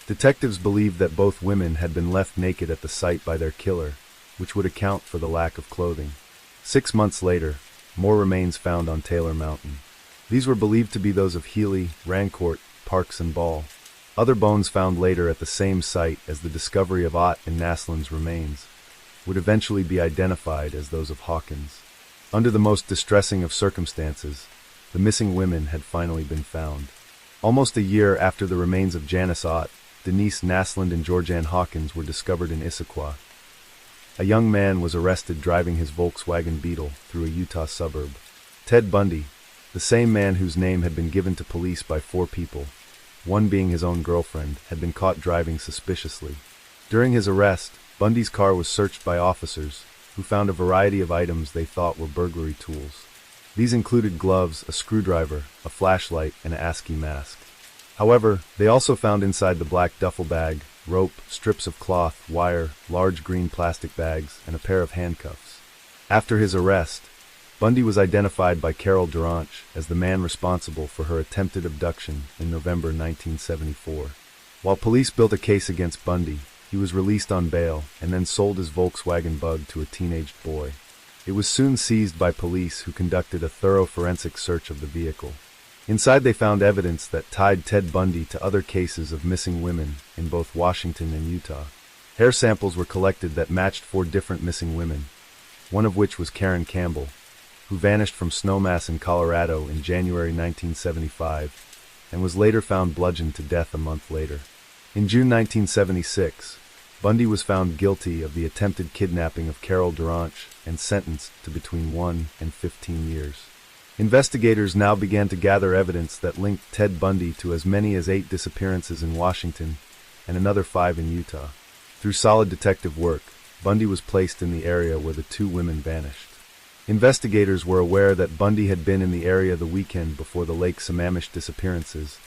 Detectives believed that both women had been left naked at the site by their killer, which would account for the lack of clothing. 6 months later, more remains found on Taylor Mountain. These were believed to be those of Healy, Rancourt, Parks, and Ball. Other bones found later at the same site as the discovery of Ott and Naslund's remains would eventually be identified as those of Hawkins. Under the most distressing of circumstances, the missing women had finally been found. Almost a year after the remains of Janice Ott, Denise Naslund and Georgianne Hawkins were discovered in Issaquah. A young man was arrested driving his Volkswagen Beetle through a Utah suburb. Ted Bundy, the same man whose name had been given to police by 4 people, one being his own girlfriend, had been caught driving suspiciously. During his arrest, Bundy's car was searched by officers, who found a variety of items they thought were burglary tools. These included gloves, a screwdriver, a flashlight, and an ASCII mask. However, they also found inside the black duffel bag rope, strips of cloth, wire, large green plastic bags, and a pair of handcuffs. After his arrest, Bundy was identified by Carol Duranch as the man responsible for her attempted abduction in November 1974. While police built a case against Bundy, he was released on bail and then sold his Volkswagen Bug to a teenaged boy. It was soon seized by police, who conducted a thorough forensic search of the vehicle. Inside they found evidence that tied Ted Bundy to other cases of missing women in both Washington and Utah. Hair samples were collected that matched 4 different missing women, one of which was Karen Campbell, who vanished from Snowmass in Colorado in January 1975 and was later found bludgeoned to death a month later. In June 1976, Bundy was found guilty of the attempted kidnapping of Carol Duranch and sentenced to between 1 and 15 years. Investigators now began to gather evidence that linked Ted Bundy to as many as 8 disappearances in Washington and another 5 in Utah. Through solid detective work, Bundy was placed in the area where the 2 women vanished. Investigators were aware that Bundy had been in the area the weekend before the Lake Sammamish disappearances,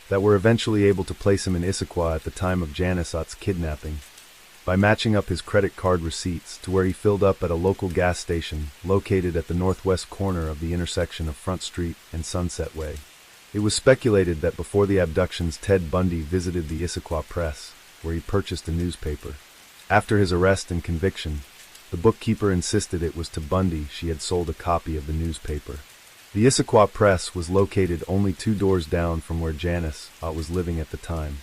that were eventually able to place him in Issaquah at the time of Janice Ott's kidnapping, by matching up his credit card receipts to where he filled up at a local gas station located at the northwest corner of the intersection of Front Street and Sunset Way. It was speculated that before the abductions, Ted Bundy visited the Issaquah Press, where he purchased a newspaper. After his arrest and conviction, the bookkeeper insisted it was to Bundy she had sold a copy of the newspaper. The Issaquah Press was located only 2 doors down from where Janice was living at the time.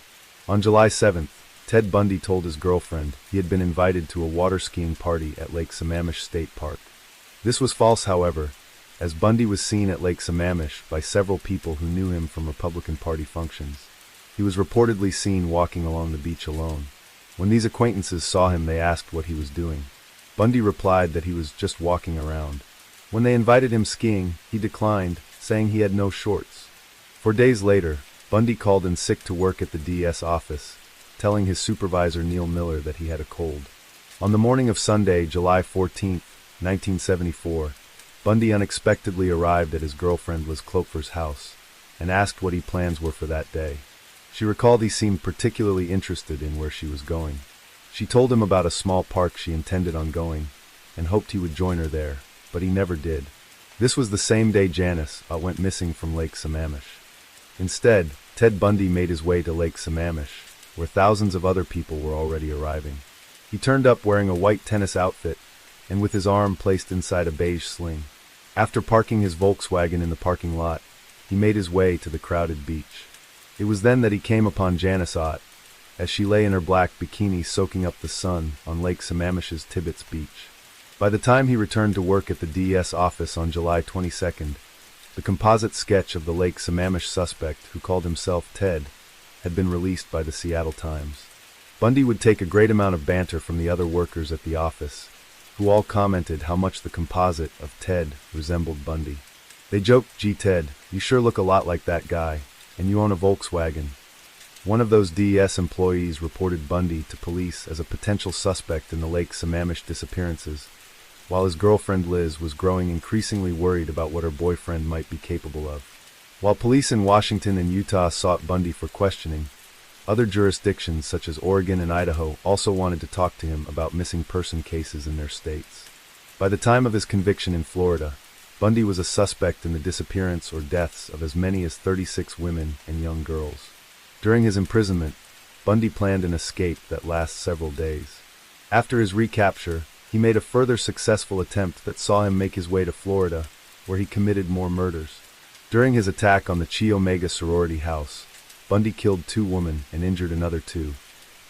On July 7th, Ted Bundy told his girlfriend he had been invited to a water skiing party at Lake Sammamish State Park. This was false, however, as Bundy was seen at Lake Sammamish by several people who knew him from Republican Party functions. He was reportedly seen walking along the beach alone. When these acquaintances saw him, they asked what he was doing. Bundy replied that he was just walking around. When they invited him skiing, he declined, saying he had no shorts. 4 days later, Bundy called in sick to work at the DS office, telling his supervisor Neil Miller that he had a cold. On the morning of Sunday, July 14, 1974, Bundy unexpectedly arrived at his girlfriend Liz Klopfer's house and asked what his plans were for that day. She recalled he seemed particularly interested in where she was going. She told him about a small park she intended on going and hoped he would join her there, but he never did. This was the same day Janice went missing from Lake Sammamish. Instead, Ted Bundy made his way to Lake Sammamish, where thousands of other people were already arriving. He turned up wearing a white tennis outfit and with his arm placed inside a beige sling. After parking his Volkswagen in the parking lot, he made his way to the crowded beach. It was then that he came upon Janice Ott, as she lay in her black bikini soaking up the sun on Lake Sammamish's Tibbetts Beach. By the time he returned to work at the DS office on July 22nd, the composite sketch of the Lake Sammamish suspect, who called himself Ted, had been released by the Seattle Times. Bundy would take a great amount of banter from the other workers at the office, who all commented how much the composite of Ted resembled Bundy. They joked, "Gee Ted, you sure look a lot like that guy, and you own a Volkswagen." One of those DES employees reported Bundy to police as a potential suspect in the Lake Sammamish disappearances, while his girlfriend Liz was growing increasingly worried about what her boyfriend might be capable of. While police in Washington and Utah sought Bundy for questioning, other jurisdictions such as Oregon and Idaho also wanted to talk to him about missing person cases in their states. By the time of his conviction in Florida, Bundy was a suspect in the disappearance or deaths of as many as 36 women and young girls. During his imprisonment, Bundy planned an escape that lasts several days. After his recapture, he made a further successful attempt that saw him make his way to Florida, where he committed more murders. During his attack on the Chi Omega sorority house, Bundy killed 2 women and injured another 2,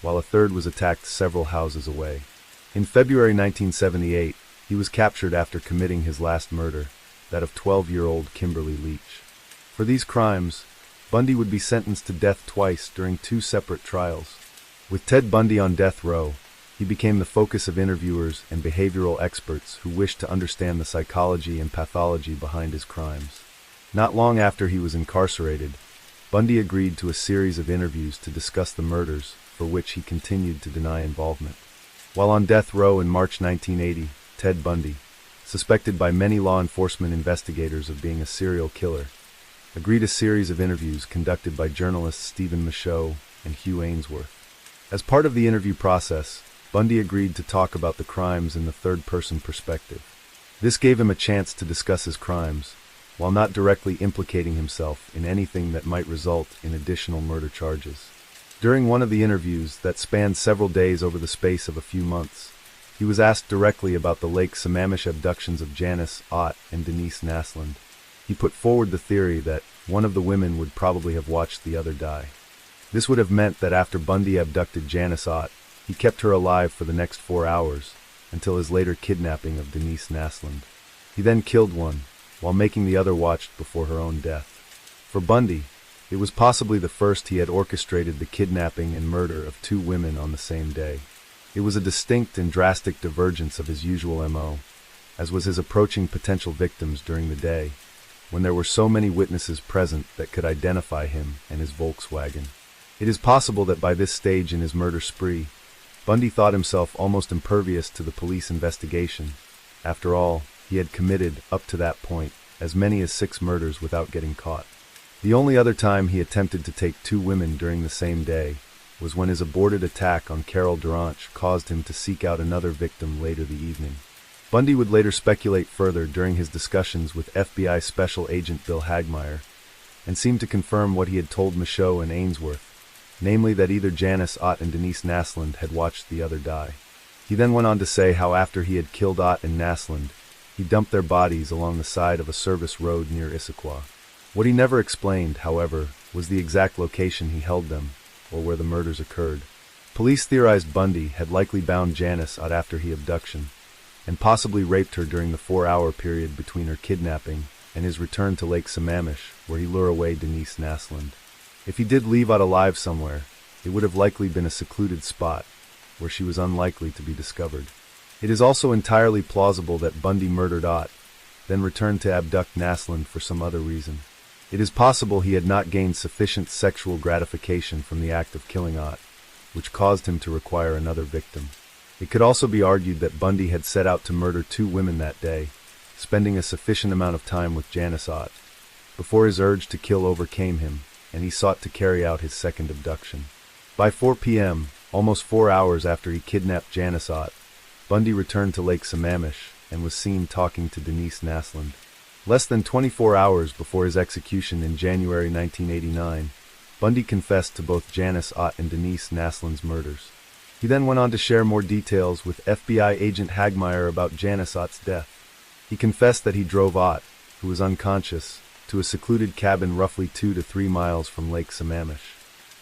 while a third was attacked several houses away. In February 1978, he was captured after committing his last murder, that of 12-year-old Kimberly Leach. For these crimes, Bundy would be sentenced to death twice during 2 separate trials. With Ted Bundy on death row, he became the focus of interviewers and behavioral experts who wished to understand the psychology and pathology behind his crimes. Not long after he was incarcerated, Bundy agreed to a series of interviews to discuss the murders, for which he continued to deny involvement. While on death row in March 1980, Ted Bundy, suspected by many law enforcement investigators of being a serial killer, agreed a series of interviews conducted by journalists Stephen Michaud and Hugh Ainsworth. As part of the interview process, Bundy agreed to talk about the crimes in the third-person perspective. This gave him a chance to discuss his crimes, while not directly implicating himself in anything that might result in additional murder charges. During one of the interviews that spanned several days over the space of a few months, he was asked directly about the Lake Sammamish abductions of Janice Ott and Denise Naslund. He put forward the theory that one of the women would probably have watched the other die. This would have meant that after Bundy abducted Janice Ott, he kept her alive for the next 4 hours, until his later kidnapping of Denise Naslund. He then killed one, while making the other watch before her own death. For Bundy, it was possibly the first he had orchestrated the kidnapping and murder of 2 women on the same day. It was a distinct and drastic divergence of his usual MO, as was his approaching potential victims during the day, when there were so many witnesses present that could identify him and his Volkswagen. It is possible that by this stage in his murder spree, Bundy thought himself almost impervious to the police investigation. After all, he had committed, up to that point, as many as 6 murders without getting caught. The only other time he attempted to take 2 women during the same day was when his aborted attack on Carol Duranch caused him to seek out another victim later the evening. Bundy would later speculate further during his discussions with FBI Special Agent Bill Hagmaier and seemed to confirm what he had told Michaud and Ainsworth, namely that either Janice Ott and Denise Naslund had watched the other die. He then went on to say how after he had killed Ott and Naslund, he dumped their bodies along the side of a service road near Issaquah. What he never explained, however, was the exact location he held them, or where the murders occurred. Police theorized Bundy had likely bound Janice Ott after his abduction, and possibly raped her during the 4-hour period between her kidnapping and his return to Lake Sammamish, where he lured away Denise Naslund. If he did leave Ott alive somewhere, it would have likely been a secluded spot, where she was unlikely to be discovered. It is also entirely plausible that Bundy murdered Ott, then returned to abduct Naslund for some other reason. It is possible he had not gained sufficient sexual gratification from the act of killing Ott, which caused him to require another victim. It could also be argued that Bundy had set out to murder 2 women that day, spending a sufficient amount of time with Janice Ott, before his urge to kill overcame him, and he sought to carry out his second abduction. By 4 p.m., almost 4 hours after he kidnapped Janice Ott, Bundy returned to Lake Sammamish and was seen talking to Denise Naslund. Less than 24 hours before his execution in January 1989, Bundy confessed to both Janice Ott and Denise Naslund's murders. He then went on to share more details with FBI agent Hagmeyer about Janice Ott's death. He confessed that he drove Ott, who was unconscious, to a secluded cabin roughly 2 to 3 miles from Lake Sammamish.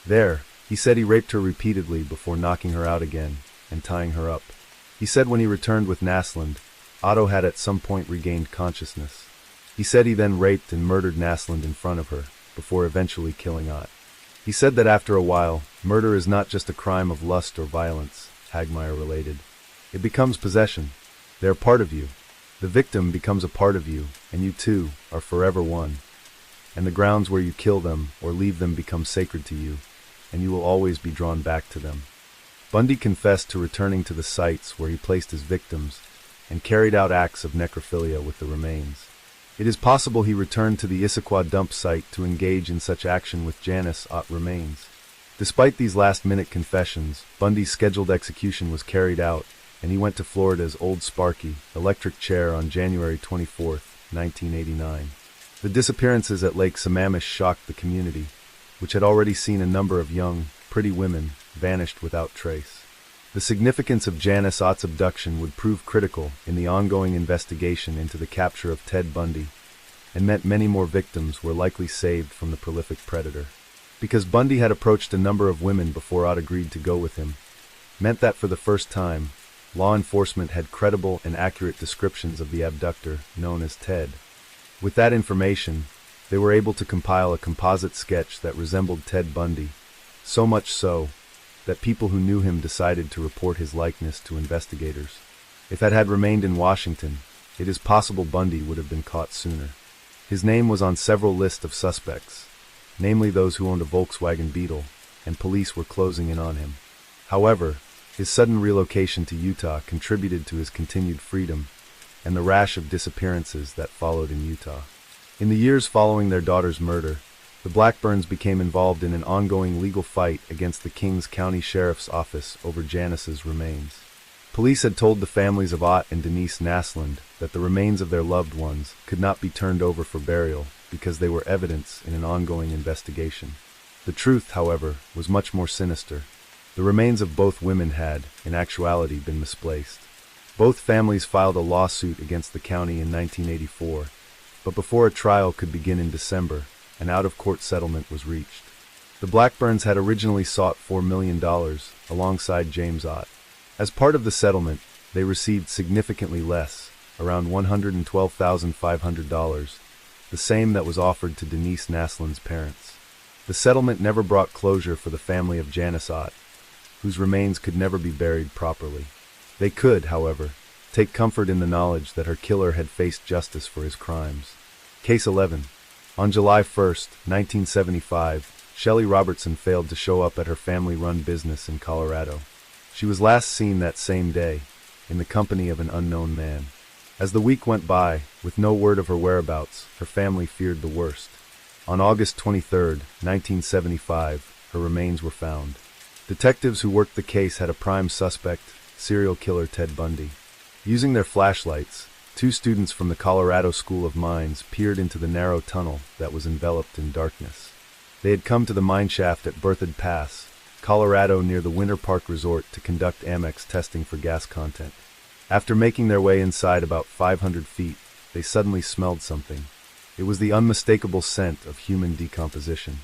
There, he said he raped her repeatedly before knocking her out again and tying her up. He said when he returned with Naslund, Otto had at some point regained consciousness. He said he then raped and murdered Naslund in front of her, before eventually killing Ott. He said that after a while, murder is not just a crime of lust or violence, Hagmeyer related. It becomes possession. They are part of you. The victim becomes a part of you, and you two are forever one. And the grounds where you kill them or leave them become sacred to you, and you will always be drawn back to them. Bundy confessed to returning to the sites where he placed his victims and carried out acts of necrophilia with the remains. It is possible he returned to the Issaquah dump site to engage in such action with Janice Ott remains. Despite these last-minute confessions, Bundy's scheduled execution was carried out, and he went to Florida's Old Sparky electric chair on January 24, 1989. The disappearances at Lake Sammamish shocked the community, which had already seen a number of young, pretty women vanished without trace. The significance of Janice Ott's abduction would prove critical in the ongoing investigation into the capture of Ted Bundy, and meant many more victims were likely saved from the prolific predator. Because Bundy had approached a number of women before Ott agreed to go with him, meant that for the first time, law enforcement had credible and accurate descriptions of the abductor, known as Ted. With that information, they were able to compile a composite sketch that resembled Ted Bundy, so much so that people who knew him decided to report his likeness to investigators. If it had remained in Washington, it is possible Bundy would have been caught sooner. His name was on several lists of suspects, namely those who owned a Volkswagen Beetle, and police were closing in on him. However, his sudden relocation to Utah contributed to his continued freedom and the rash of disappearances that followed in Utah. In the years following their daughter's murder, the Blackburns became involved in an ongoing legal fight against the Kings County Sheriff's Office over Janice's remains. Police had told the families of Ott and Denise Naslund that the remains of their loved ones could not be turned over for burial because they were evidence in an ongoing investigation. The truth, however, was much more sinister. The remains of both women had, in actuality, been misplaced. Both families filed a lawsuit against the county in 1984, but before a trial could begin in December, an out-of-court settlement was reached. The Blackburns had originally sought $4 million alongside James Ott. As part of the settlement, they received significantly less, around $112,500, the same that was offered to Denise Naslund's parents. The settlement never brought closure for the family of Janice Ott, whose remains could never be buried properly. They could, however, take comfort in the knowledge that her killer had faced justice for his crimes. Case 11. On July 1, 1975, Shelley Robertson failed to show up at her family-run business in Colorado. She was last seen that same day, in the company of an unknown man. As the week went by, with no word of her whereabouts, her family feared the worst. On August 23, 1975, her remains were found. Detectives who worked the case had a prime suspect, serial killer Ted Bundy. Using their flashlights, Two students from the Colorado School of Mines peered into the narrow tunnel that was enveloped in darkness. They had come to the mine shaft at Berthoud Pass, Colorado, near the Winter Park Resort, to conduct Amex testing for gas content. After making their way inside about 500 feet, they suddenly smelled something. It was the unmistakable scent of human decomposition.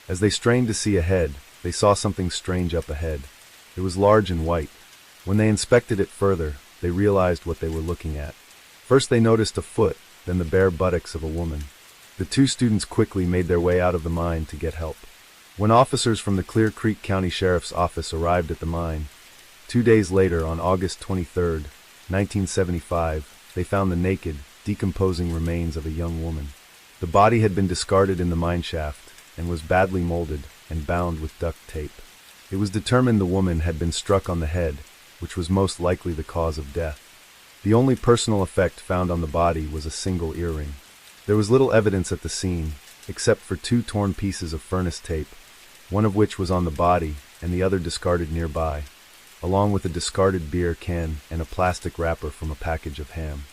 As they strained to see ahead, they saw something strange up ahead. It was large and white. When they inspected it further, they realized what they were looking at. First they noticed a foot, then the bare buttocks of a woman. The two students quickly made their way out of the mine to get help. When officers from the Clear Creek County Sheriff's Office arrived at the mine, 2 days later, on August 23, 1975, they found the naked, decomposing remains of a young woman. The body had been discarded in the mine shaft and was badly molded and bound with duct tape. It was determined the woman had been struck on the head, which was most likely the cause of death. The only personal effect found on the body was a single earring. There was little evidence at the scene, except for 2 torn pieces of furnace tape, one of which was on the body and the other discarded nearby, along with a discarded beer can and a plastic wrapper from a package of ham.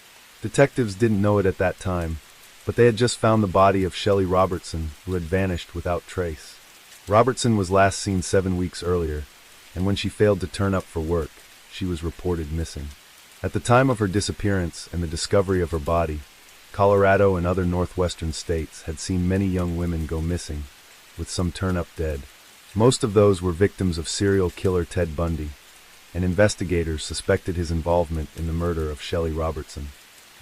Detectives didn't know it at that time, but they had just found the body of Shelley Robertson, who had vanished without trace. Robertson was last seen 7 weeks earlier, and when she failed to turn up for work, she was reported missing. At the time of her disappearance and the discovery of her body, Colorado and other northwestern states had seen many young women go missing, with some turn up dead. Most of those were victims of serial killer Ted Bundy, and investigators suspected his involvement in the murder of Shelley Robertson.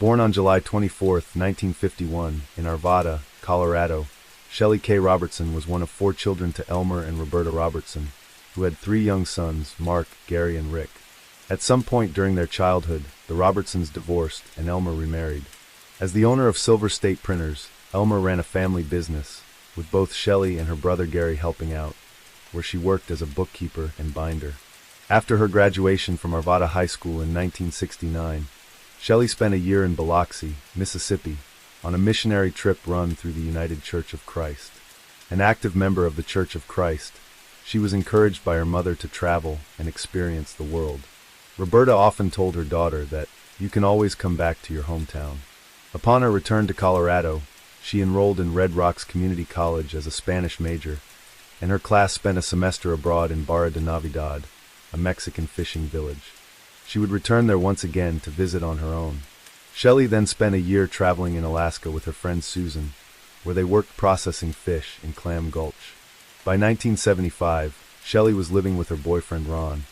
Born on July 24, 1951, in Arvada, Colorado, Shelley K. Robertson was one of 4 children to Elmer and Roberta Robertson, who had 3 young sons, Mark, Gary, and Rick. At some point during their childhood, the Robertsons divorced and Elmer remarried. As the owner of Silver State Printers, Elmer ran a family business, with both Shelley and her brother Gary helping out, where she worked as a bookkeeper and binder. After her graduation from Arvada High School in 1969, Shelley spent a year in Biloxi, Mississippi, on a missionary trip run through the United Church of Christ. An active member of the Church of Christ, she was encouraged by her mother to travel and experience the world. Roberta often told her daughter that you can always come back to your hometown. Upon her return to Colorado, she enrolled in Red Rocks Community College as a Spanish major, and her class spent a semester abroad in Barra de Navidad, a Mexican fishing village. She would return there once again to visit on her own. Shelley then spent a year traveling in Alaska with her friend Susan, where they worked processing fish in Clam Gulch. By 1975, Shelley was living with her boyfriend Ron,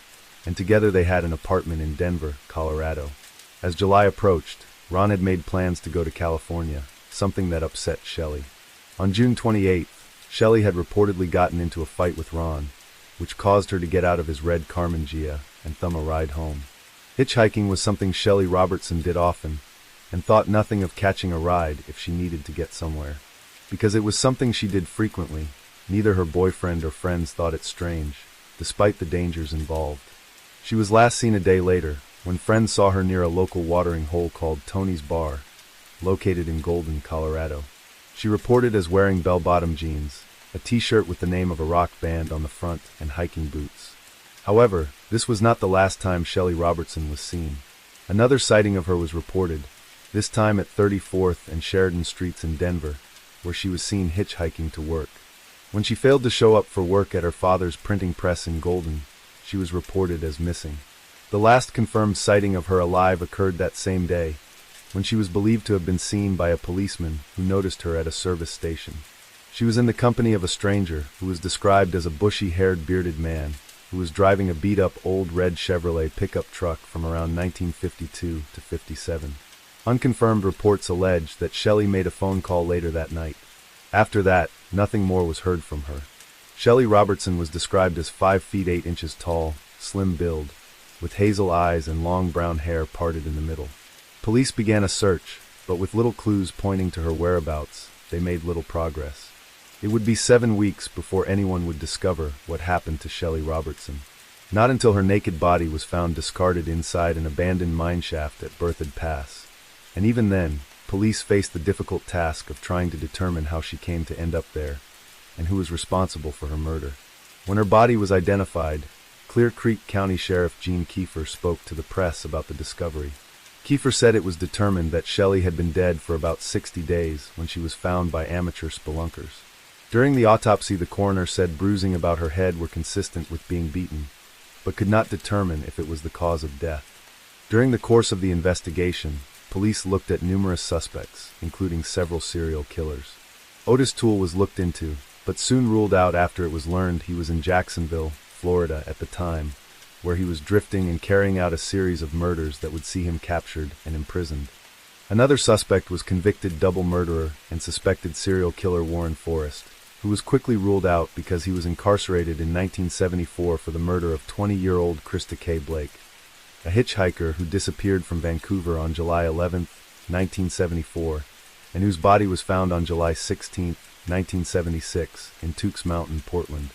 and together they had an apartment in Denver, Colorado. As July approached, Ron had made plans to go to California, something that upset Shelley. On June 28th, Shelley had reportedly gotten into a fight with Ron, which caused her to get out of his red Carmen Gia and thumb a ride home. Hitchhiking was something Shelley Robertson did often, and thought nothing of catching a ride if she needed to get somewhere. Because it was something she did frequently, neither her boyfriend or friends thought it strange, despite the dangers involved. She was last seen a day later, when friends saw her near a local watering hole called Tony's Bar, located in Golden, Colorado. She reported as wearing bell-bottom jeans, a t-shirt with the name of a rock band on the front, and hiking boots. However, this was not the last time Shelley Robertson was seen. Another sighting of her was reported, this time at 34th and Sheridan Streets in Denver, where she was seen hitchhiking to work. When she failed to show up for work at her father's printing press in Golden, she was reported as missing. The last confirmed sighting of her alive occurred that same day, when she was believed to have been seen by a policeman who noticed her at a service station. She was in the company of a stranger who was described as a bushy-haired bearded man who was driving a beat-up old red Chevrolet pickup truck from around 1952 to 57. Unconfirmed reports allege that Shelley made a phone call later that night. After that, nothing more was heard from her. Shelley Robertson was described as 5 feet 8 inches tall, slim build, with hazel eyes and long brown hair parted in the middle. Police began a search, but with little clues pointing to her whereabouts, they made little progress. It would be 7 weeks before anyone would discover what happened to Shelley Robertson. Not until her naked body was found discarded inside an abandoned mine shaft at Berthoud Pass. And even then, police faced the difficult task of trying to determine how she came to end up there, and who was responsible for her murder. When her body was identified, Clear Creek County Sheriff Gene Kiefer spoke to the press about the discovery. Kiefer said it was determined that Shelley had been dead for about 60 days when she was found by amateur spelunkers. During the autopsy, the coroner said bruising about her head were consistent with being beaten, but could not determine if it was the cause of death. During the course of the investigation, police looked at numerous suspects, including several serial killers. Otis Toole was looked into, but soon ruled out after it was learned he was in Jacksonville, Florida at the time, where he was drifting and carrying out a series of murders that would see him captured and imprisoned. Another suspect was convicted double murderer and suspected serial killer Warren Forrest, who was quickly ruled out because he was incarcerated in 1974 for the murder of 20-year-old Krista K. Blake, a hitchhiker who disappeared from Vancouver on July 11, 1974, and whose body was found on July 16, 1976, in Tukes Mountain, Portland.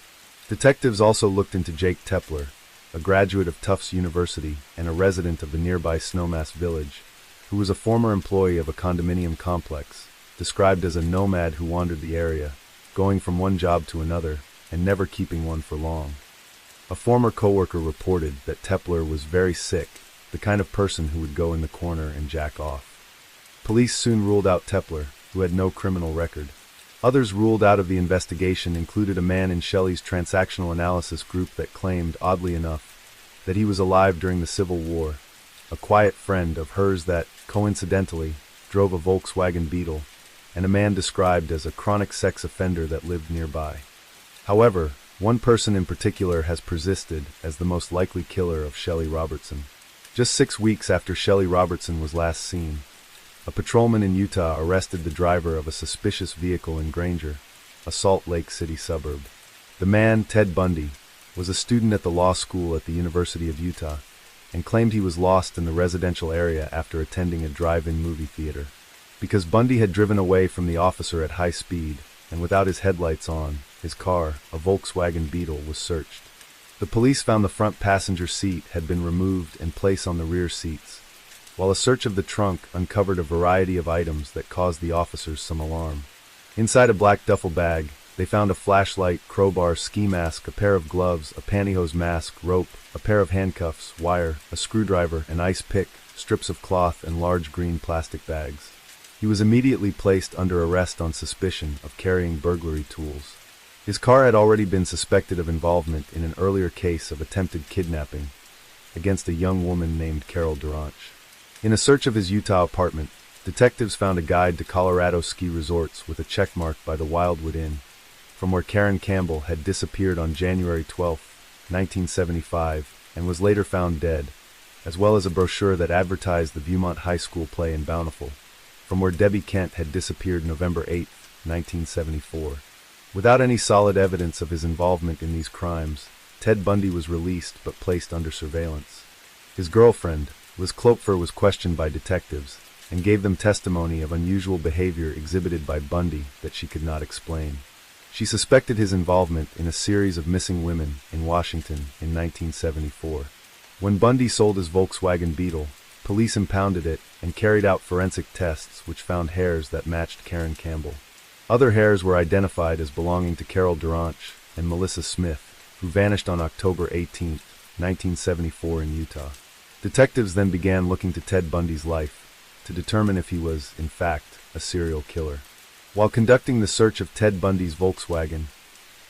Detectives also looked into Jake Tepler, a graduate of Tufts University and a resident of the nearby Snowmass Village, who was a former employee of a condominium complex, described as a nomad who wandered the area, going from one job to another and never keeping one for long. A former coworker reported that Tepler was very sick, the kind of person who would go in the corner and jack off. Police soon ruled out Tepler, who had no criminal record. Others ruled out of the investigation included a man in Shelley's transactional analysis group that claimed, oddly enough, that he was alive during the Civil War, a quiet friend of hers that, coincidentally, drove a Volkswagen Beetle, and a man described as a chronic sex offender that lived nearby. However, one person in particular has persisted as the most likely killer of Shelley Robertson. Just 6 weeks after Shelley Robertson was last seen, a patrolman in Utah arrested the driver of a suspicious vehicle in Granger, a Salt Lake City suburb. The man, Ted Bundy, was a student at the law school at the University of Utah and claimed he was lost in the residential area after attending a drive-in movie theater. Because Bundy had driven away from the officer at high speed and without his headlights on, his car, a Volkswagen Beetle, was searched. The police found the front passenger seat had been removed and placed on the rear seats, while a search of the trunk uncovered a variety of items that caused the officers some alarm. Inside a black duffel bag, they found a flashlight, crowbar, ski mask, a pair of gloves, a pantyhose mask, rope, a pair of handcuffs, wire, a screwdriver, an ice pick, strips of cloth, and large green plastic bags. He was immediately placed under arrest on suspicion of carrying burglary tools. His car had already been suspected of involvement in an earlier case of attempted kidnapping against a young woman named Carol Duranch. In a search of his Utah apartment, detectives found a guide to Colorado ski resorts with a checkmark by the Wildwood Inn, from where Karen Campbell had disappeared on January 12, 1975, and was later found dead, as well as a brochure that advertised the Viewmont High School play in Bountiful, from where Debbie Kent had disappeared November 8, 1974. Without any solid evidence of his involvement in these crimes, Ted Bundy was released but placed under surveillance. His girlfriend, Liz Klopfer, was questioned by detectives and gave them testimony of unusual behavior exhibited by Bundy that she could not explain. She suspected his involvement in a series of missing women in Washington in 1974. When Bundy sold his Volkswagen Beetle, police impounded it and carried out forensic tests which found hairs that matched Karen Campbell. Other hairs were identified as belonging to Carol Duranch and Melissa Smith, who vanished on October 18, 1974 in Utah. Detectives then began looking to Ted Bundy's life to determine if he was, in fact, a serial killer. While conducting the search of Ted Bundy's Volkswagen,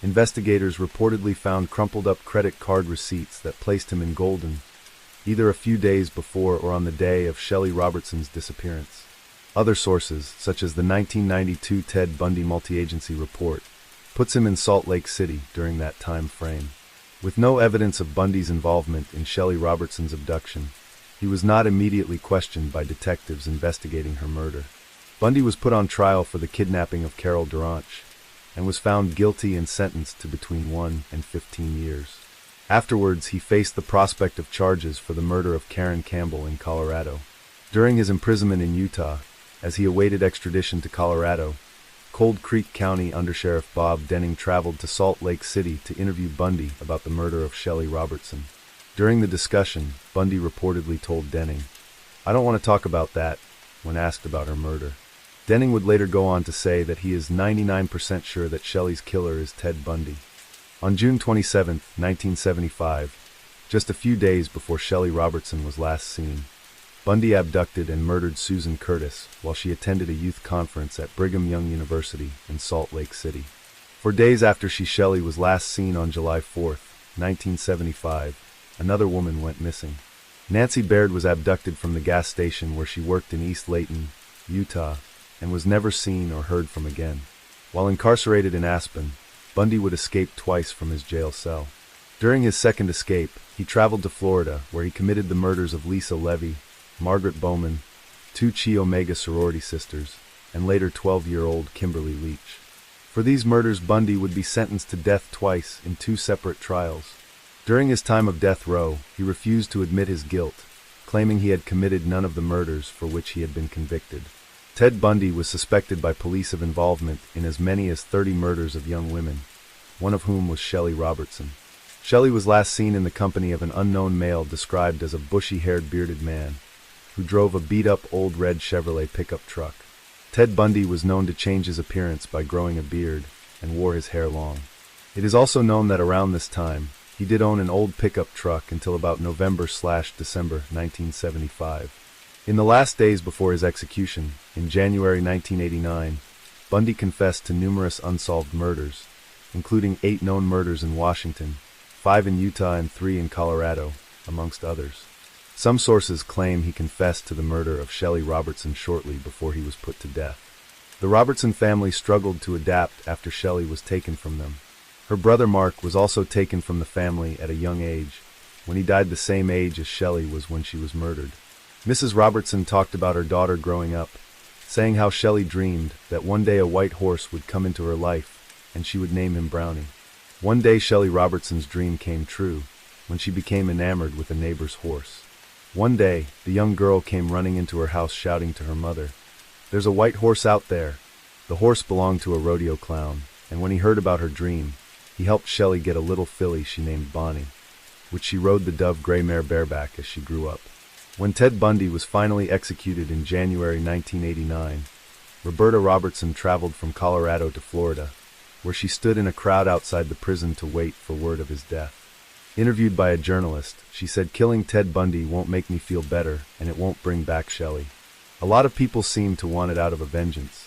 investigators reportedly found crumpled-up credit card receipts that placed him in Golden, either a few days before or on the day of Shelley Robertson's disappearance. Other sources, such as the 1992 Ted Bundy multi-agency report, puts him in Salt Lake City during that time frame. With no evidence of Bundy's involvement in Shelley Robertson's abduction, he was not immediately questioned by detectives investigating her murder. Bundy was put on trial for the kidnapping of Carol Duranch and was found guilty and sentenced to between 1 and 15 years. Afterwards, he faced the prospect of charges for the murder of Karen Campbell in Colorado. During his imprisonment in Utah, as he awaited extradition to Colorado, Cold Creek County Undersheriff Bob Denning traveled to Salt Lake City to interview Bundy about the murder of Shelley Robertson. During the discussion, Bundy reportedly told Denning, "I don't want to talk about that," when asked about her murder. Denning would later go on to say that he is 99% sure that Shelley's killer is Ted Bundy. On June 27, 1975, just a few days before Shelley Robertson was last seen, Bundy abducted and murdered Susan Curtis while she attended a youth conference at Brigham Young University in Salt Lake City. For days after Shelley was last seen on July 4, 1975, another woman went missing. Nancy Baird was abducted from the gas station where she worked in East Layton, Utah, and was never seen or heard from again. While incarcerated in Aspen, Bundy would escape twice from his jail cell. During his second escape, he traveled to Florida, where he committed the murders of Lisa Levy, Margaret Bowman, two Chi Omega sorority sisters, and later 12-year-old Kimberly Leach. For these murders, Bundy would be sentenced to death twice in two separate trials. During his time of death row, he refused to admit his guilt, claiming he had committed none of the murders for which he had been convicted. Ted Bundy was suspected by police of involvement in as many as 30 murders of young women, one of whom was Shelley Robertson. Shelley was last seen in the company of an unknown male described as a bushy-haired bearded man, who drove a beat-up old red Chevrolet pickup truck. Ted Bundy was known to change his appearance by growing a beard and wore his hair long. It is also known that around this time, he did own an old pickup truck until about November/December 1975. In the last days before his execution, in January 1989, Bundy confessed to numerous unsolved murders, including 8 known murders in Washington, 5 in Utah and 3 in Colorado, amongst others. Some sources claim he confessed to the murder of Shelley Robertson shortly before he was put to death. The Robertson family struggled to adapt after Shelley was taken from them. Her brother Mark was also taken from the family at a young age, when he died the same age as Shelley was when she was murdered. Mrs. Robertson talked about her daughter growing up, saying how Shelley dreamed that one day a white horse would come into her life and she would name him Brownie. One day Shelley Robertson's dream came true when she became enamored with a neighbor's horse. One day, the young girl came running into her house shouting to her mother, "There's a white horse out there." The horse belonged to a rodeo clown, and when he heard about her dream, he helped Shelley get a little filly she named Bonnie, which she rode the dove gray mare bareback as she grew up. When Ted Bundy was finally executed in January 1989, Roberta Robertson traveled from Colorado to Florida, where she stood in a crowd outside the prison to wait for word of his death. Interviewed by a journalist, she said, "Killing Ted Bundy won't make me feel better, and it won't bring back Shelley. A lot of people seem to want it out of a vengeance,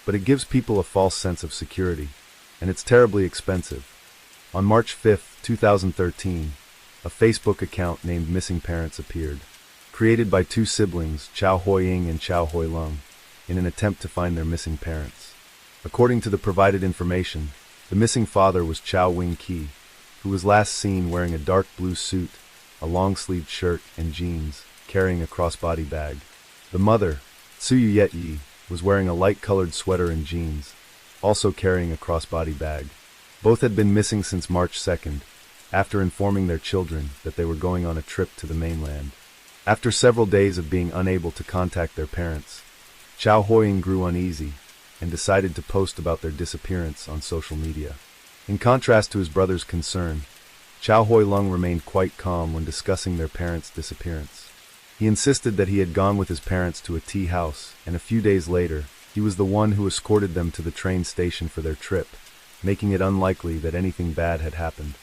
but it gives people a false sense of security, and it's terribly expensive." On March 5, 2013, a Facebook account named Missing Parents appeared, created by 2 siblings, Chow Hoi-ying and Chow Hoi-lung, in an attempt to find their missing parents. According to the provided information, the missing father was Chow Wing-ki, who was last seen wearing a dark blue suit, a long-sleeved shirt, and jeans, carrying a crossbody bag. The mother, Tsuyu Yet-yi, was wearing a light-colored sweater and jeans, also carrying a crossbody bag. Both had been missing since March 2nd, after informing their children that they were going on a trip to the mainland. After several days of being unable to contact their parents, Chow Hoi-ying grew uneasy and decided to post about their disappearance on social media. In contrast to his brother's concern, Chow Hoi-lung remained quite calm when discussing their parents' disappearance. He insisted that he had gone with his parents to a tea house, and a few days later, he was the one who escorted them to the train station for their trip, making it unlikely that anything bad had happened.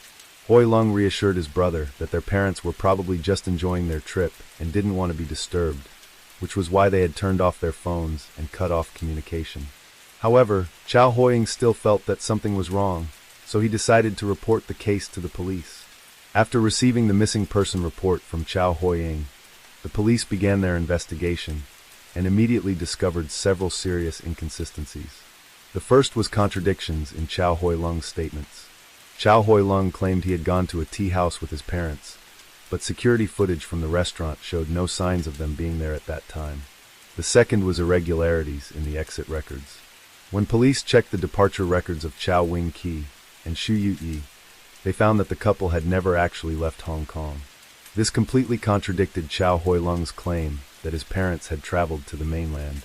Hoi-lung reassured his brother that their parents were probably just enjoying their trip and didn't want to be disturbed, which was why they had turned off their phones and cut off communication. However, Chow Hoi-ying still felt that something was wrong, so he decided to report the case to the police. After receiving the missing person report from Chow Hoi-ying, the police began their investigation and immediately discovered several serious inconsistencies. The first was contradictions in Chow Hoi-lung's statements. Chow Hoi-lung claimed he had gone to a tea house with his parents, but security footage from the restaurant showed no signs of them being there at that time. The second was irregularities in the exit records. When police checked the departure records of Chow Wing-ki and Xu Yu-yi, they found that the couple had never actually left Hong Kong. This completely contradicted Chow Hoi-lung's claim that his parents had traveled to the mainland.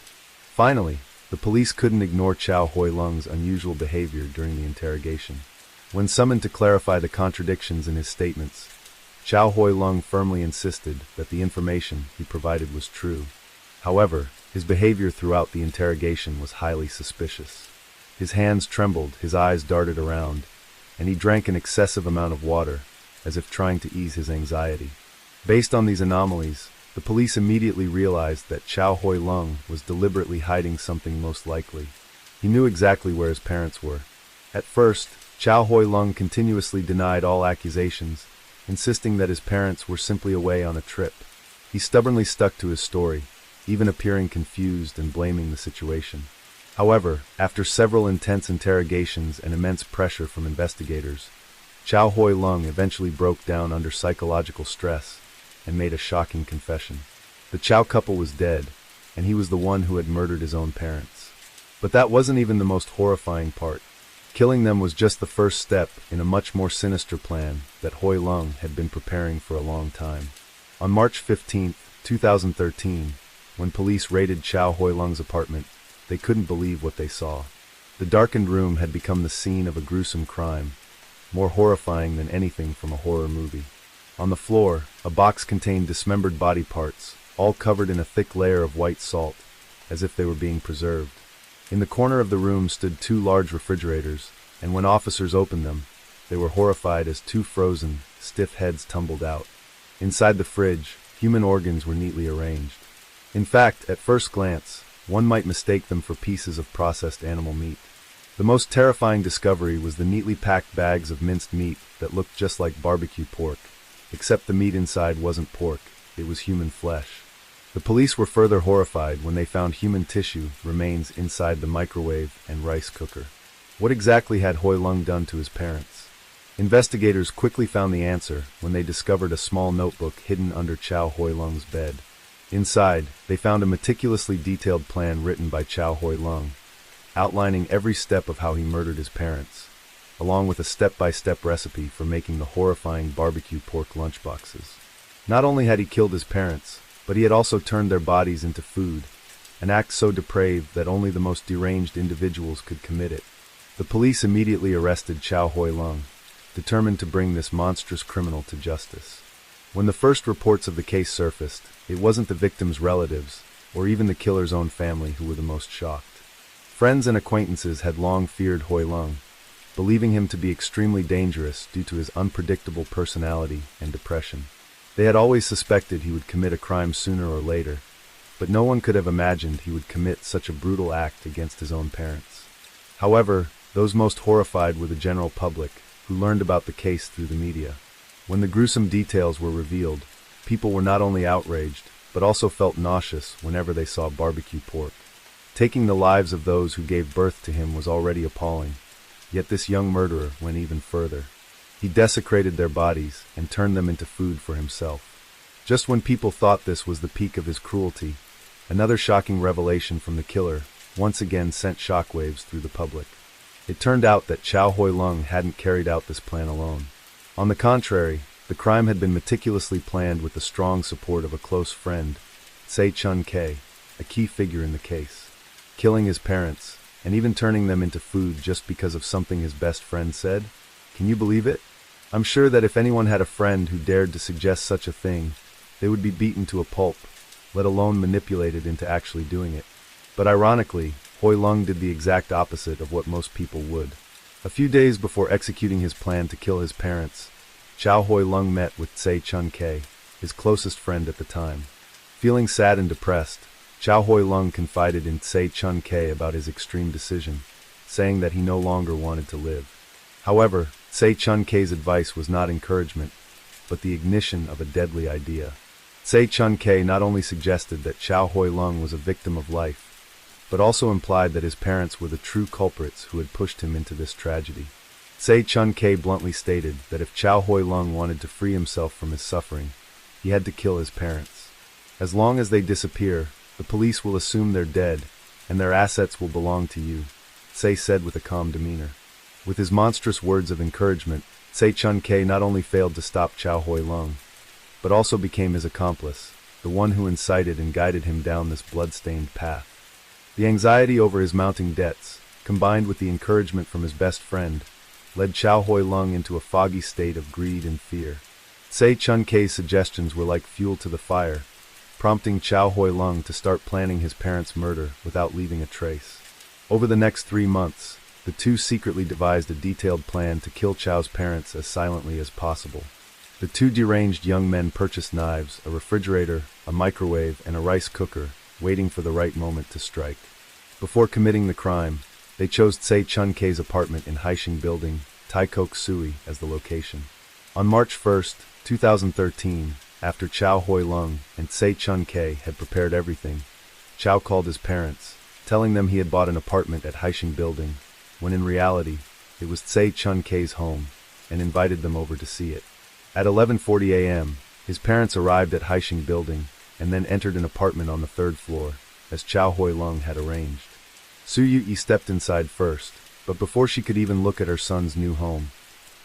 Finally, the police couldn't ignore Chow Hoi-lung's unusual behavior during the interrogation. When summoned to clarify the contradictions in his statements, Chow Hoi-lung firmly insisted that the information he provided was true. However, his behavior throughout the interrogation was highly suspicious. His hands trembled, his eyes darted around, and he drank an excessive amount of water, as if trying to ease his anxiety. Based on these anomalies, The police immediately realized that Chow Hoi Lung was deliberately hiding something most likely. He knew exactly where his parents were. At first, Chow Hoi Lung continuously denied all accusations, insisting that his parents were simply away on a trip. He stubbornly stuck to his story, even appearing confused and blaming the situation. However, after several intense interrogations and immense pressure from investigators, Chow Hoi Lung eventually broke down under psychological stress and made a shocking confession. The Chow couple was dead, and he was the one who had murdered his own parents. But that wasn't even the most horrifying part. Killing them was just the first step in a much more sinister plan that Hoi Lung had been preparing for a long time. On March 15, 2013, when police raided Chow Hoi Lung's apartment, they couldn't believe what they saw. The darkened room had become the scene of a gruesome crime, more horrifying than anything from a horror movie. On the floor, a box contained dismembered body parts, all covered in a thick layer of white salt, as if they were being preserved. In the corner of the room stood two large refrigerators, and when officers opened them, they were horrified as two frozen, stiff heads tumbled out. Inside the fridge, human organs were neatly arranged. In fact, at first glance, one might mistake them for pieces of processed animal meat. The most terrifying discovery was the neatly packed bags of minced meat that looked just like barbecue pork, except the meat inside wasn't pork, it was human flesh. The police were further horrified when they found human tissue remains inside the microwave and rice cooker. What exactly had Hoi Lung done to his parents? Investigators quickly found the answer when they discovered a small notebook hidden under Chow Hoi Lung's bed. Inside, they found a meticulously detailed plan written by Chow Hoi Lung, outlining every step of how he murdered his parents, along with a step-by-step recipe for making the horrifying barbecue pork lunchboxes. Not only had he killed his parents, but he had also turned their bodies into food, an act so depraved that only the most deranged individuals could commit it. The police immediately arrested Chow Hoi Lung, determined to bring this monstrous criminal to justice. When the first reports of the case surfaced, it wasn't the victim's relatives, or even the killer's own family who were the most shocked. Friends and acquaintances had long feared Hoi Lung, believing him to be extremely dangerous due to his unpredictable personality and depression. They had always suspected he would commit a crime sooner or later, but no one could have imagined he would commit such a brutal act against his own parents. However, those most horrified were the general public, who learned about the case through the media. When the gruesome details were revealed, people were not only outraged, but also felt nauseous whenever they saw barbecue pork. Taking the lives of those who gave birth to him was already appalling, yet this young murderer went even further. He desecrated their bodies and turned them into food for himself. Just when people thought this was the peak of his cruelty, another shocking revelation from the killer once again sent shockwaves through the public. It turned out that Chow Hoi Lung hadn't carried out this plan alone. On the contrary, the crime had been meticulously planned with the strong support of a close friend, Se Chun Kei, a key figure in the case. Killing his parents, and even turning them into food just because of something his best friend said? Can you believe it? I'm sure that if anyone had a friend who dared to suggest such a thing, they would be beaten to a pulp, let alone manipulated into actually doing it. But ironically, Hoi Lung did the exact opposite of what most people would. A few days before executing his plan to kill his parents, Chow Hoi Lung met with Se Chun Kei, his closest friend at the time. Feeling sad and depressed, Chow Hoi Lung confided in Se Chun Kei about his extreme decision, saying that he no longer wanted to live. However, Se Chun Kei's advice was not encouragement, but the ignition of a deadly idea. Se Chun Kei not only suggested that Chow Hoi Lung was a victim of life, but also implied that his parents were the true culprits who had pushed him into this tragedy. Se Chun Kei bluntly stated that if Chow Hoi Lung wanted to free himself from his suffering, he had to kill his parents. As long as they disappear, the police will assume they're dead, and their assets will belong to you, Se said with a calm demeanor. With his monstrous words of encouragement, Se Chun Kei not only failed to stop Chow Hoi Lung, but also became his accomplice, the one who incited and guided him down this blood-stained path. The anxiety over his mounting debts, combined with the encouragement from his best friend, led Chow Hoi Lung into a foggy state of greed and fear. Se Chun Kei's suggestions were like fuel to the fire, prompting Chow Hoi Lung to start planning his parents' murder without leaving a trace. Over the next 3 months, the two secretly devised a detailed plan to kill Chow's parents as silently as possible. The two deranged young men purchased knives, a refrigerator, a microwave, and a rice cooker, waiting for the right moment to strike. Before committing the crime, they chose Tse Chun Kei's apartment in Haixing Building, Tai Kok Sui, as the location. On March 1, 2013, after Chow Hoi Lung and Tse Chun Kei had prepared everything, Chow called his parents, telling them he had bought an apartment at Haixing Building, when in reality, it was Tse Chun Kei's home, and invited them over to see it. At 11:40 a.m., his parents arrived at Haixing Building and then entered an apartment on the third floor, as Chow Hoi Lung had arranged. Su Yi stepped inside first, but before she could even look at her son's new home,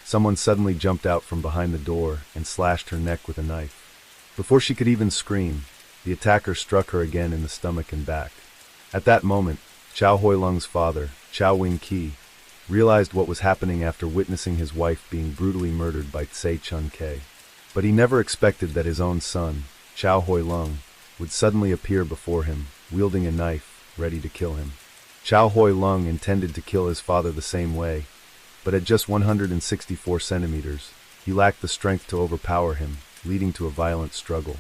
someone suddenly jumped out from behind the door and slashed her neck with a knife. Before she could even scream, the attacker struck her again in the stomach and back. At that moment, Chow Hoi Lung's father, Chow Wing-ki, realized what was happening after witnessing his wife being brutally murdered by Tse Chun Kei. But he never expected that his own son, Chow Hoi Lung, would suddenly appear before him, wielding a knife, ready to kill him. Chow Hoi Lung intended to kill his father the same way, but at just 164 centimeters, he lacked the strength to overpower him, leading to a violent struggle.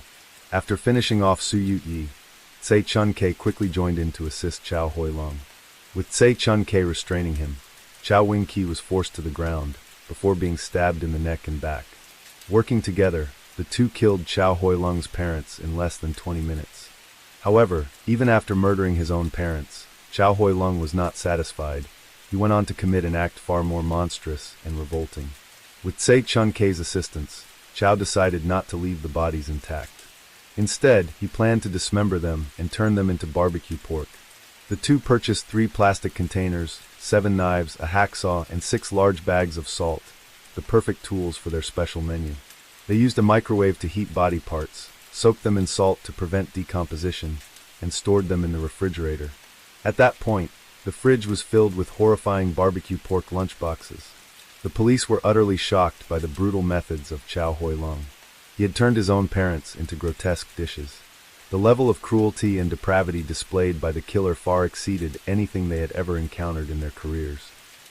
After finishing off Su Yi, Tse Chun Kei quickly joined in to assist Chow Hoi Lung. With Tse Chun Kei restraining him, Chow Wing-ki was forced to the ground, before being stabbed in the neck and back. Working together, the two killed Chow Hoi Lung's parents in less than 20 minutes. However, even after murdering his own parents, Chow Hoi Lung was not satisfied. He went on to commit an act far more monstrous and revolting. With Tse Chun Kei's assistance, Chow decided not to leave the bodies intact. Instead, he planned to dismember them and turn them into barbecue pork. The two purchased 3 plastic containers, 7 knives, a hacksaw, and 6 large bags of salt, the perfect tools for their special menu. They used a microwave to heat body parts, soaked them in salt to prevent decomposition, and stored them in the refrigerator. At that point, the fridge was filled with horrifying barbecue pork lunchboxes. The police were utterly shocked by the brutal methods of Chow Hoi Lung. He had turned his own parents into grotesque dishes. The level of cruelty and depravity displayed by the killer far exceeded anything they had ever encountered in their careers.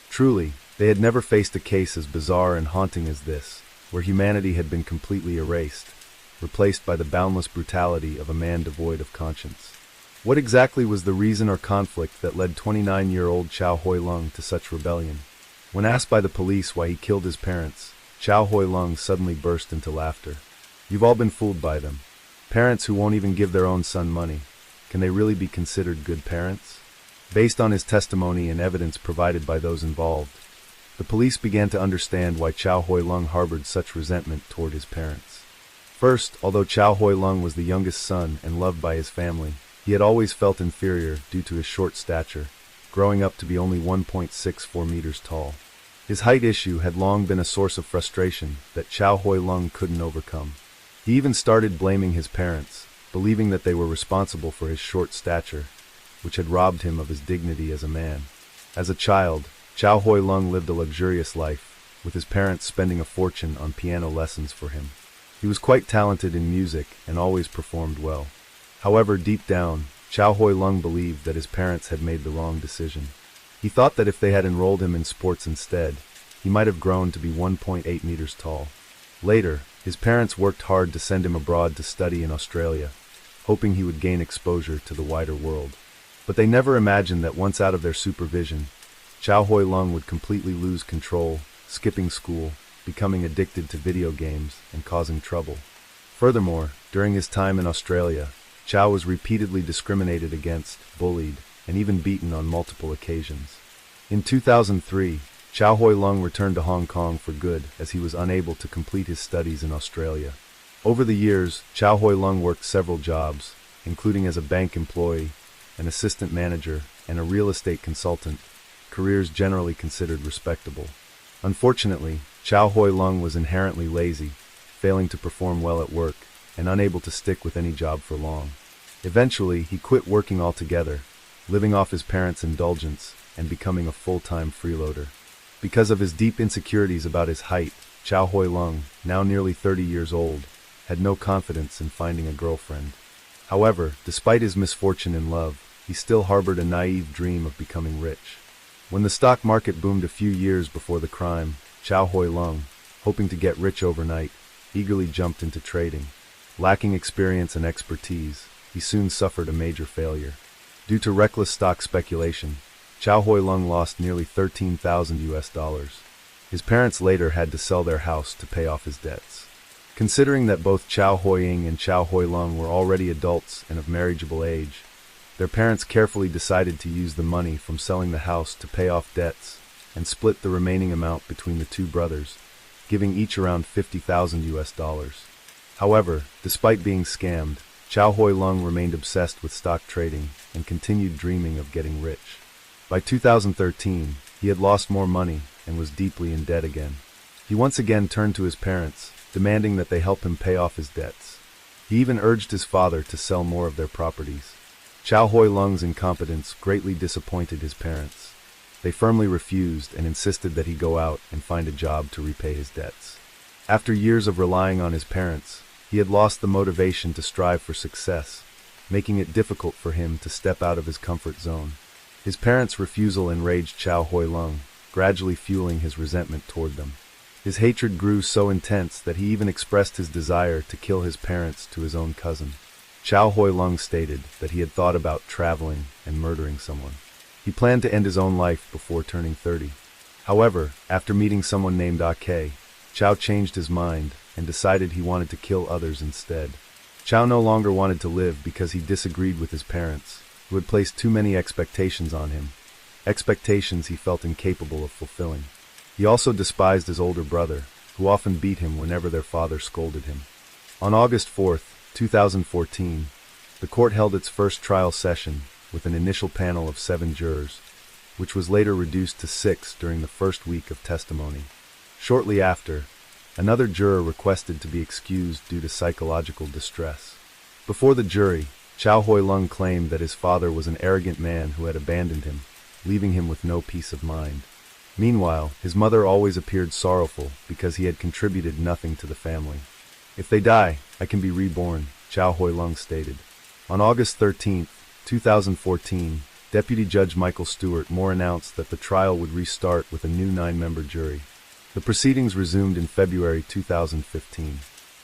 Truly, they had never faced a case as bizarre and haunting as this, where humanity had been completely erased, replaced by the boundless brutality of a man devoid of conscience. What exactly was the reason or conflict that led 29-year-old Chow Hoi Lung to such rebellion? When asked by the police why he killed his parents, Chow Hoi Lung suddenly burst into laughter. "You've all been fooled by them. Parents who won't even give their own son money. Can they really be considered good parents?" Based on his testimony and evidence provided by those involved, the police began to understand why Chow Hoi Lung harbored such resentment toward his parents. First, although Chow Hoi Lung was the youngest son and loved by his family, he had always felt inferior due to his short stature, growing up to be only 1.64 meters tall. His height issue had long been a source of frustration that Chow Hoi Lung couldn't overcome. He even started blaming his parents, believing that they were responsible for his short stature, which had robbed him of his dignity as a man. As a child, Chow Hoi Lung lived a luxurious life, with his parents spending a fortune on piano lessons for him. He was quite talented in music and always performed well. However, deep down, Chow Hoi Lung believed that his parents had made the wrong decision. He thought that if they had enrolled him in sports instead, he might have grown to be 1.8 meters tall. Later, his parents worked hard to send him abroad to study in Australia, hoping he would gain exposure to the wider world. But they never imagined that once out of their supervision, Chow Hoi Lung would completely lose control, skipping school, becoming addicted to video games, and causing trouble. Furthermore, during his time in Australia, Chow was repeatedly discriminated against, bullied, and even beaten on multiple occasions. In 2003, Chow Hoi Lung returned to Hong Kong for good as he was unable to complete his studies in Australia. Over the years, Chow Hoi Lung worked several jobs, including as a bank employee, an assistant manager, and a real estate consultant, careers generally considered respectable. Unfortunately, Chow Hoi Lung was inherently lazy, failing to perform well at work, and unable to stick with any job for long. Eventually, he quit working altogether, living off his parents' indulgence, and becoming a full-time freeloader. Because of his deep insecurities about his height, Chow Hoi Lung, now nearly 30 years old, had no confidence in finding a girlfriend. However, despite his misfortune in love, he still harbored a naive dream of becoming rich. When the stock market boomed a few years before the crime, Chow Hoi Lung, hoping to get rich overnight, eagerly jumped into trading. Lacking experience and expertise, he soon suffered a major failure. Due to reckless stock speculation, Chow Hoi Lung lost nearly $13,000. His parents later had to sell their house to pay off his debts. Considering that both Chow Hoi Ying and Chow Hoi Lung were already adults and of marriageable age, their parents carefully decided to use the money from selling the house to pay off debts and split the remaining amount between the two brothers, giving each around $50,000. However, despite being scammed, Chow Hoi Lung remained obsessed with stock trading and continued dreaming of getting rich. By 2013, he had lost more money and was deeply in debt again. He once again turned to his parents, demanding that they help him pay off his debts. He even urged his father to sell more of their properties. Chow Hoi Lung's incompetence greatly disappointed his parents. They firmly refused and insisted that he go out and find a job to repay his debts. After years of relying on his parents, he had lost the motivation to strive for success, making it difficult for him to step out of his comfort zone. His parents' refusal enraged Chow Hoi Lung, gradually fueling his resentment toward them. His hatred grew so intense that he even expressed his desire to kill his parents to his own cousin. Chow Hoi Lung stated that he had thought about traveling and murdering someone. He planned to end his own life before turning 30. However, after meeting someone named Ak, Chow changed his mind and decided he wanted to kill others instead. Chow no longer wanted to live because he disagreed with his parents, who had placed too many expectations on him, expectations he felt incapable of fulfilling. He also despised his older brother, who often beat him whenever their father scolded him. On August 4, 2014, the court held its first trial session with an initial panel of 7 jurors, which was later reduced to 6 during the first week of testimony. Shortly after, another juror requested to be excused due to psychological distress. Before the jury, Chow Hoi Lung claimed that his father was an arrogant man who had abandoned him, leaving him with no peace of mind. Meanwhile, his mother always appeared sorrowful because he had contributed nothing to the family. "If they die, I can be reborn," Chow Hoi Lung stated. On August 13, 2014, Deputy Judge Michael Stewart Moore announced that the trial would restart with a new 9-member jury. The proceedings resumed in February 2015.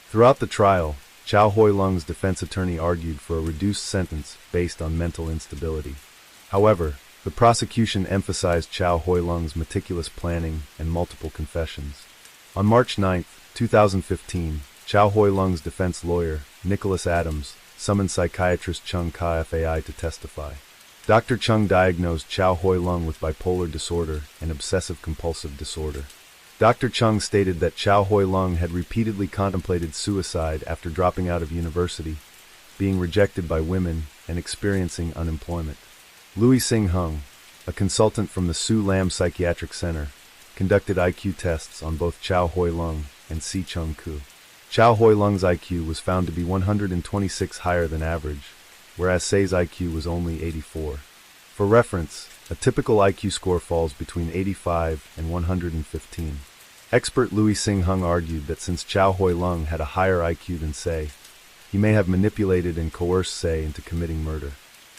Throughout the trial, Chow Hoi Lung's defense attorney argued for a reduced sentence based on mental instability. However, the prosecution emphasized Chow Hoi Lung's meticulous planning and multiple confessions. On March 9, 2015, Chow Hoi Lung's defense lawyer, Nicholas Adams, summoned psychiatrist Chung Ka-Fai to testify. Dr. Chung diagnosed Chow Hoi Lung with bipolar disorder and obsessive-compulsive disorder. Dr. Chung stated that Chow Hoi Lung had repeatedly contemplated suicide after dropping out of university, being rejected by women, and experiencing unemployment. Louis Sing Hung, a consultant from the Su Lam Psychiatric Center, conducted IQ tests on both Chow Hoi Lung and Si Chung Koo. Chow Hoi Lung's IQ was found to be 126 higher than average, whereas Say's IQ was only 84. For reference, a typical IQ score falls between 85 and 115. Expert Louis Sing Hung argued that since Chow Hoi Lung had a higher IQ than Say, he may have manipulated and coerced Say into committing murder.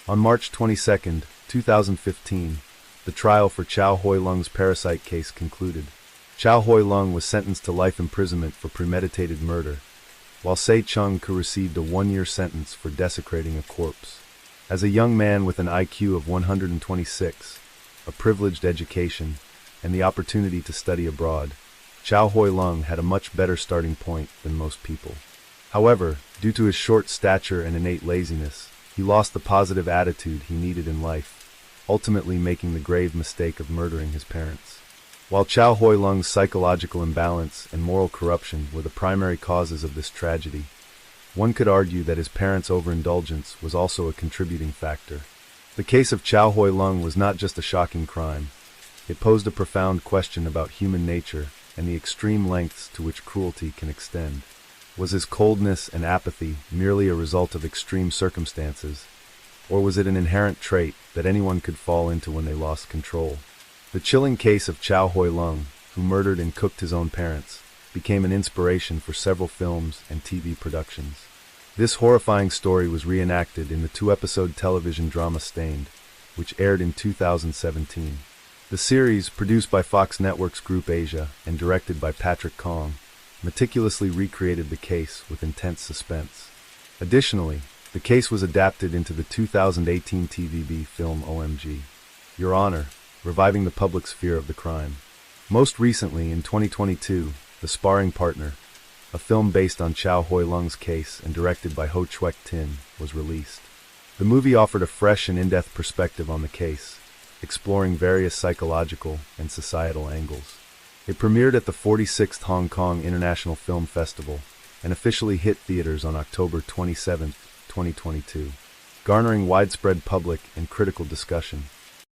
On March 22, 2015, the trial for Chow Hoi Lung's parasite case concluded. Chow Hoi Lung was sentenced to life imprisonment for premeditated murder, while Say Chung Koo received a 1-year sentence for desecrating a corpse. As a young man with an IQ of 126, a privileged education, and the opportunity to study abroad, Chow Hoi Lung had a much better starting point than most people. However, due to his short stature and innate laziness, he lost the positive attitude he needed in life, ultimately making the grave mistake of murdering his parents. While Chow Hoi Lung's psychological imbalance and moral corruption were the primary causes of this tragedy, one could argue that his parents' overindulgence was also a contributing factor. The case of Chow Hoi Lung was not just a shocking crime. It posed a profound question about human nature and the extreme lengths to which cruelty can extend. Was his coldness and apathy merely a result of extreme circumstances, or was it an inherent trait that anyone could fall into when they lost control? The chilling case of Chow Hoi Lung, who murdered and cooked his own parents, became an inspiration for several films and TV productions. This horrifying story was reenacted in the 2-episode television drama Stained, which aired in 2017. The series, produced by Fox Networks Group Asia and directed by Patrick Kong, meticulously recreated the case with intense suspense. Additionally, the case was adapted into the 2018 TVB film OMG, Your Honor, reviving the public's fear of the crime. Most recently, in 2022, The Sparring Partner, a film based on Chow Hoi Lung's case and directed by Ho Chwek Tin, was released. The movie offered a fresh and in-depth perspective on the case, exploring various psychological and societal angles. It premiered at the 46th Hong Kong International Film Festival and officially hit theaters on October 27, 2022, garnering widespread public and critical discussion.